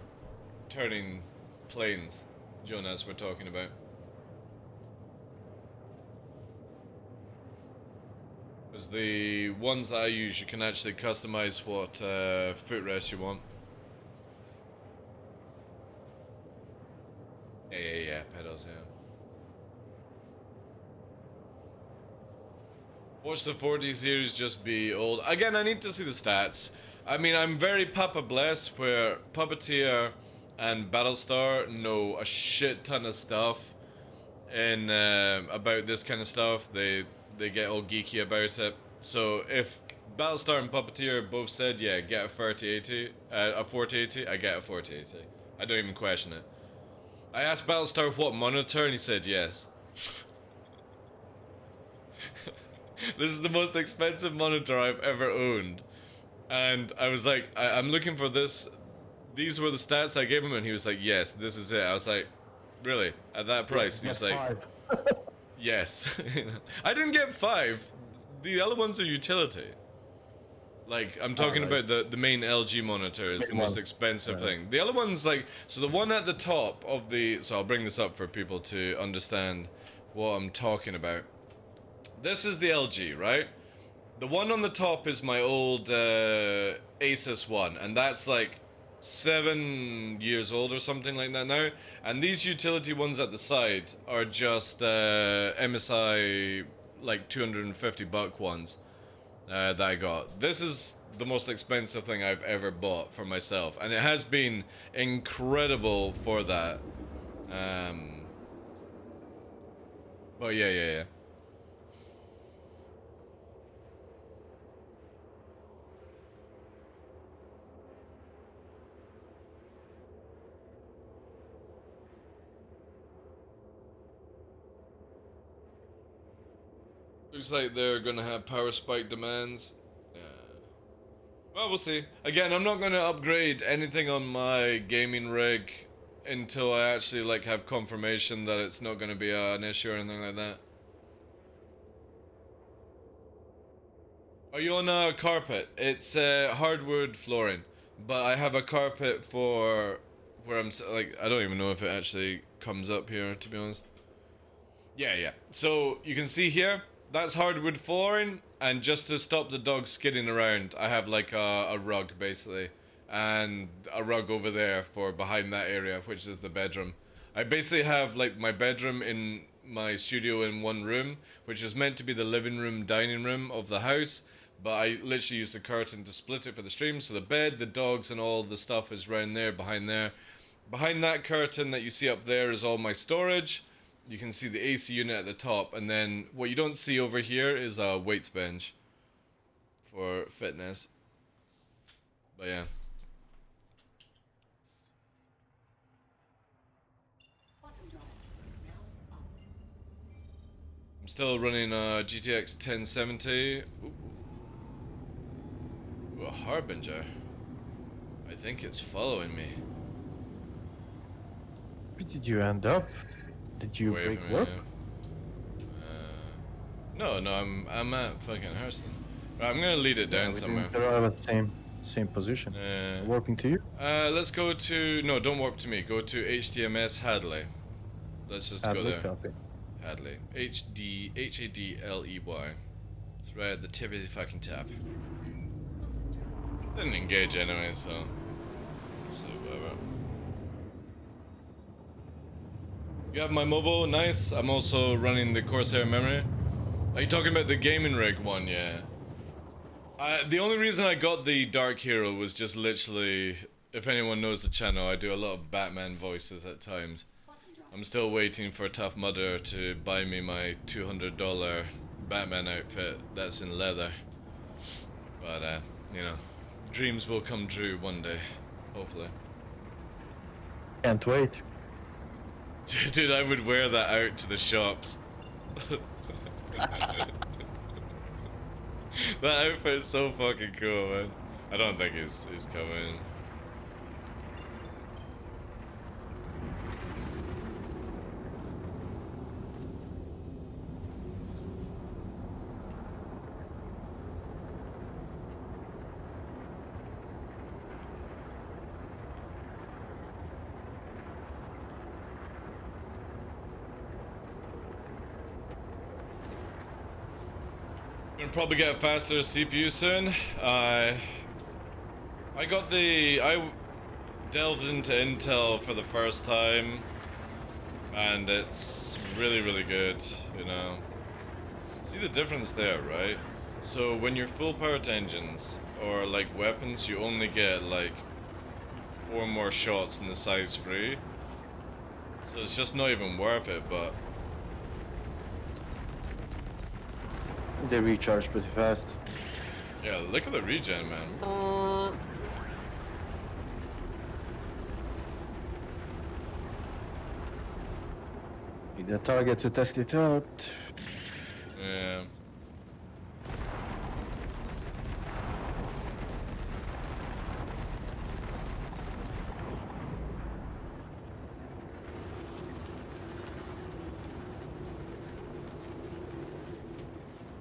turning planes, Jonas, we're talking about. Because the ones that I use, you can actually customize what footrest you want. Yeah, pedals, yeah. Watch the 40 series just be old. Again, I need to see the stats. I mean, I'm very Papa blessed where Puppeteer and Battlestar know a shit ton of stuff in about this kind of stuff. They get all geeky about it. So if Battlestar and Puppeteer both said, yeah, get a 4080, I get a 4080. I don't even question it. I asked Battlestar what monitor, and he said yes. This is the most expensive monitor I've ever owned. And I was like, I'm looking for this. These were the stats I gave him, and he was like, yes, this is it. I was like, really? At that price? He was like, 5. yes. I didn't get 5. The other ones are utility. Like, I'm talking about the main LG monitor is the most expensive thing. The other one's like, so the one at the top of the, so I'll bring this up for people to understand what I'm talking about. This is the LG, right? The one on the top is my old Asus one, and that's like 7 years old or something like that now. And these utility ones at the side are just MSI like $250 ones that I got. This is the most expensive thing I've ever bought for myself, and it has been incredible for that. But yeah. Looks like they're gonna have power spike demands. Well, we'll see. Again, I'm not gonna upgrade anything on my gaming rig until I actually like have confirmation that it's not gonna be an issue or anything like that. Are you on a carpet? It's hardwood flooring, but I have a carpet for where I'm like, I don't even know if it actually comes up here, to be honest. Yeah. So you can see here, that's hardwood flooring, and just to stop the dog skidding around, I have like a rug basically, and a rug over there for behind that area, which is the bedroom. I basically have like my bedroom in my studio in one room, which is meant to be the living room, dining room of the house, but I literally use the curtain to split it for the stream, so the bed, the dogs, and all the stuff is around there, behind there. Behind that curtain that you see up there is all my storage. You can see the AC unit at the top, and then what you don't see over here is a weights bench for fitness. But yeah. I'm still running a GTX 1070. Ooh, a Harbinger. I think it's following me. Where did you end up? Did you Away break from me, work? yeah. No, I'm at fucking Hurston. Right, I'm gonna lead it down We somewhere. didn't arrive at the same position. Warping to you? Let's go to, no, don't warp to me. Go to HTMS Hadley. Let's just go there. Copy. Hadley. Hadley. It's right at the tip of the fucking tap. Didn't engage anyway, so. Whatever. You have my mobile? Nice. I'm also running the Corsair memory. Are you talking about the gaming rig one? Yeah. The only reason I got the Dark Hero was just literally, if anyone knows the channel, I do a lot of Batman voices at times. I'm still waiting for Tough Mudder to buy me my $200 Batman outfit that's in leather. But, you know, dreams will come true one day, hopefully. Can't wait. Dude, I would wear that out to the shops. That outfit is so fucking cool, man. I don't think he's coming. Gonna probably get a faster CPU soon. I delved into Intel for the first time, and it's really, really good, you know. See the difference there, right? So when you're full powered engines, or like weapons, you only get like 4 more shots in the size free. So it's just not even worth it, but They recharge pretty fast. yeah, look at the regen, man. Need a target to test it out. Yeah.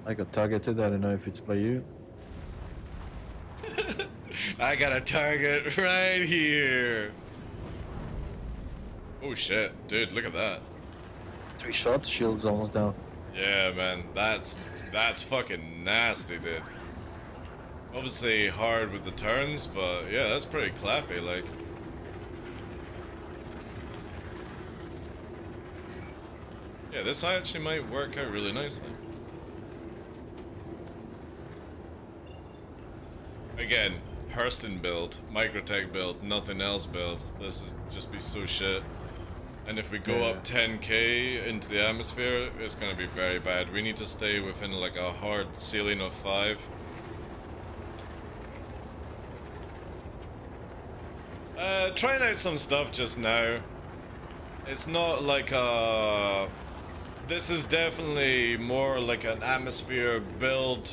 I got targeted, I don't know if it's by you. I got a target right here. Oh shit, dude, look at that. 3 shots, shield's almost down. Yeah, man, that's fucking nasty, dude. Obviously hard with the turns, but yeah, that's pretty clappy, like. Yeah, this actually might work out really nicely. Again, Hurston build, Microtech build, nothing else build. This is just be so shit. And if we go up 10k into the atmosphere, it's gonna be very bad. We need to stay within like a hard ceiling of 5. Trying out some stuff just now. It's not like this is definitely more like an atmosphere build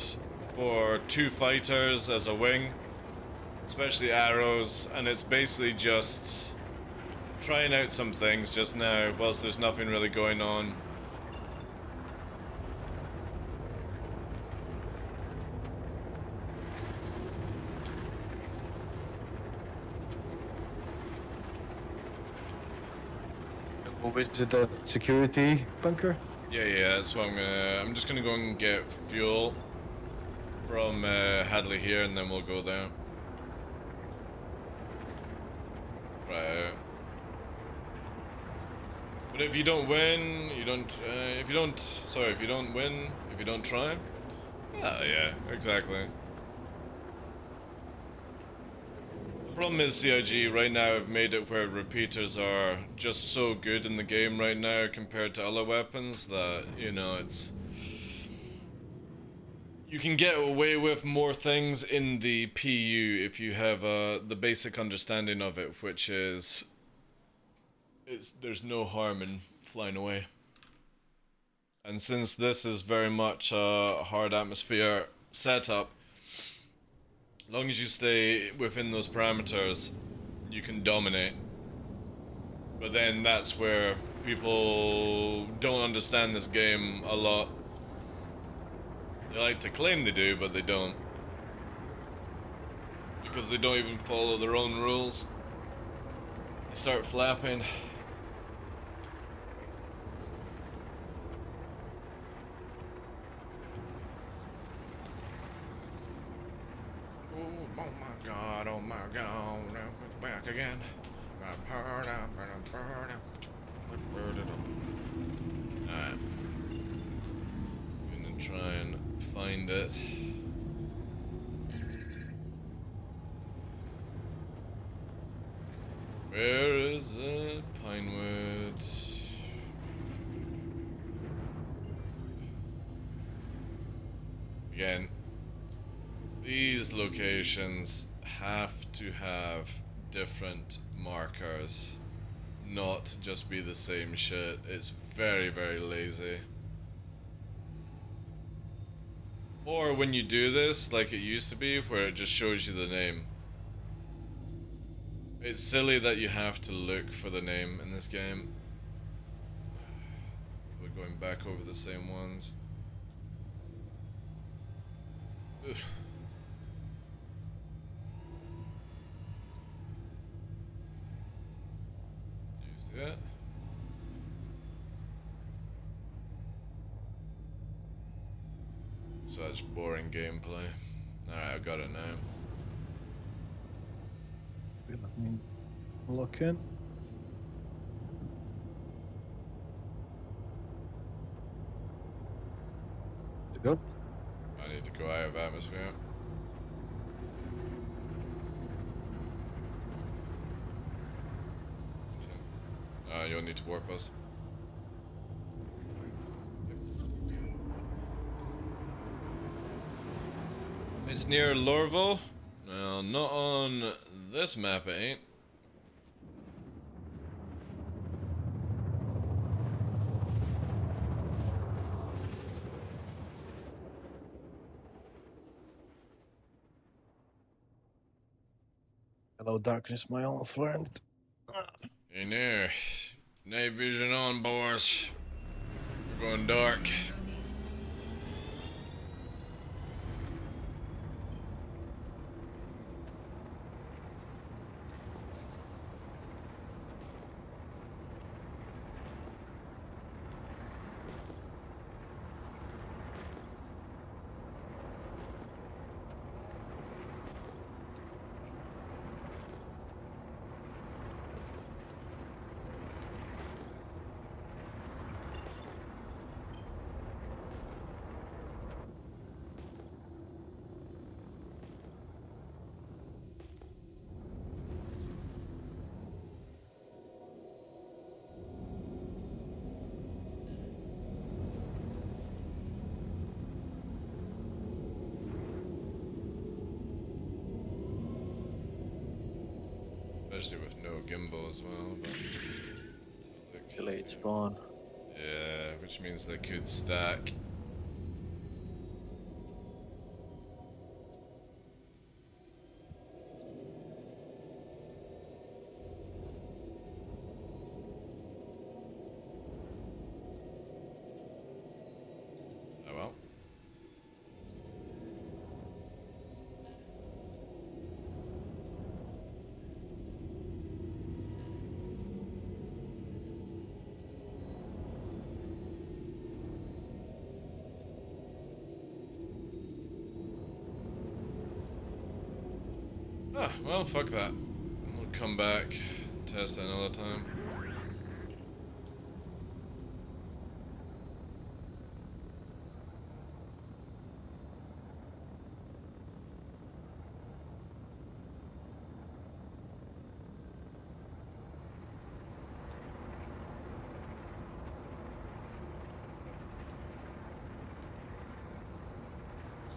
for 2 fighters as a wing, especially arrows, and it's basically just trying out some things just now whilst there's nothing really going on. Is it that security bunker? Yeah, that's what I'm just gonna go and get fuel from Hadley here, and then we'll go there. Right. But if you don't win, if you don't win, if you don't try. Ah, yeah, exactly. The problem is CIG right now have made it where repeaters are just so good in the game right now compared to other weapons that, you know, it's... You can get away with more things in the PU if you have the basic understanding of it, which is... there's no harm in flying away. And since this is very much a hard atmosphere setup, as long as you stay within those parameters, you can dominate. But then that's where people don't understand this game a lot. They like to claim they do, but they don't. Because they don't even follow their own rules. They start flapping. god, oh my god, back again. Alright. I'm gonna try and find it. Where is it? Pinewood. Again, these locations have to have different markers, not just be the same shit. It's very, very lazy. Or when you do this, like it used to be, where it just shows you the name. It's silly that you have to look for the name in this game. We're going back over the same ones. Ugh. Do you see it? Such boring gameplay. Alright, I got it now. Let me lock in. Go. I need to go out of atmosphere. You'll need to warp us. It's near Lorville. Well, not on this map, it ain't. Hello, darkness, my old friend. In there. Night vision on, boys. We're going dark. Especially with no gimbal as well, but Delayed spawn. yeah, which means they could stack. Oh well. Ah, well, fuck that. We'll come back, test another time.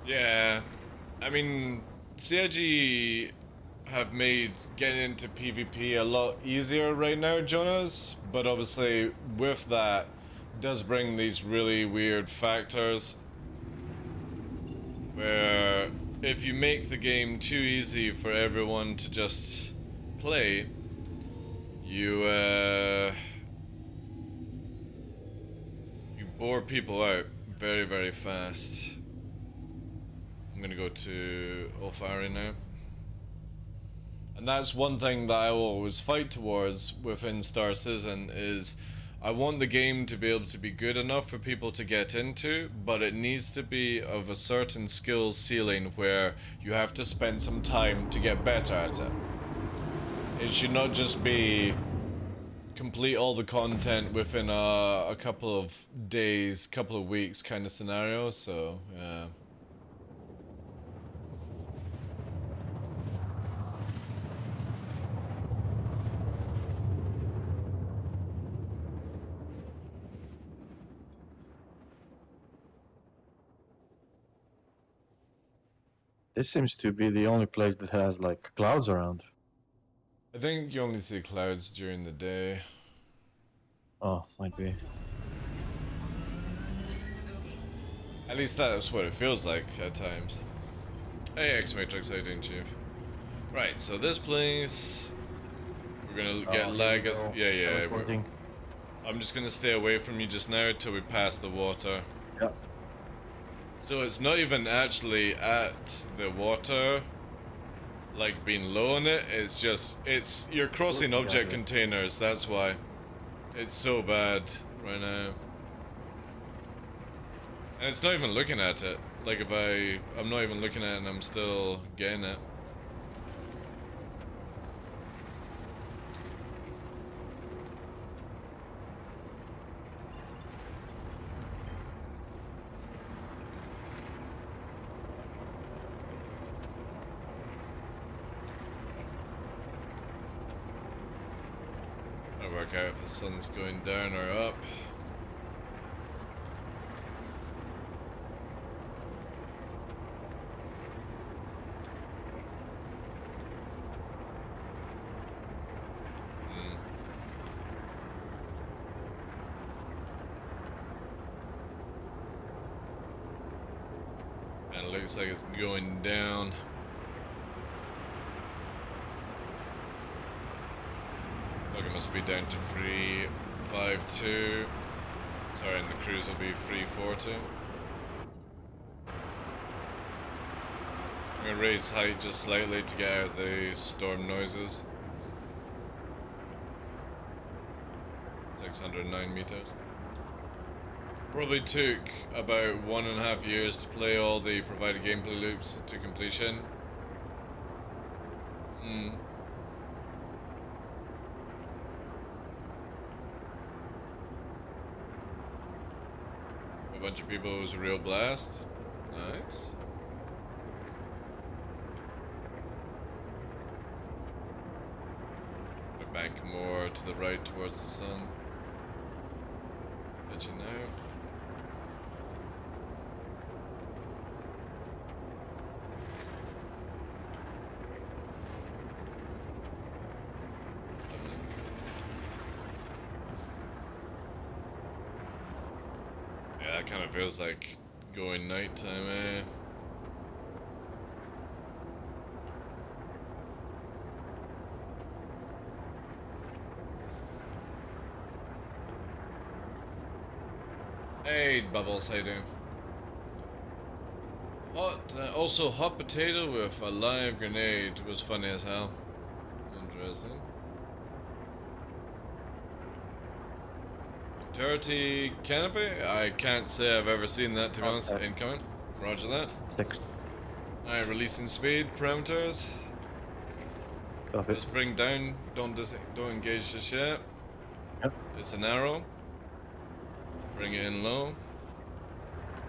Yeah, I mean, CIG have made getting into PvP a lot easier right now, Jonas, but obviously with that does bring these really weird factors where if you make the game too easy for everyone to just play, you bore people out very, very fast. I'm gonna go to Ulfari now. And that's one thing that I will always fight towards within Star Citizen is I want the game to be able to be good enough for people to get into, but it needs to be of a certain skill ceiling where you have to spend some time to get better at it. It should not just be complete all the content within a couple of days, couple of weeks kind of scenario, so yeah. This seems to be the only place that has like clouds around. I think you only see clouds during the day. Oh, might be. At least that's what it feels like at times. Hey X-Matrix, how you doing, Chief? Right, so this place... We're gonna get lag as... Yeah. I'm just gonna stay away from you just now till we pass the water. Yeah. So it's not even actually at the water, like being low on it, it's just, you're crossing object containers, that's why. It's so bad right now. And it's not even looking at it. Like if I'm not even looking at it and I'm still getting it. I'll work out if the sun's going down or up. And it looks like it's going down. Look, it must be down to 352. Sorry, and the cruise will be 340. I'm gonna raise height just slightly to get out the storm noises. 609 meters. Probably took about 1.5 years to play all the provided gameplay loops to completion. A bunch of people, it was a real blast. Nice. Bank more to the right towards the sun. Let you know. Yeah, that kind of feels like going nighttime, eh? Hey, Bubbles, how you doing? Also hot potato with a live grenade was funny as hell. Interesting. Dirty canopy? I can't say I've ever seen that, to be honest. Incoming. Roger that. 6. Alright, releasing speed parameters. Copy. Just bring down. Don't engage just yet. Yep. It's an arrow. Bring it in low.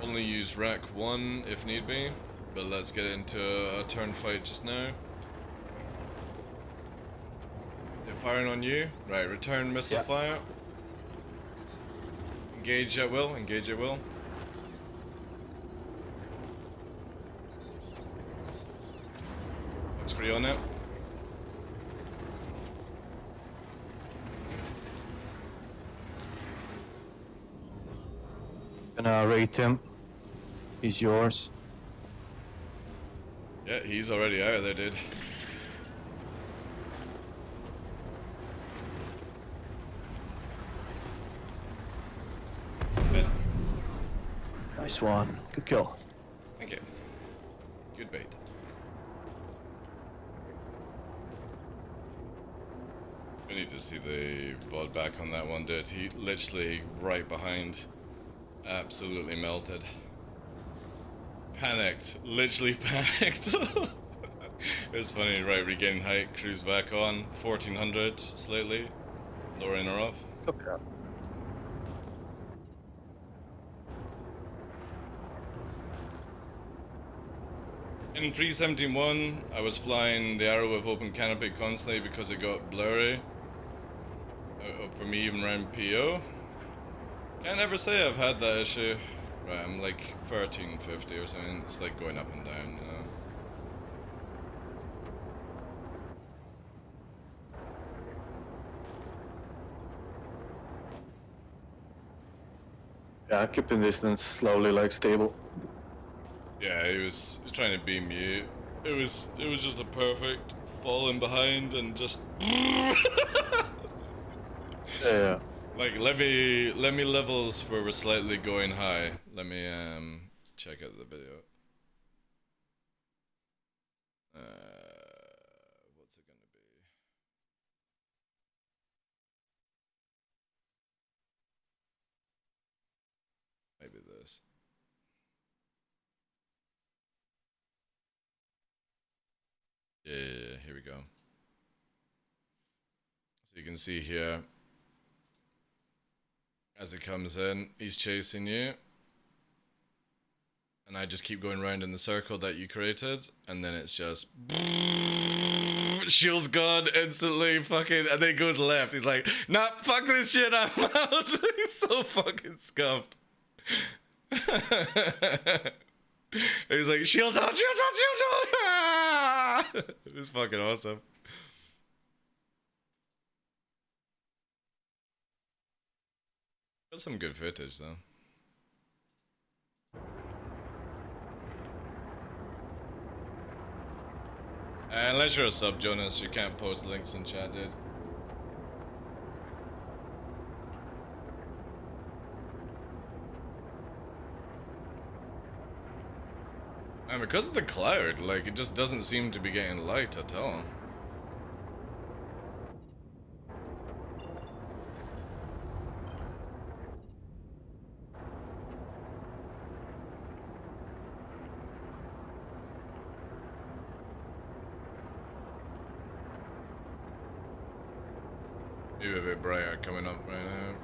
Only use rack 1 if need be, but let's get into a turn fight just now. Is it firing on you? Right, return missile fire. Engage at will, engage at will. Looks free on it. Gonna rate him. He's yours. Yeah, he's already out of there, dude. Dead. Nice one. Good kill. Thank you. Good bait. We need to see the VOD back on that one, dude. He literally right behind. Absolutely melted. Panicked. Literally panicked. It was funny, right? Regaining height, cruise back on. 1400 slightly. Lowering her off. Copy that. In 371, I was flying the Arrow with open canopy constantly because it got blurry. For me, even around PO. Can't ever say I've had that issue. Right, I'm like 1350 or something. It's like going up and down, you know. Yeah, keeping distance slowly, like stable. Yeah, he was trying to beam you. It was just a perfect falling behind and just Yeah. like let me levels where we're slightly going high. Let me check out the video. What's it gonna be? Maybe this. Yeah, here we go. So you can see here, as it comes in, he's chasing you. And I just keep going around in the circle that you created, and then it's just shield's gone instantly, fucking, and then it goes left. He's like, nah, fuck this shit, I'm out. He's so fucking scuffed. He's like, shields on, shields on, shields on! Ah! It was fucking awesome. Got some good footage though. Unless you're a sub, Jonas, you can't post links in chat, dude. And because of the cloud, like, it just doesn't seem to be getting light at all. Maybe a bit brighter coming up right now.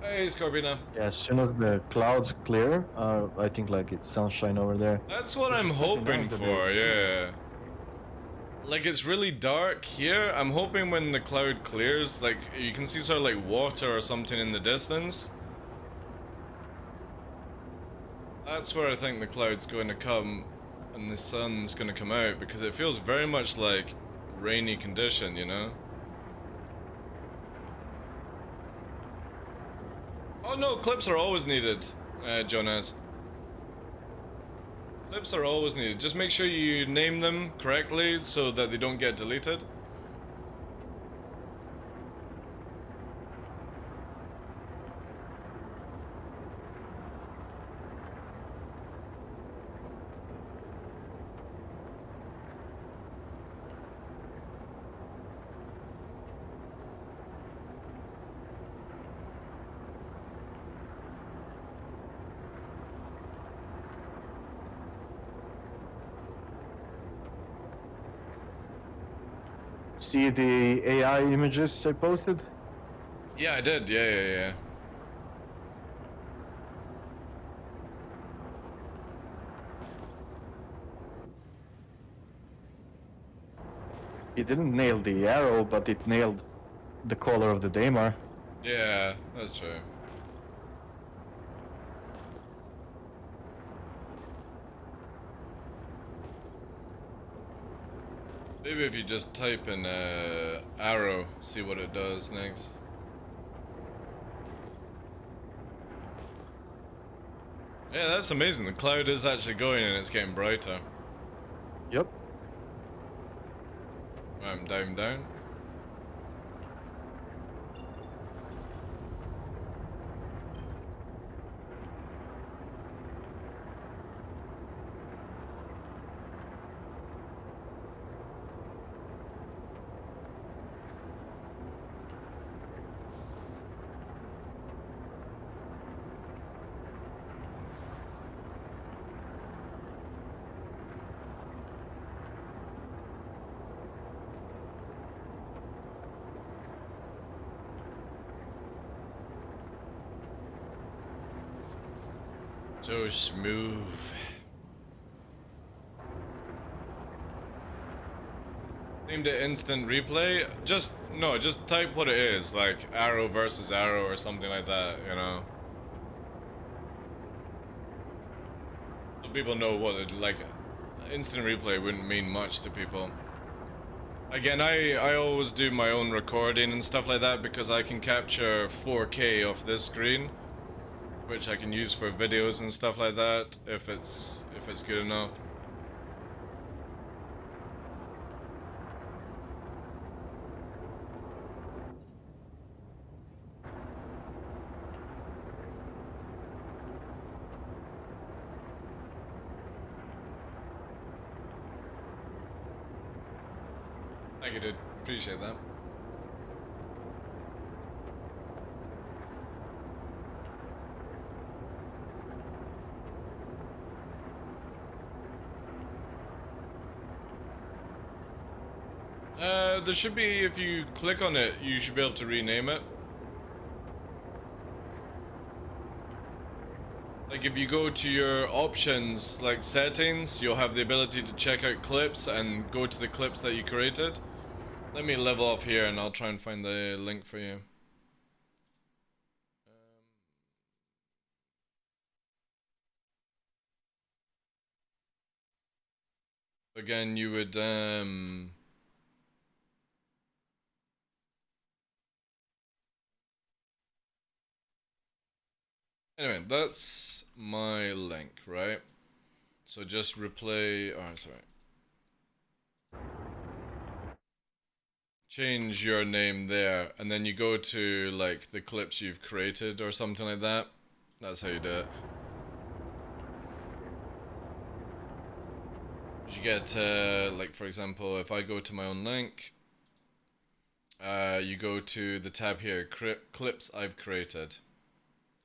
Hey, Scorpina. Yeah, as soon as the clouds clear, I think like it's sunshine over there. That's what I'm Which is pretty hoping nice that for, there's- yeah. Like, it's really dark here. I'm hoping when the cloud clears, like, you can see sort of like water or something in the distance. That's where I think the cloud's going to come and the sun's going to come out, because it feels very much like rainy condition, you know? Oh no, clips are always needed, Jonas. Clips are always needed. Just make sure you name them correctly so that they don't get deleted. See the AI images I posted? Yeah, I did. Yeah. It didn't nail the arrow, but it nailed the color of the Daymar. Yeah, that's true. Maybe if you just type in arrow, see what it does next. Yeah, that's amazing. The cloud is actually going and it's getting brighter. Yep. I'm down. So smooth. Named it instant replay. Just type what it is, like arrow versus arrow or something like that, you know. So people know what it like. Instant replay wouldn't mean much to people. Again, I always do my own recording and stuff like that because I can capture 4K off this screen, which I can use for videos and stuff like that if it's good enough. Thank you, dude. Appreciate that. There should be, if you click on it, you should be able to rename it. Like if you go to your options, like settings, you'll have the ability to check out clips and go to the clips that you created. Let me level off here and I'll try and find the link for you. Again, you would anyway, that's my link, right? So just replay, oh, sorry. Change your name there, and then you go to like the clips you've created or something like that. That's how you do it. You get, like for example, if I go to my own link, you go to the tab here, clips I've created.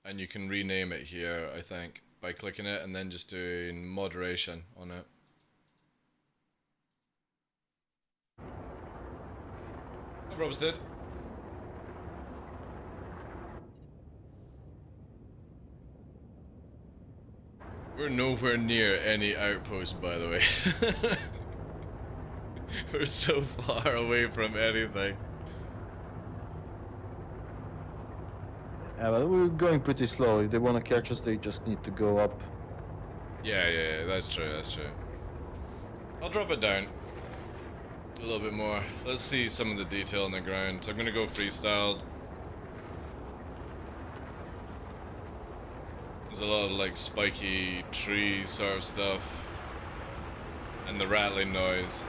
And you can rename it here, I think, by clicking it and then just doing moderation on it. No problems, dude. We're nowhere near any outpost, by the way. We're so far away from anything. Yeah, but we're going pretty slow. If they want to catch us, they just need to go up. Yeah, that's true, that's true. I'll drop it down a little bit more. Let's see some of the detail on the ground. So I'm gonna go freestyle. There's a lot of like spiky tree sort of stuff. And the rattling noise.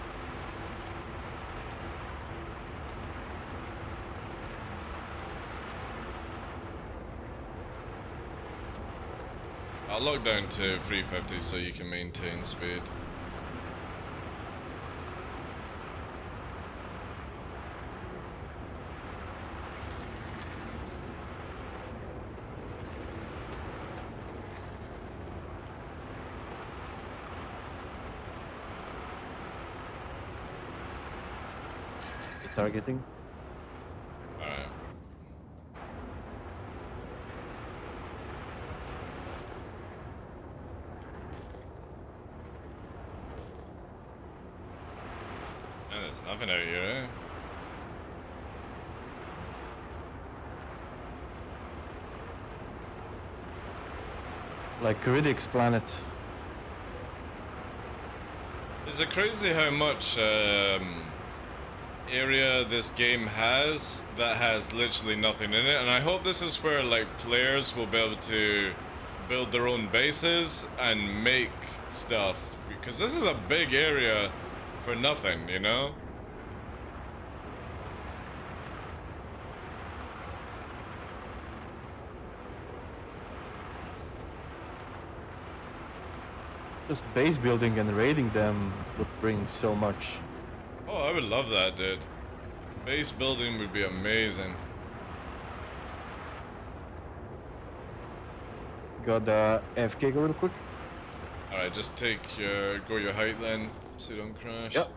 I'll lock down to 350 so you can maintain speed. Targeting. Alright. There's nothing out here, eh? Like Riddick's planet. Is it crazy how much area this game has that has literally nothing in it? And I hope this is where like players will be able to build their own bases and make stuff, because this is a big area for nothing, you know? Just base building and raiding them would bring so much. Oh, I would love that, dude. Base building would be amazing. Got the FK go real quick. Alright, just go your height then, so you don't crash. Yep.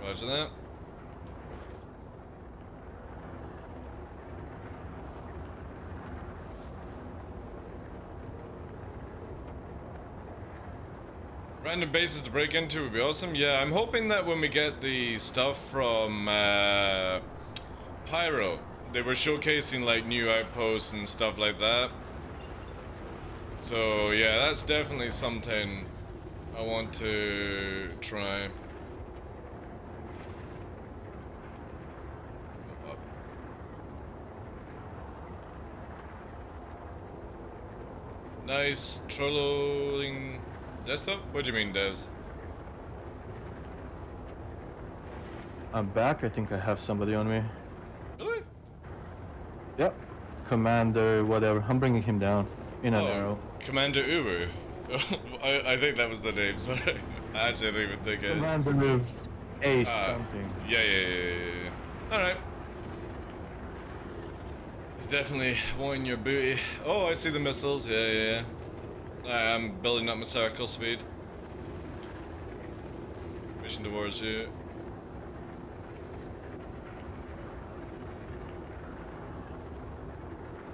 Roger that. Random bases to break into would be awesome. Yeah, I'm hoping that when we get the stuff from Pyro, they were showcasing like new outposts and stuff like that. So yeah, that's definitely something I want to try. Nice trolling desktop? What do you mean, devs? I'm back. I think I have somebody on me. Really? Yep. Commander, whatever. I'm bringing him down in an arrow. Commander Ubu. I think that was the name, sorry. I actually don't even think it is. Commander Ace something. Yeah. Alright. He's definitely wanting your booty. Oh, I see the missiles. Yeah. I'm building up my circle speed. Mission towards you.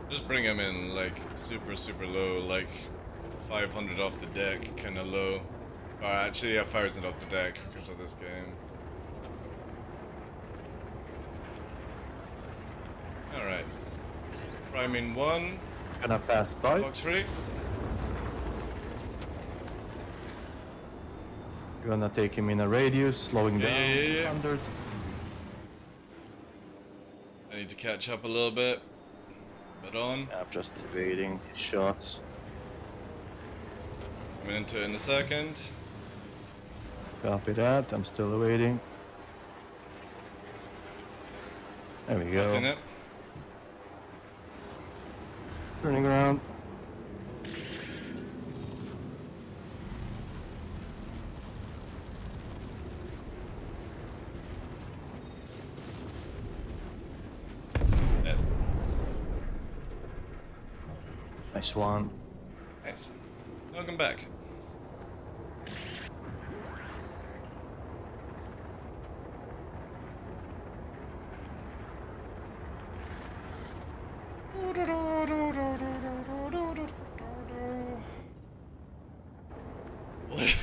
Just bring him in like super low, like 500 off the deck, kind of low. Or actually 1,000 off the deck because of this game. Alright. Priming 1. Gonna pass by. Box free. You're gonna take him in a radius, slowing down. Yeah. 100. I need to catch up a little bit. But on. I'm just evading these shots. Coming into it in a second. Copy that. I'm still waiting. There we go. What's in it? Turning around. Dead. Nice one. Nice. Welcome back.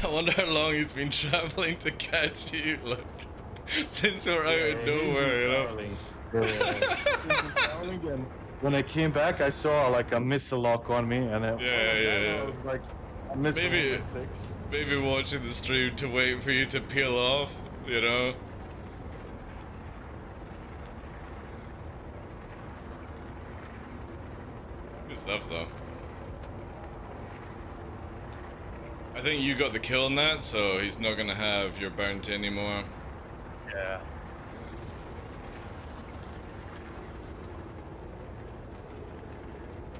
I wonder how long he's been traveling to catch you, look. Since we're out of nowhere, you know? And when I came back, I saw like a missile lock on me, and I was like, a missile Maybe- 6. Maybe watching the stream to wait for you to peel off, you know? Good stuff, though. I think you got the kill on that, so he's not gonna have your bounty anymore. Yeah.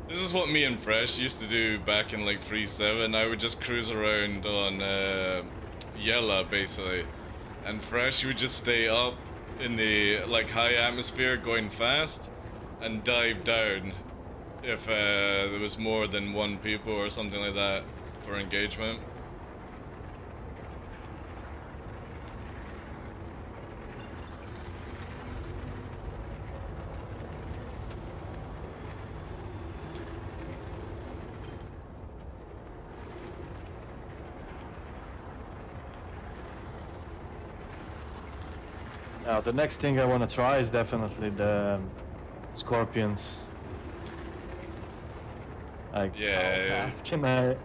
This is what me and Fresh used to do back in like 3.7. I would just cruise around on Yella, basically. And Fresh would just stay up in the like high atmosphere going fast and dive down if there was more than one people or something like that for engagement. Now the next thing I want to try is definitely the scorpions. Like, Yeah. how fast can I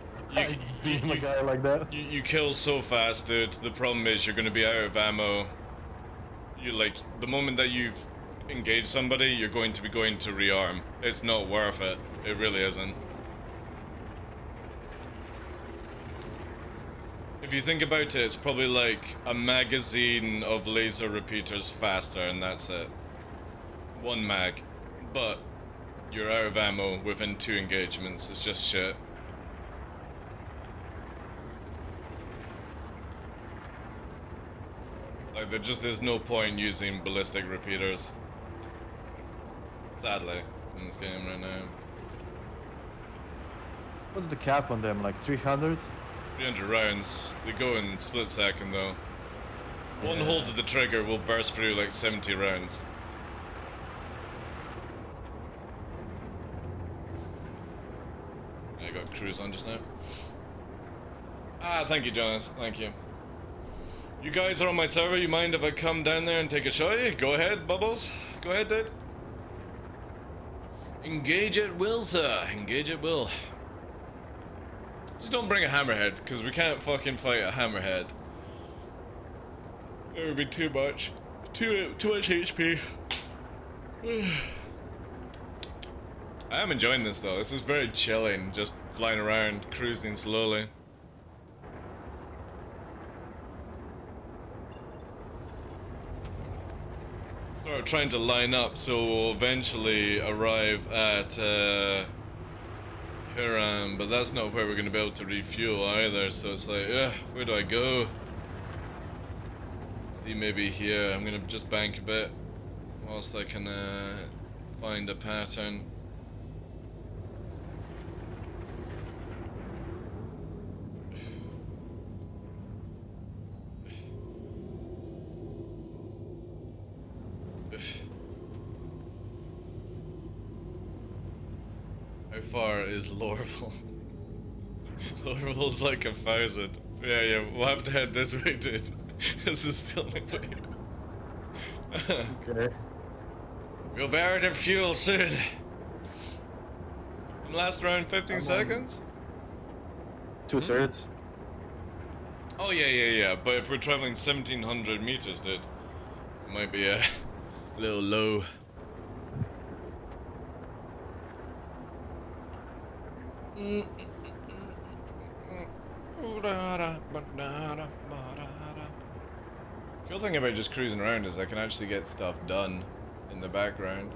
beam a guy like that? You kill so fast, dude. The problem is you're gonna be out of ammo. You like the moment that you've engaged somebody, you're going to be going to rearm. It's not worth it. It really isn't. If you think about it, it's probably like a magazine of laser repeaters faster, and that's it. One mag. But you're out of ammo within 2 engagements. It's just shit. Like, there's no point using ballistic repeaters. Sadly, in this game right now. What's the cap on them? Like 300? 300 rounds. They go in split second though. One Yeah. hold of the trigger will burst through like 70 rounds. I got cruise on just now. Ah, thank you, Jonas. Thank you. You guys are on my server. You mind if I come down there and take a shot of you? Go ahead, Bubbles. Go ahead, dude. Engage at will, sir. Engage at will. Just don't bring a hammerhead, because we can't fucking fight a hammerhead. It would be too much. Too much HP. I am enjoying this though. This is very chilling, just flying around, cruising slowly. We're trying to line up so we'll eventually arrive at Huron, but that's not where we're going to be able to refuel either, so it's like, where do I go? See, maybe here. I'm going to just bank a bit whilst I can find a pattern. How far is Lorville? Lorville's like 1,000. Yeah, we'll have to head this way, dude. This is still my way. Okay. We'll be out of fuel soon. And last around 15 seconds? 2/3. Oh, yeah. But if we're traveling 1,700 meters, dude, it might be a little low. Cool thing about just cruising around is I can actually get stuff done in the background.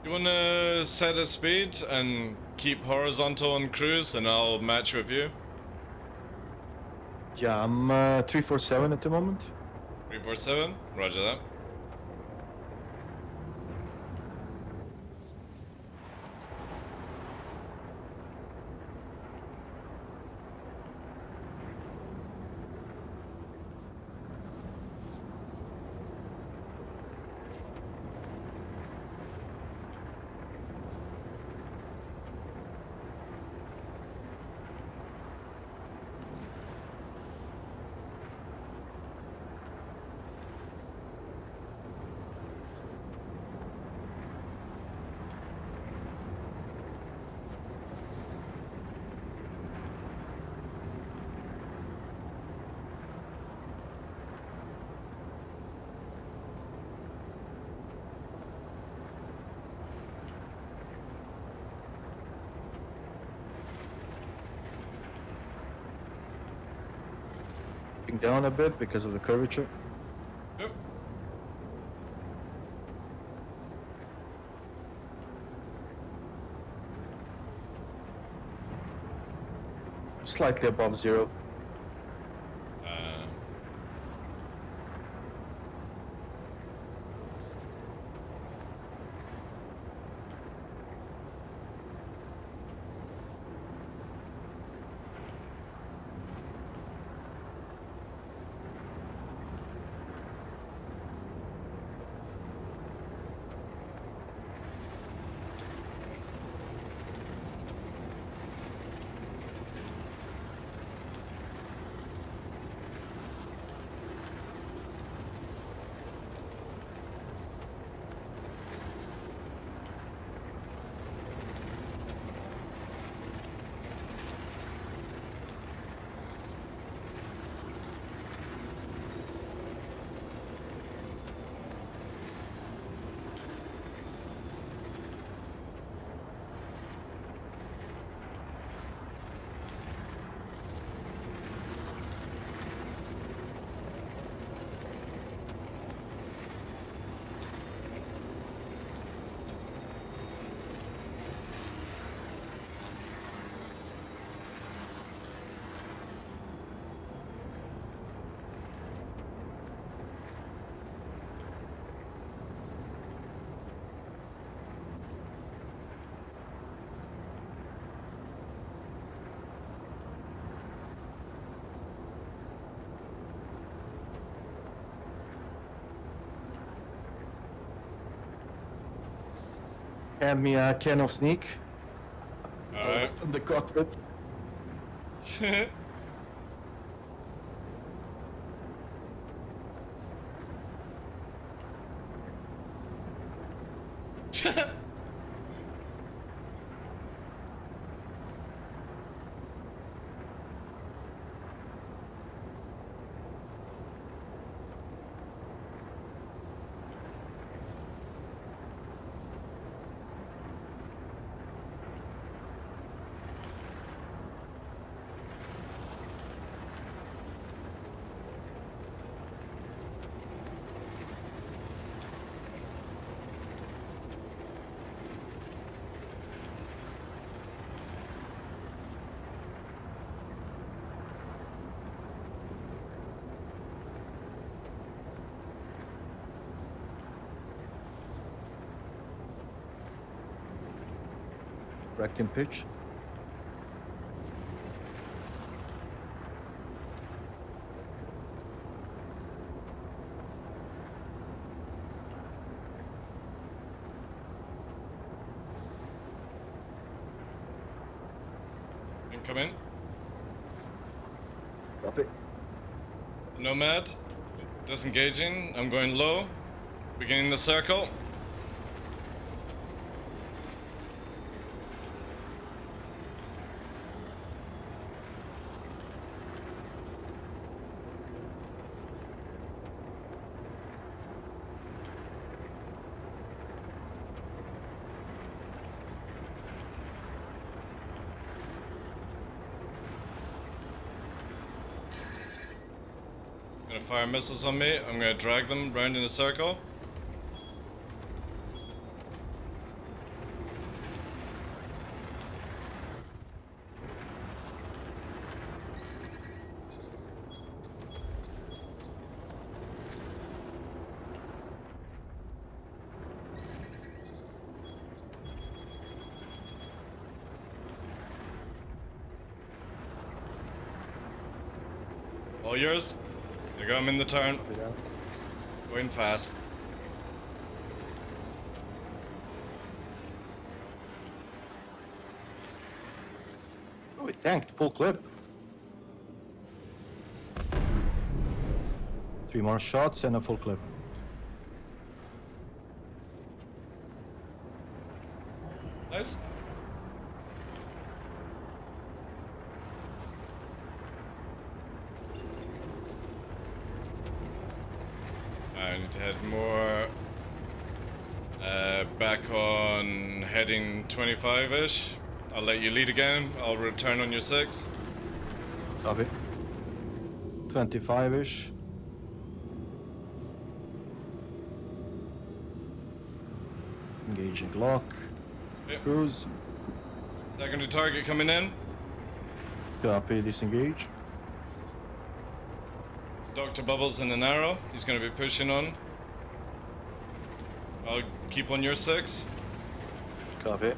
You wanna set a speed and keep horizontal on cruise and I'll match with you? Yeah, I'm 347 at the moment. 347? Roger that. Down a bit because of the curvature. Yep. Slightly above 0. hand me a can of sneak. I'll Alright. open the cockpit. Rectum pitch. Incoming. Copy. Nomad. Disengaging. I'm going low. Beginning the circle. Gonna fire missiles on me. I'm gonna drag them round in a circle. All yours. You got him in the turn. Going fast. Oh, it tanked full clip. 3 more shots and a full clip. Nice. I need to head more back on heading 25-ish. I'll let you lead again. I'll return on your 6. Copy. 25-ish. Engaging lock. Yep. Cruise. Secondary target coming in. Copy, disengage. It's Dr. Bubbles in an arrow. He's going to be pushing on. I'll keep on your 6. Copy.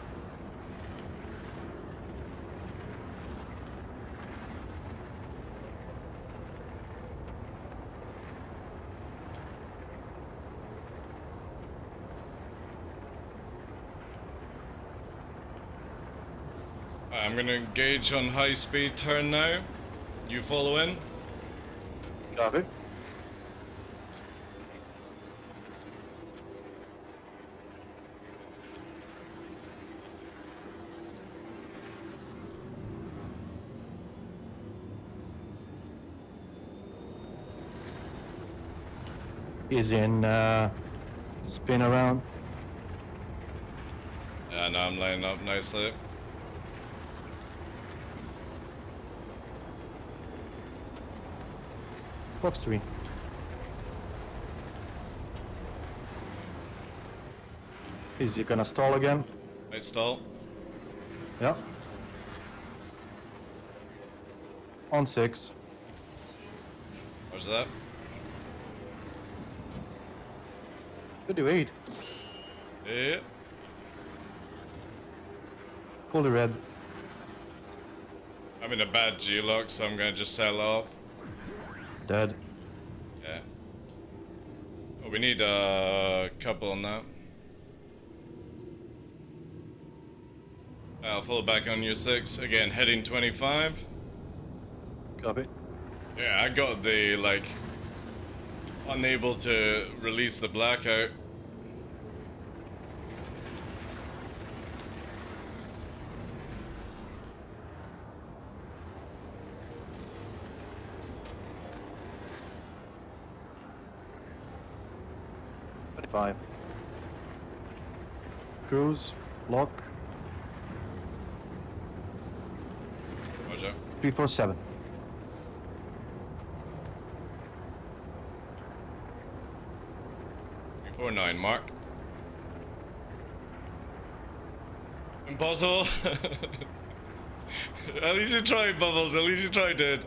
I'm going to engage on high speed turn now. You follow in. Copy. He's in spin around. Yeah, now I'm lining up nicely. Fox 3. Is he gonna stall again? Right stall. Yeah. On 6. Where's that? 28. Yeah. Fully red. I'm in a bad G-lock, so I'm going to just sell off. Dead. Yeah. Oh, we need a couple on that. I'll follow back on your 6. Again, heading 25. Copy. Yeah, I got the, like, unable to release the blackout. Five. Cruise. Lock. Roger. 347. Before 9, mark. Impossible. At least you tried, Bubbles. At least you tried, dude.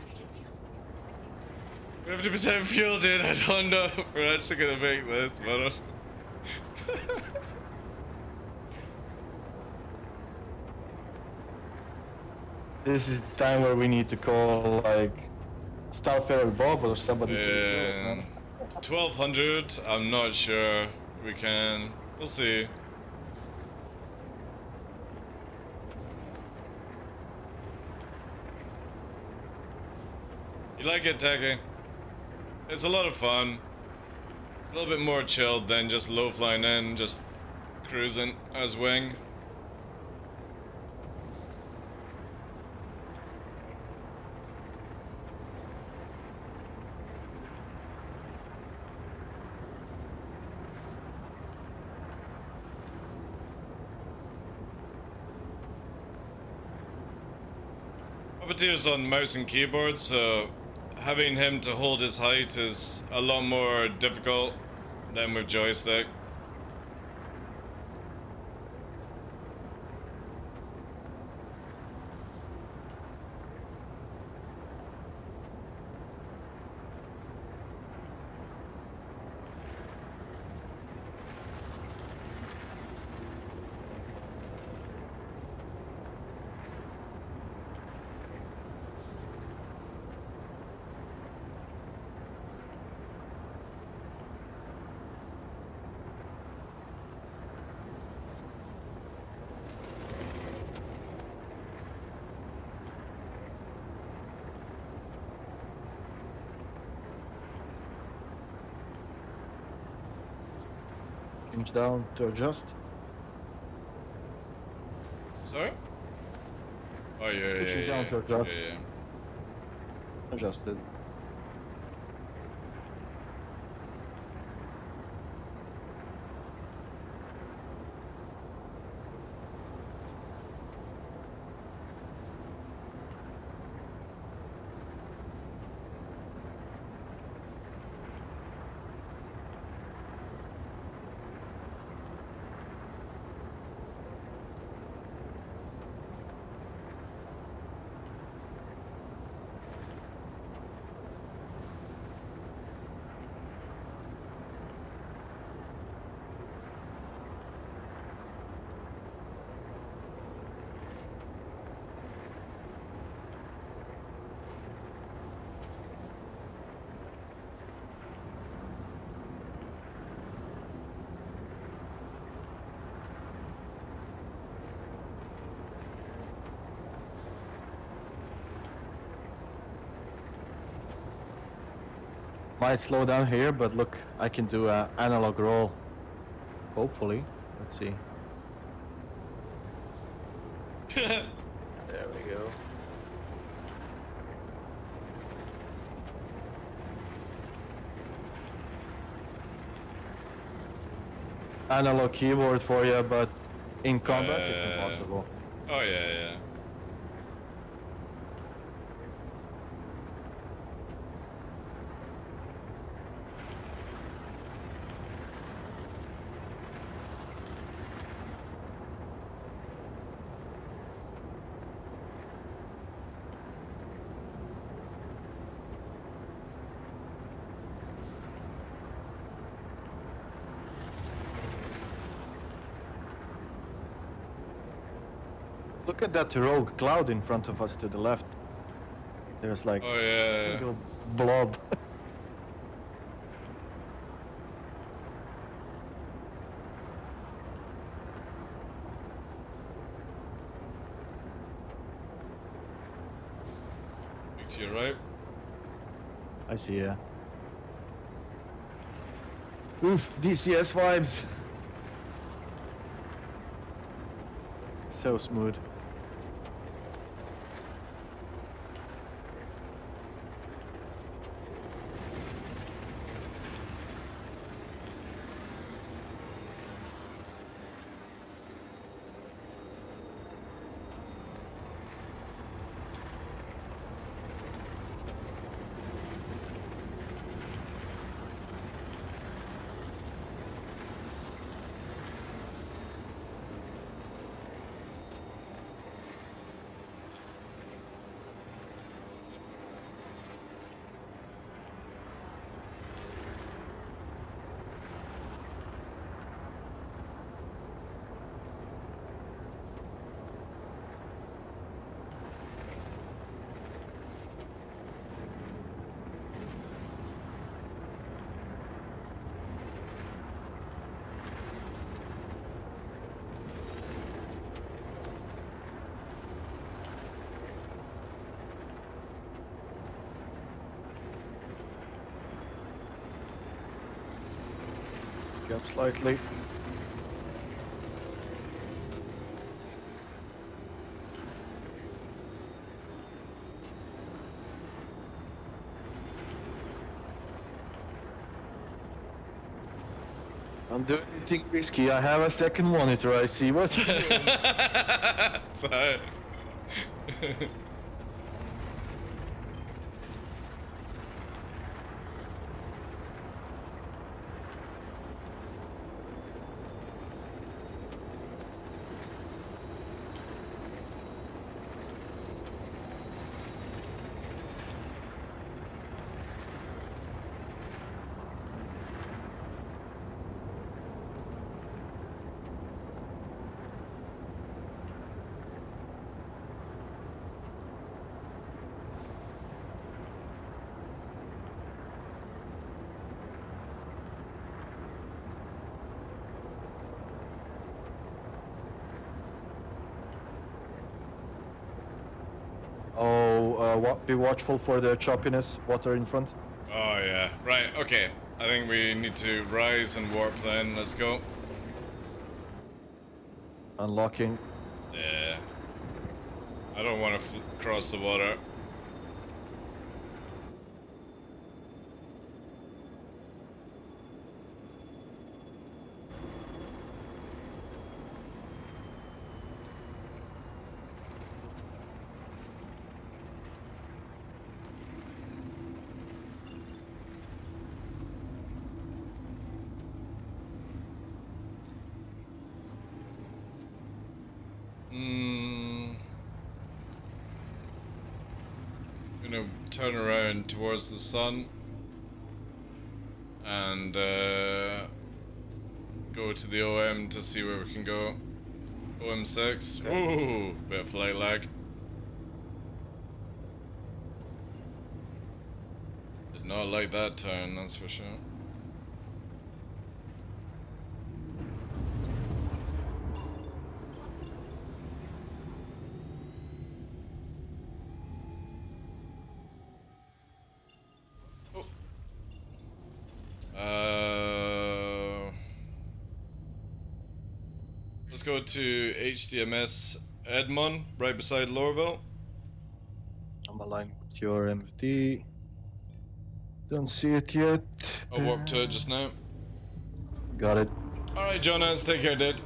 How did it feel? Is it 50%? 50% fuel, dude. I don't know if we're actually gonna make this, but This is the time where we need to call like Starfarer Bob or somebody to refill us, man. 1200. I'm not sure we can. We'll see. You like it, Techie? It's a lot of fun. A little bit more chilled than just low flying in, just cruising as wing. Puppeteer's on mouse and keyboard, so having him to hold his height is a lot more difficult than with joystick. Hinge down to adjust. Sorry? Oh yeah, Pushing yeah, down yeah, to adjust. yeah. Adjusted. Might slow down here, but look, I can do an analog roll. Hopefully. Let's see. There we go. Analog keyboard for you, but in combat it's impossible. Oh yeah, yeah. Look at that rogue cloud in front of us to the left. There's like Oh a yeah. single blob. To your right. I see, yeah. Oof, DCS vibes. So smooth. Up slightly. Don't do anything risky. I have a second monitor. I see what you're doing. So. Be watchful for the choppiness, water in front. Oh yeah. Right, okay. I think we need to rise and warp then. Let's go. Unlocking. Yeah. I don't want to cross the water. Gonna turn around towards the sun and go to the OM to see where we can go. OM6. Okay. Ooh, bit of flight lag. Did not like that turn, that's for sure. Let's go to HDMS Edmond, right beside Lorville. I'm aligned with your MVD. Don't see it yet. I'll warp to it just now. Got it. Alright, Jonas, take care, dude.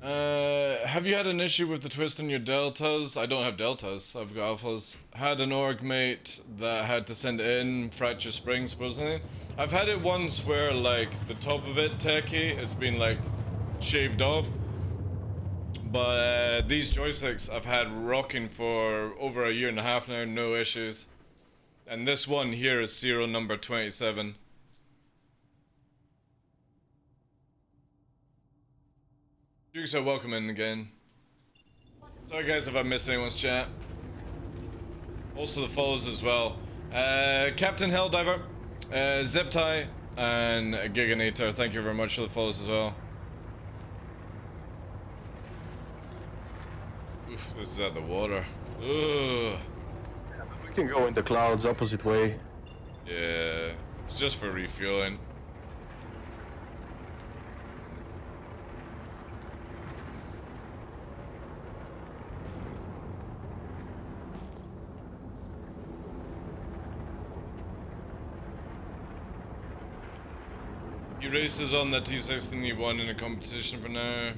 Have you had an issue with the twist on your deltas? I don't have deltas, I've got alphas. Had an org mate that had to send it in, fracture spring supposedly. I've had it once where like the top of it, techie, has been like shaved off. But these joysticks I've had rocking for over a year and a half now, no issues. And this one here is serial number 27. Dukes are welcome in again. Sorry guys if I missed anyone's chat. Also the follows as well. Captain Helldiver, Ziptie, and Giganator, thank you very much for the follows as well. Oof, this is at the water. Ugh. We can go in the clouds opposite way. Yeah, it's just for refueling. He races on the T16, he won in a competition for now.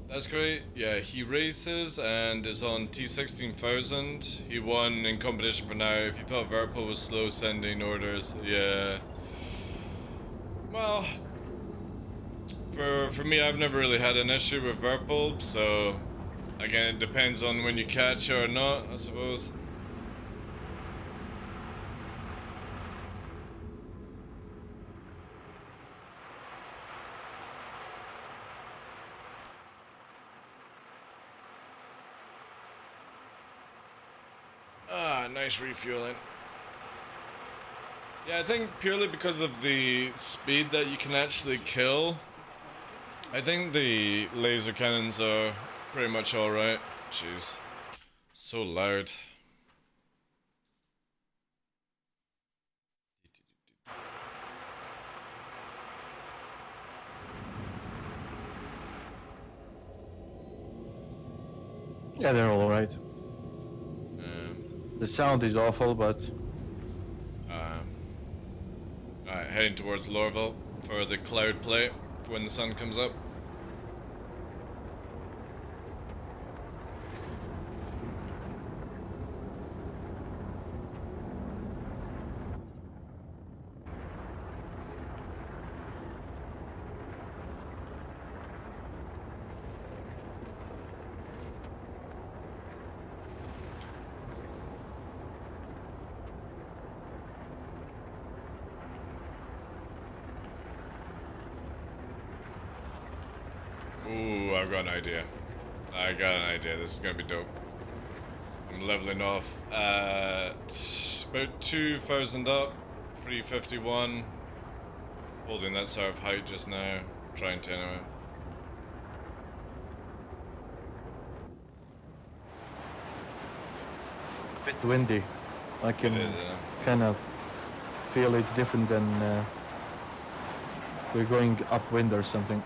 That's great. Yeah, he races and is on T16,000. He won in competition for now. If you thought Verpal was slow sending orders, yeah. Well, for me, I've never really had an issue with Verpal, so again, it depends on when you catch her or not, I suppose. Ah, nice refueling. Yeah, I think purely because of the speed that you can actually kill, I think the laser cannons are pretty much alright. Jeez. So loud. Yeah, they're all right. The sound is awful, but... Alright, heading towards Lorville for the cloud plate for when the sun comes up. Ooh, I've got an idea. I got an idea. This is gonna be dope. I'm leveling off at about 2,000 up, 351. Holding that sort of height just now. Trying to anyway. a bit windy. I can It is, kind of feel it's different than we're going upwind or something.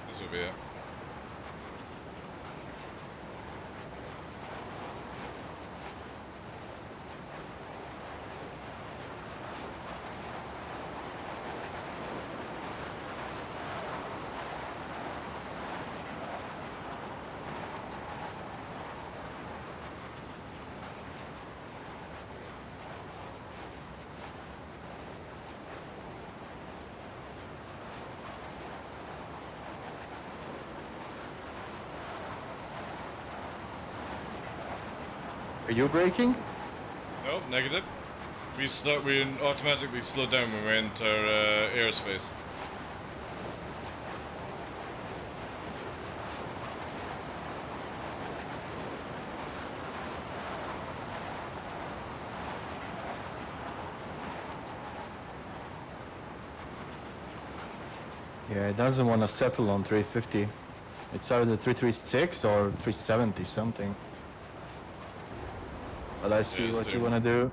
This will be it. Are you braking? Nope, negative. We automatically slow down when we enter airspace. Yeah, it doesn't want to settle on 350. It's either 336 or 370 something. But I see what you want to do.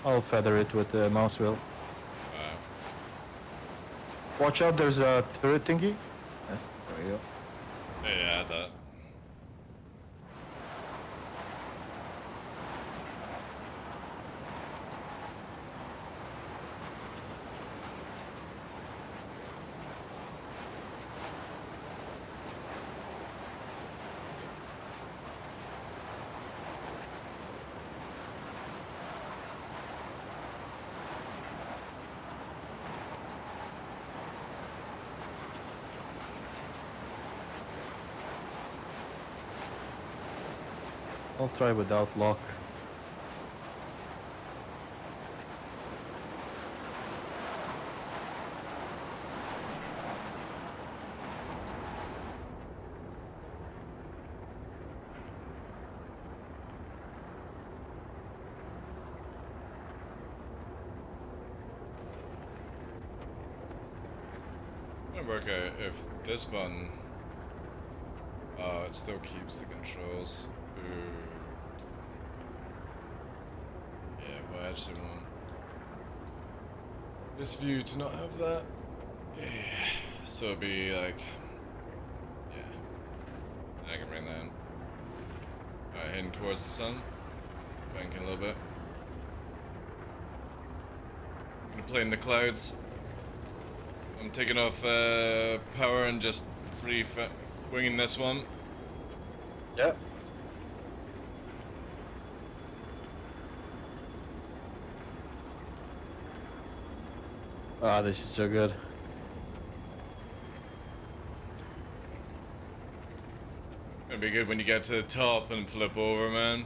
I'll feather it with the mouse wheel. Watch out, there's a turret thingy. There we go. Yeah, that. I'll try without lock. I'm gonna work out if this button. Oh, it still keeps the controls. Ooh. Yeah, well, I actually want this view to not have that. Yeah. So it'd be like. Yeah. I can bring that in. Alright, heading towards the sun. Banking a little bit. Gonna play in the clouds. I'm taking off power and just winging this one. Yep. Ah, this is so good. It'd be good when you get to the top and flip over, man.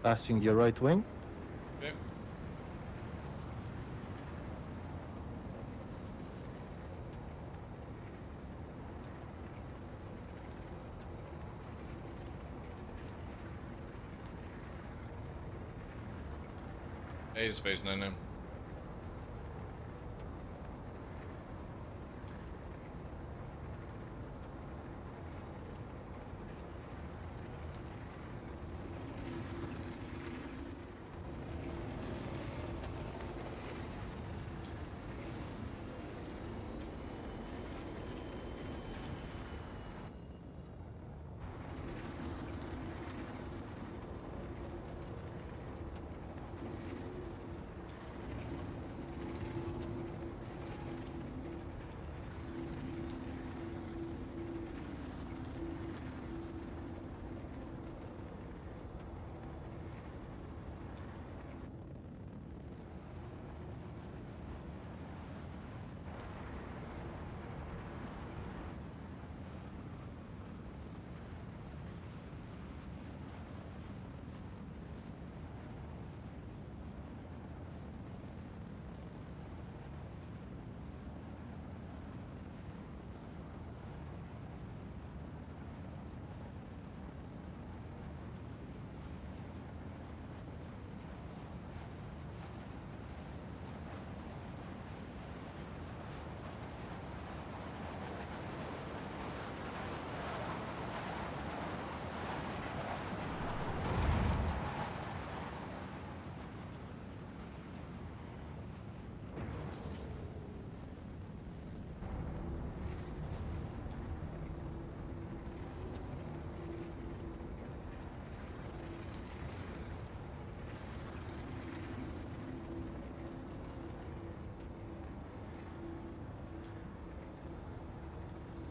Passing your right wing. Okay. Hey, Space 9 now.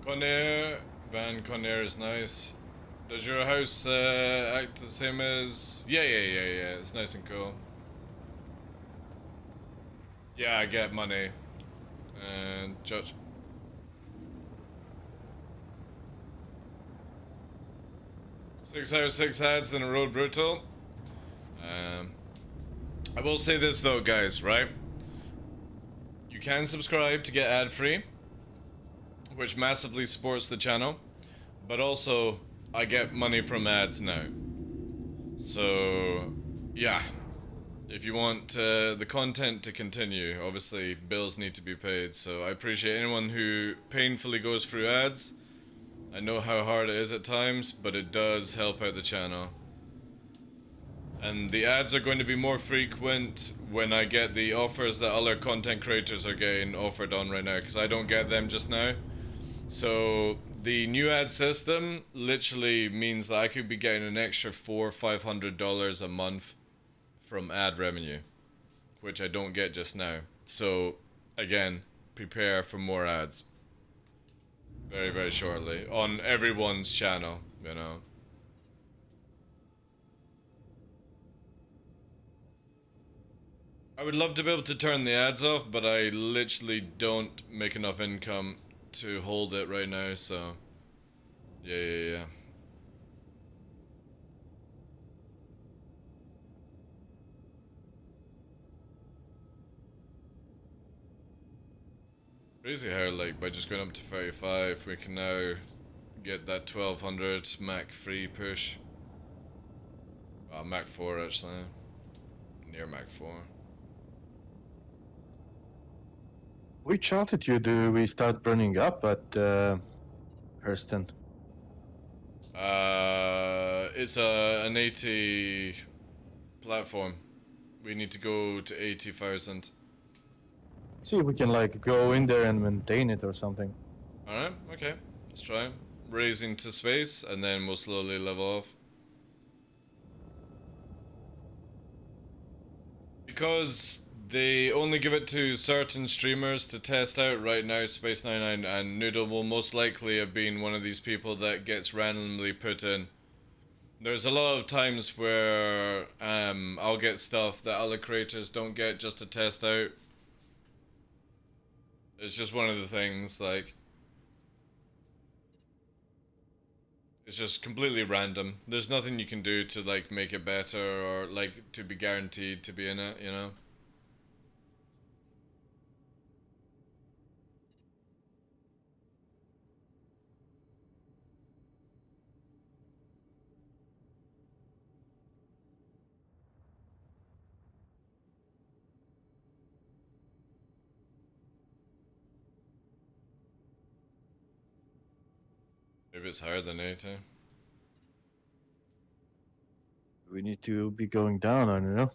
Conair, Van Conair is nice. Does your house act the same as? Yeah. It's nice and cool. Yeah, I get money. And judge. Six hours, 6 ads in a road brutal. I will say this though, guys, right? You can subscribe to get ad-free, which massively supports the channel, but also I get money from ads now. So, yeah. If you want the content to continue, obviously bills need to be paid, so I appreciate anyone who painfully goes through ads. I know how hard it is at times, but it does help out the channel. And the ads are going to be more frequent when I get the offers that other content creators are getting offered on right now, because I don't get them just now. So the new ad system literally means that I could be getting an extra $400 or $500 a month from ad revenue, which I don't get just now. So again, prepare for more ads very, very shortly on everyone's channel, you know. I would love to be able to turn the ads off, but I literally don't make enough income to hold it right now, so yeah. Crazy how, like, by just going up to 35, we can now get that 1200 Mac free push. Mac 4 actually. Near Mac 4. Which altitude do we start burning up at Hurston? It's an 80 platform. We need to go to 80,000. See if we can like go in there and maintain it or something. Alright, okay. Let's try. Raising to space, and then we'll slowly level off. Because they only give it to certain streamers to test out right now, Space99 and Noodle will most likely have been one of these people that gets randomly put in. There's a lot of times where I'll get stuff that other creators don't get just to test out. It's just one of the things, like, it's just completely random. There's nothing you can do to like make it better or like to be guaranteed to be in it, you know? Maybe it's higher than 80. We need to be going down, I don't know.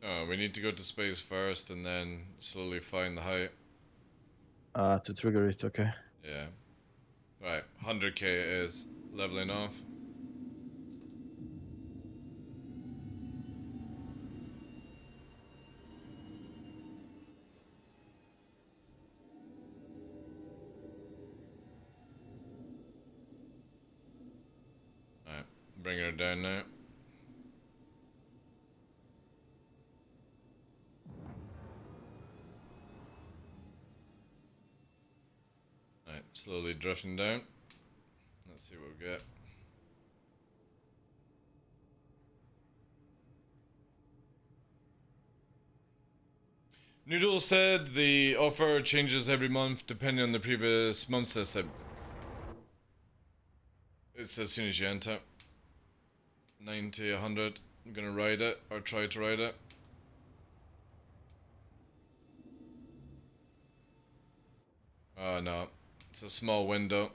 Oh, we need to go to space first and then slowly find the height. To trigger it, okay. Yeah. Right, 100k it is. Leveling off. Alright, bringing her down now. Alright, slowly drifting down. Let's see what we get. Noodle said the offer changes every month depending on the previous month system. It's as soon as you enter. 90, 100. I'm gonna ride it, or try to ride it. Oh no, it's a small window.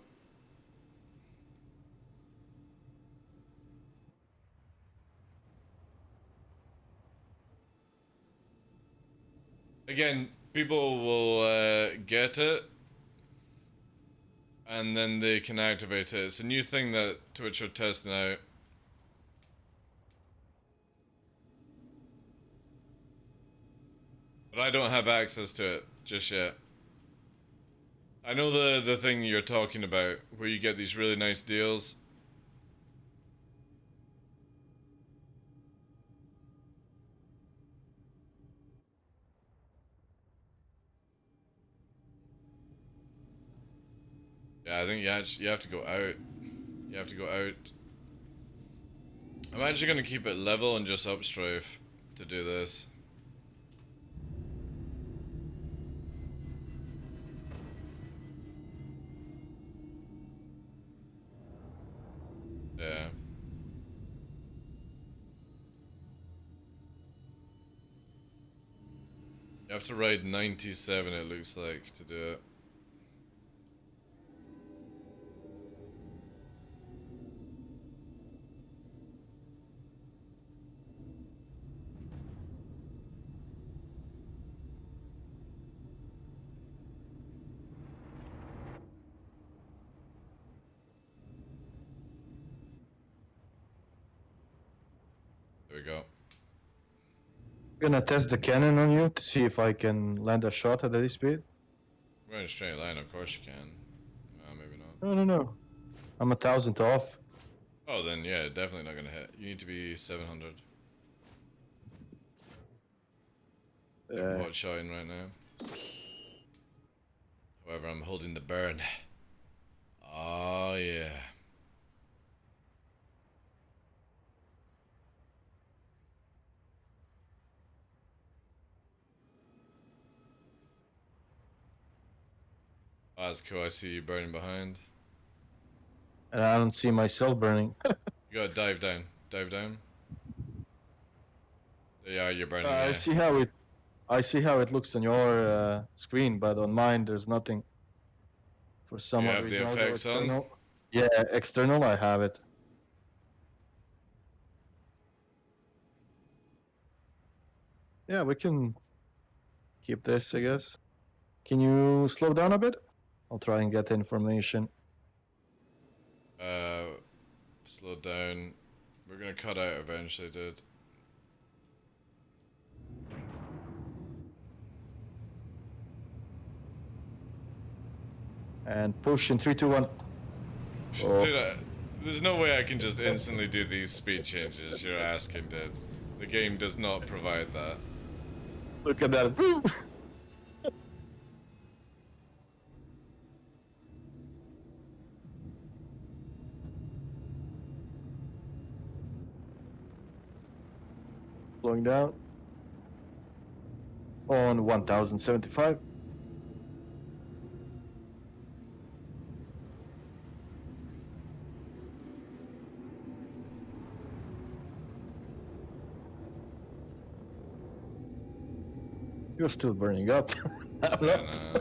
Again, people will get it, and then they can activate it. It's a new thing that Twitch are testing out. But I don't have access to it just yet. I know the thing you're talking about, where you get these really nice deals. Yeah, I think you have to go out. You have to go out. I'm actually gonna keep it level and just up strafe to do this. Yeah. You have to ride 97, it looks like, to do it. There we go. Gonna test the cannon on you to see if I can land a shot at this speed. We're in a straight line, of course you can. Maybe not. No. I'm 1,000 off. Oh, then yeah, definitely not gonna hit. You need to be 700. Like pot shotting right now. However, I'm holding the burn. Oh yeah. Oh, that's cool. I see you burning behind. And I don't see myself burning. You gotta dive down. Dive down. Yeah, you're burning. I see how it looks on your screen, but on mine there's nothing. For some You odd have reason, the I'll go effects on? external. Yeah, external. I have it. Yeah, we can keep this, I guess. Can you slow down a bit? I'll try and get information. Slow down. We're gonna cut out eventually, dude. And push in 3, 2, 1. Oh. Dude, there's no way I can just instantly do these speed changes you're asking, dude. The game does not provide that. Look at that. Boom. Slowing down. On 1,075. You're still burning up. I'm not. Nah.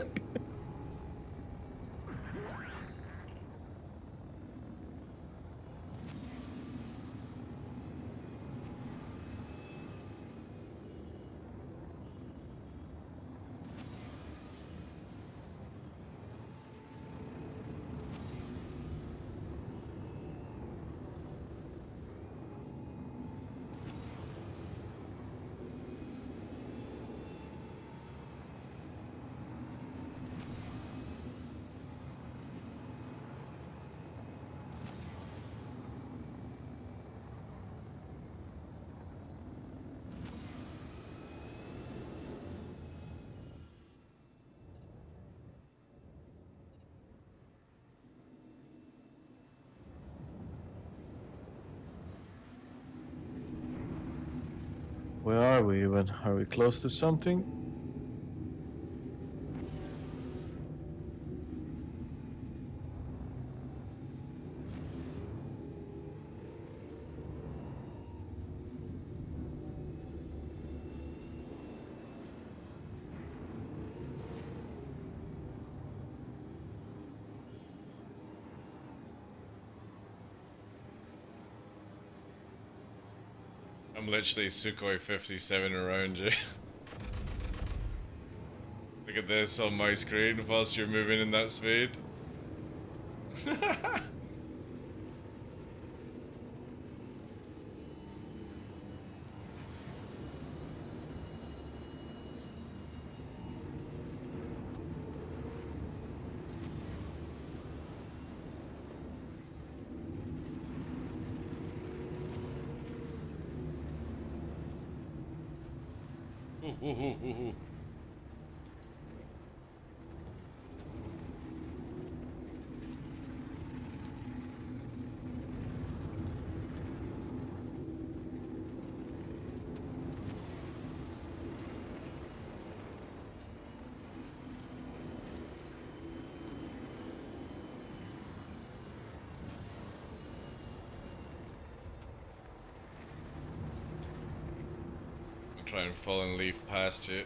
Where are we even? Are we close to something? I'm literally Sukhoi 57 around you. Look at this on my screen whilst you're moving in that speed. Ooh. try and fall and leaf past you.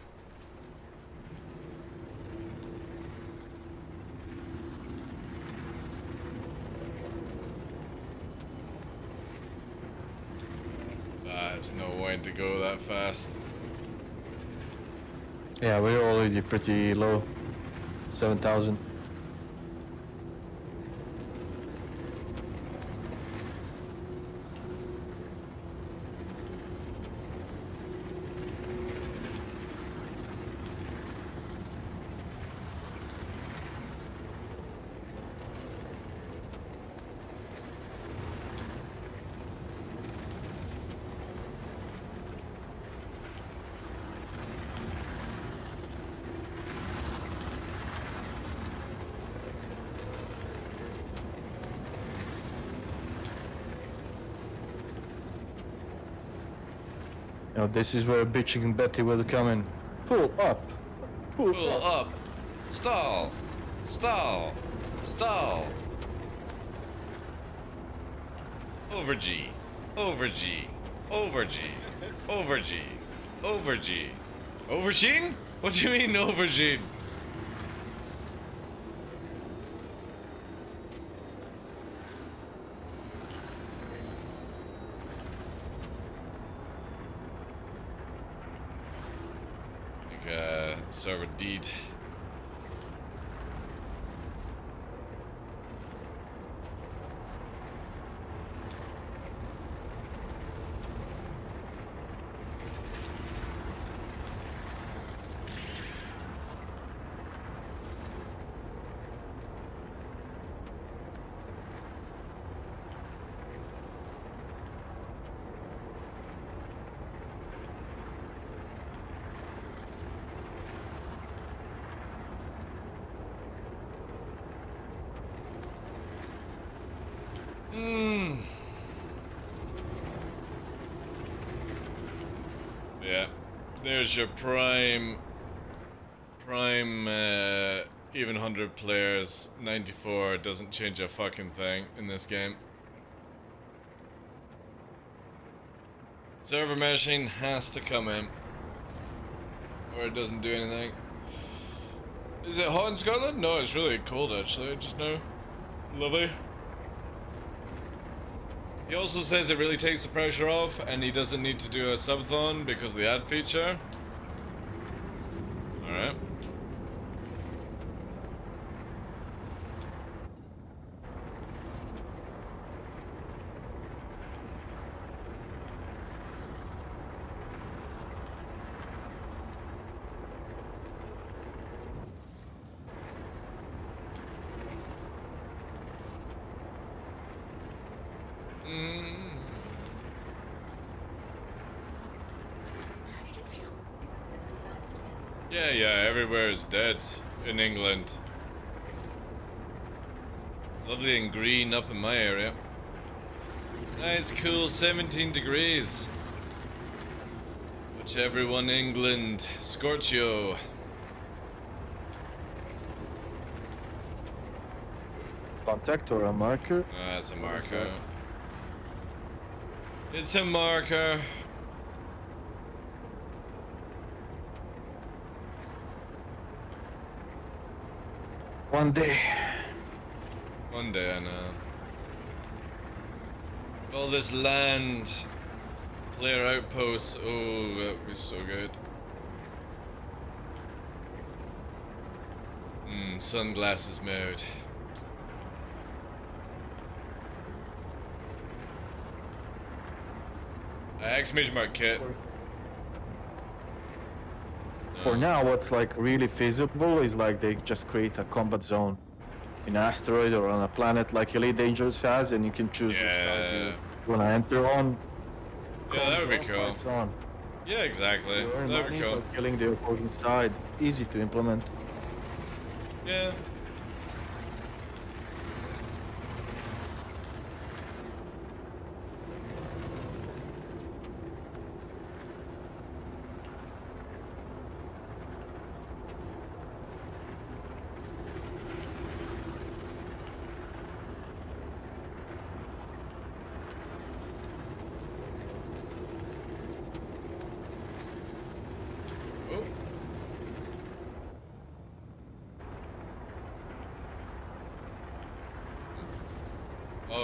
There's no way to go that fast. Yeah, we're already pretty low. 7,000. You know, this is where bitching and Betty will come in. Pull up. Pull Pull up. up. Stall. Stall. Stall. Over G. Over G. Over G. Over G. Over G. Overgene? What do you mean overgene? Server deed. Yeah, there's your prime, even 100 players, 94 doesn't change a fucking thing in this game. Server meshing has to come in, or it doesn't do anything. Is it hot in Scotland? No, it's really cold actually, just now. Lovely. He also says it really takes the pressure off and he doesn't need to do a subathon because of the ad feature. Alright. Yeah, everywhere is dead in England. Lovely and green up in my area. Nice, cool, 17 degrees. Watch everyone, England. Scorchio. Contact or a marker? That's a marker. It's a marker. One day. One day, I know. All this land, player outposts. Oh, that would be so good. Sunglasses mode. Exclamation mark kit. For now, what's like really feasible is like they just create a combat zone in an asteroid or on a planet like Elite Dangerous has, and you can choose which side you want to enter on. Yeah, that would be Comms cool. on, fights on. Yeah, exactly. You earn That'd be money cool. by killing the opposing side. Easy to implement. Yeah.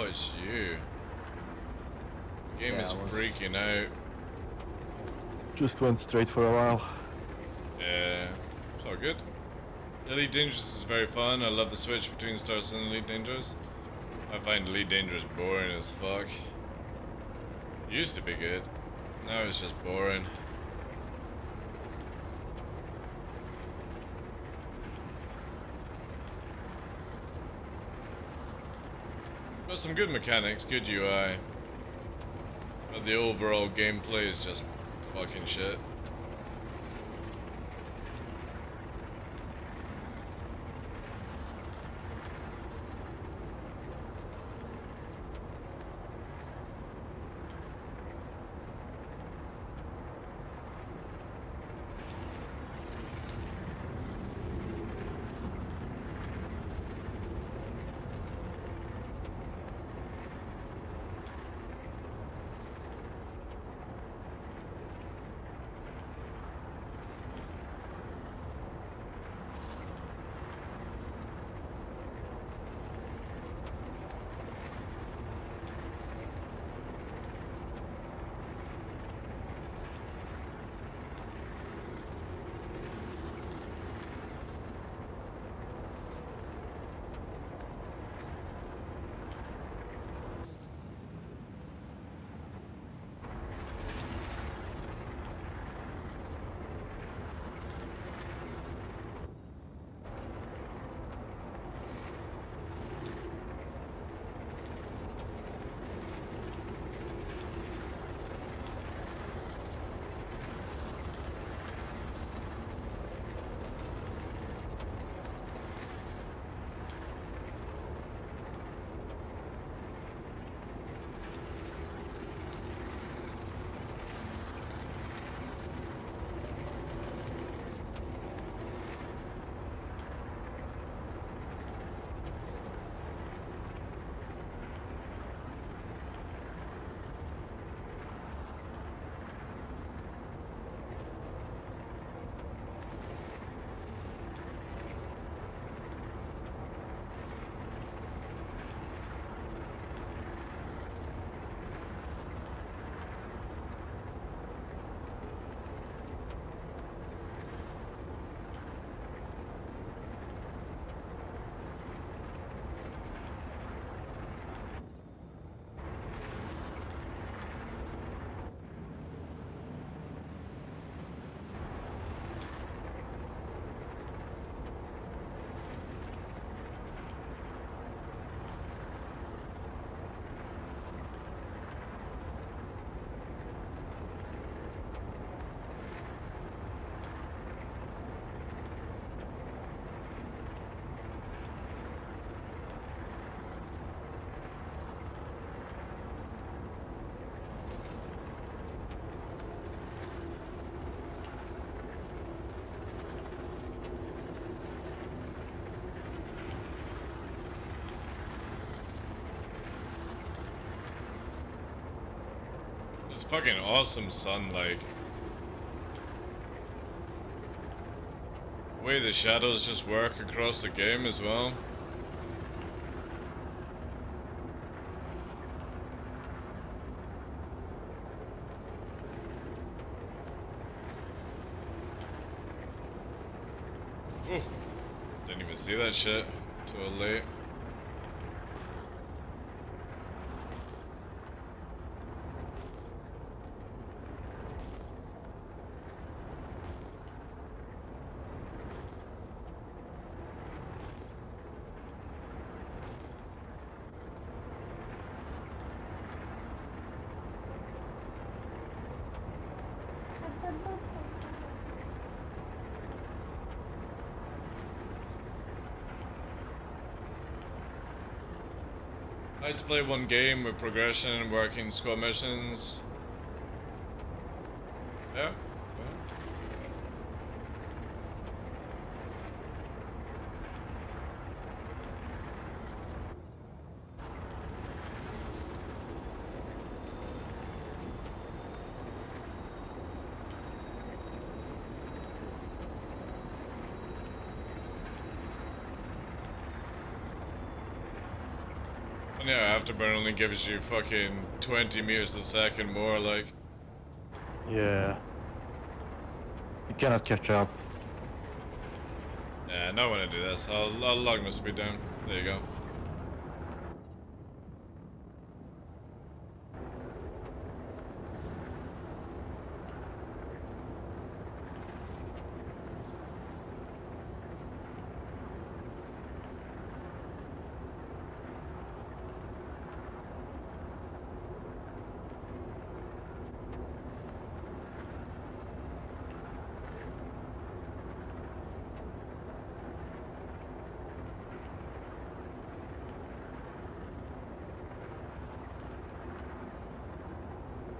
it's you. The game Yeah, is I was- freaking out. Just went straight for a while. Yeah, it's all good. Elite Dangerous is very fun. I love the switch between Stars and Elite Dangerous. I find Elite Dangerous boring as fuck. Used to be good. Now it's just boring. Got some good mechanics, good UI. But the overall gameplay is just fucking shit. It's fucking awesome, son. Like, the way the shadows just work across the game as well. Ooh, didn't even see that shit. Too late. I like to play one game with progression and working squad missions. Yeah. Yeah, afterburn only gives you fucking 20 meters a second more, like. Yeah. You cannot catch up. Yeah, not when I do this. I'll log my speed down. There you go.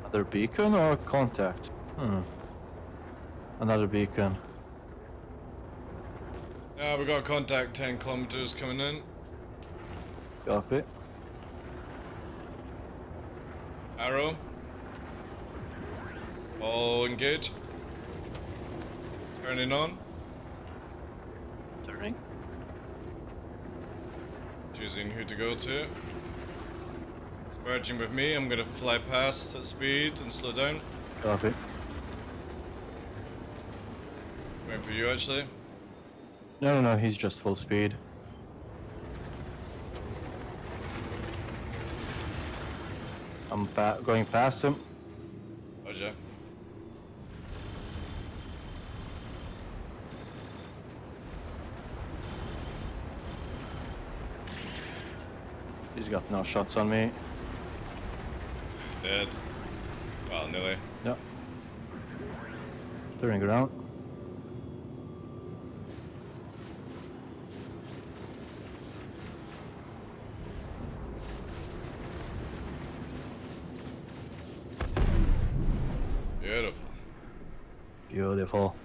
Another beacon or contact? Another beacon. Yeah, we got contact 10 kilometers coming in. Copy. Arrow. All engage. Turning on. Turning. Choosing who to go to. It's merging with me. I'm gonna fly past at speed and slow down. Copy. Waiting for you actually. No, he's just full speed. I'm going past him. Roger. He's got no shots on me. He's dead. Well, nearly. Yep. Turning around. Beautiful. Beautiful.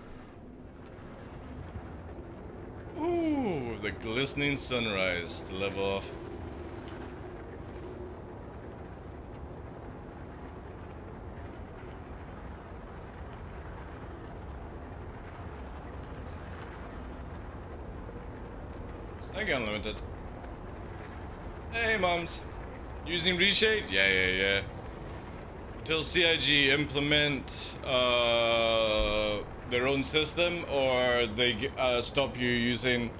Ooh, with the glistening sunrise to live off. I think unlimited. Hey, mums. Using reshade? Yeah. Until CIG implement their own system or they stop you using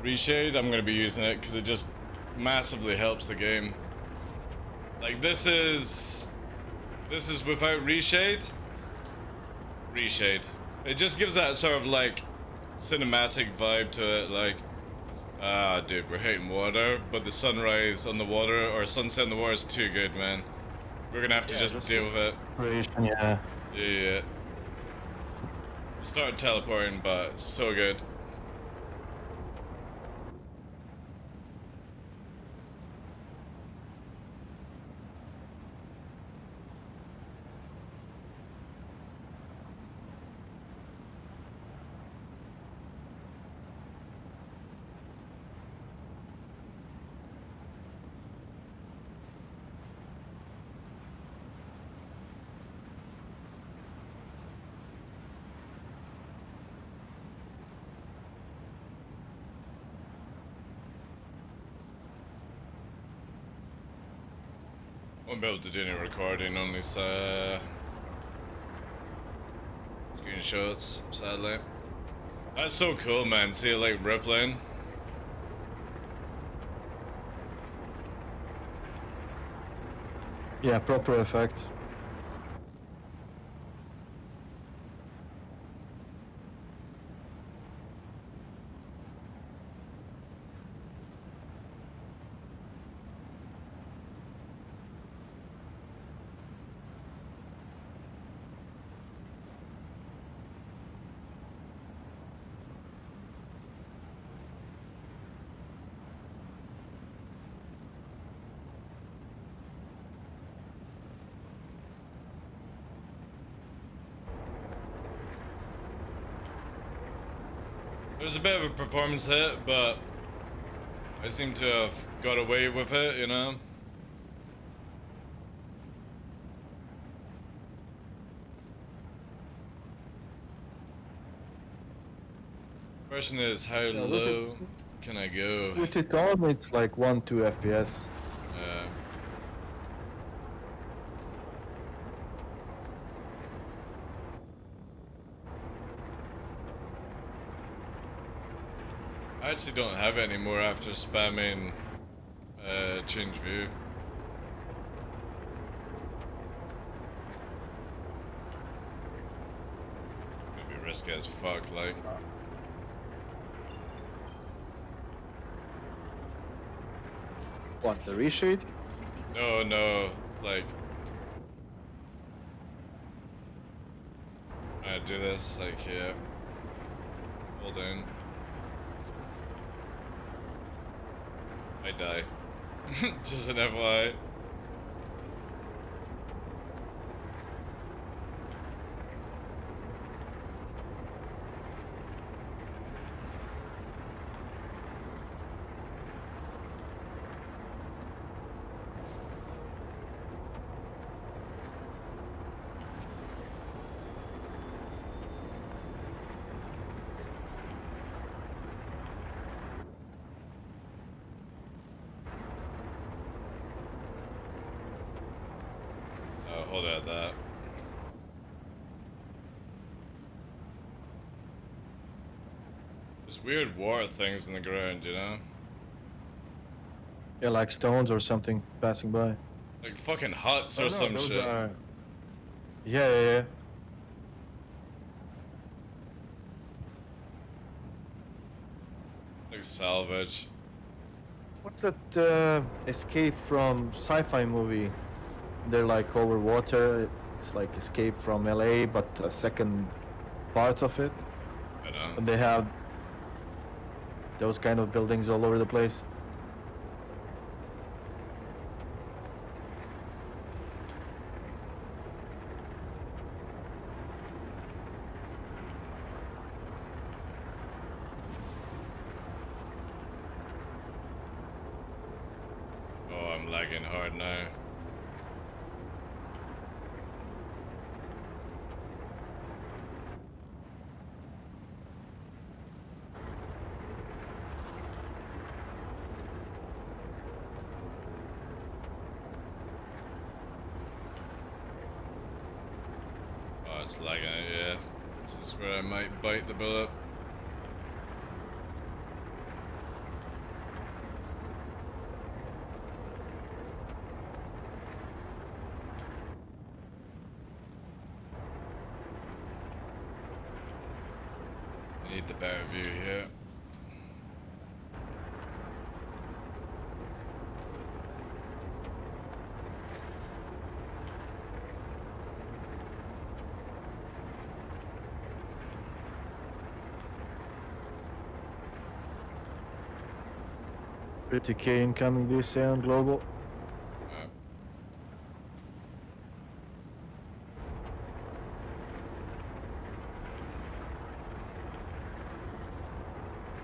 reshade, I'm gonna be using it because it just massively helps the game. Like this is without reshade. It just gives that sort of like cinematic vibe to it, like. Ah, dude, we're hitting water, but the sunrise on the water or sunset on the water is too good, man. We're gonna have to just deal with it. Yeah. Yeah. We started teleporting, but it's so good. Won't be able to do any recording on this screenshots, sadly. That's so cool, man. See it like rippling. Yeah, proper effect. There's a bit of a performance hit, but I seem to have got away with it, you know? Question is, how low can I go? With it on, it's like 1-2 FPS. I actually don't have it anymore after spamming change view. Maybe risky as fuck, like. What, the reshade? No, no, like. I do this, like, here. Hold in. I die. Just an FYI. Oh, hold out that. There's weird water things in the ground, you know? Yeah, like stones or something passing by. Like fucking huts Oh or no, some those shit. are... Yeah. Like salvage. What's that escape from sci-fi movie? They're like over water. It's like Escape from LA, but a second part of it. I know. And they have those kind of buildings all over the place. Oh, I'm lagging hard now. Oh, it's lagging, yeah. This is where I might bite the bullet. I need the better view here. $50K incoming this on global.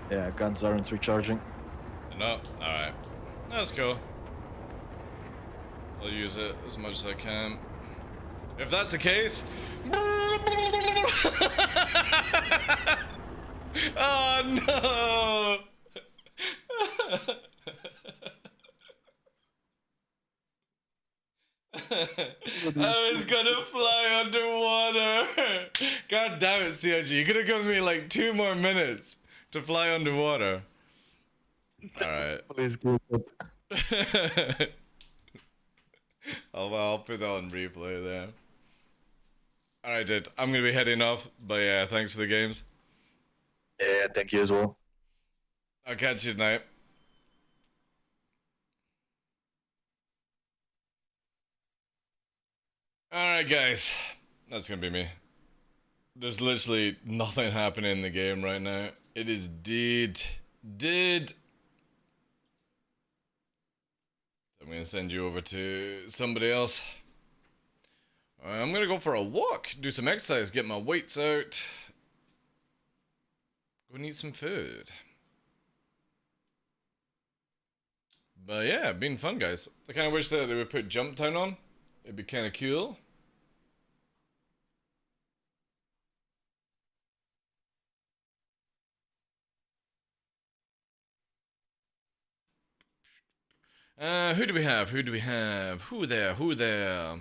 Yeah, guns aren't recharging. No? Alright. That's cool. I'll use it as much as I can. If that's the case... Oh no! I was gonna fly underwater! God damn it, CIG. You could have given me like 2 more minutes to fly underwater. Alright. Please go. I'll put that on replay there. Alright, dude. I'm gonna be heading off, but yeah, thanks for the games. Yeah, thank you as well. I'll catch you tonight. Alright, guys. That's gonna be me. There's literally nothing happening in the game right now. It is dead. Dead. I'm gonna send you over to somebody else. I'm gonna go for a walk, do some exercise, get my weights out. Go and eat some food. But yeah, been fun, guys. I kind of wish that they would put Jump Town on. It'd be kind of cool. Who do we have? Who do we have? Who there? Who there?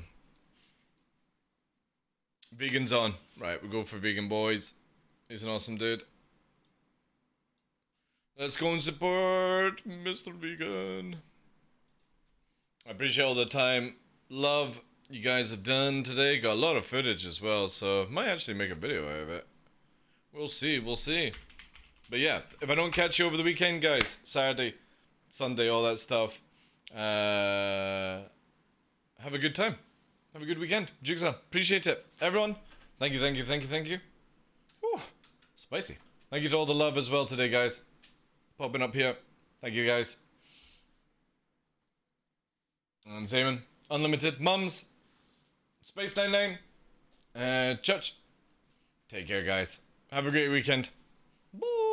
Vegan's on. Right, we'll go for Vegan Boys. He's an awesome dude. Let's go and support Mr. Vegan. I appreciate all the time, love you guys have done today. Got a lot of footage as well, so might actually make a video out of it. We'll see, we'll see. But yeah, if I don't catch you over the weekend, guys, Saturday, Sunday, all that stuff, have a good time. Have a good weekend. Jigsaw, appreciate it. Everyone, thank you, thank you, thank you, thank you. Ooh, spicy. Thank you to all the love as well today, guys. Popping up here. Thank you, guys. And Simon, Unlimited, Mums, Space 99, Church. Take care, guys. Have a great weekend. Bye.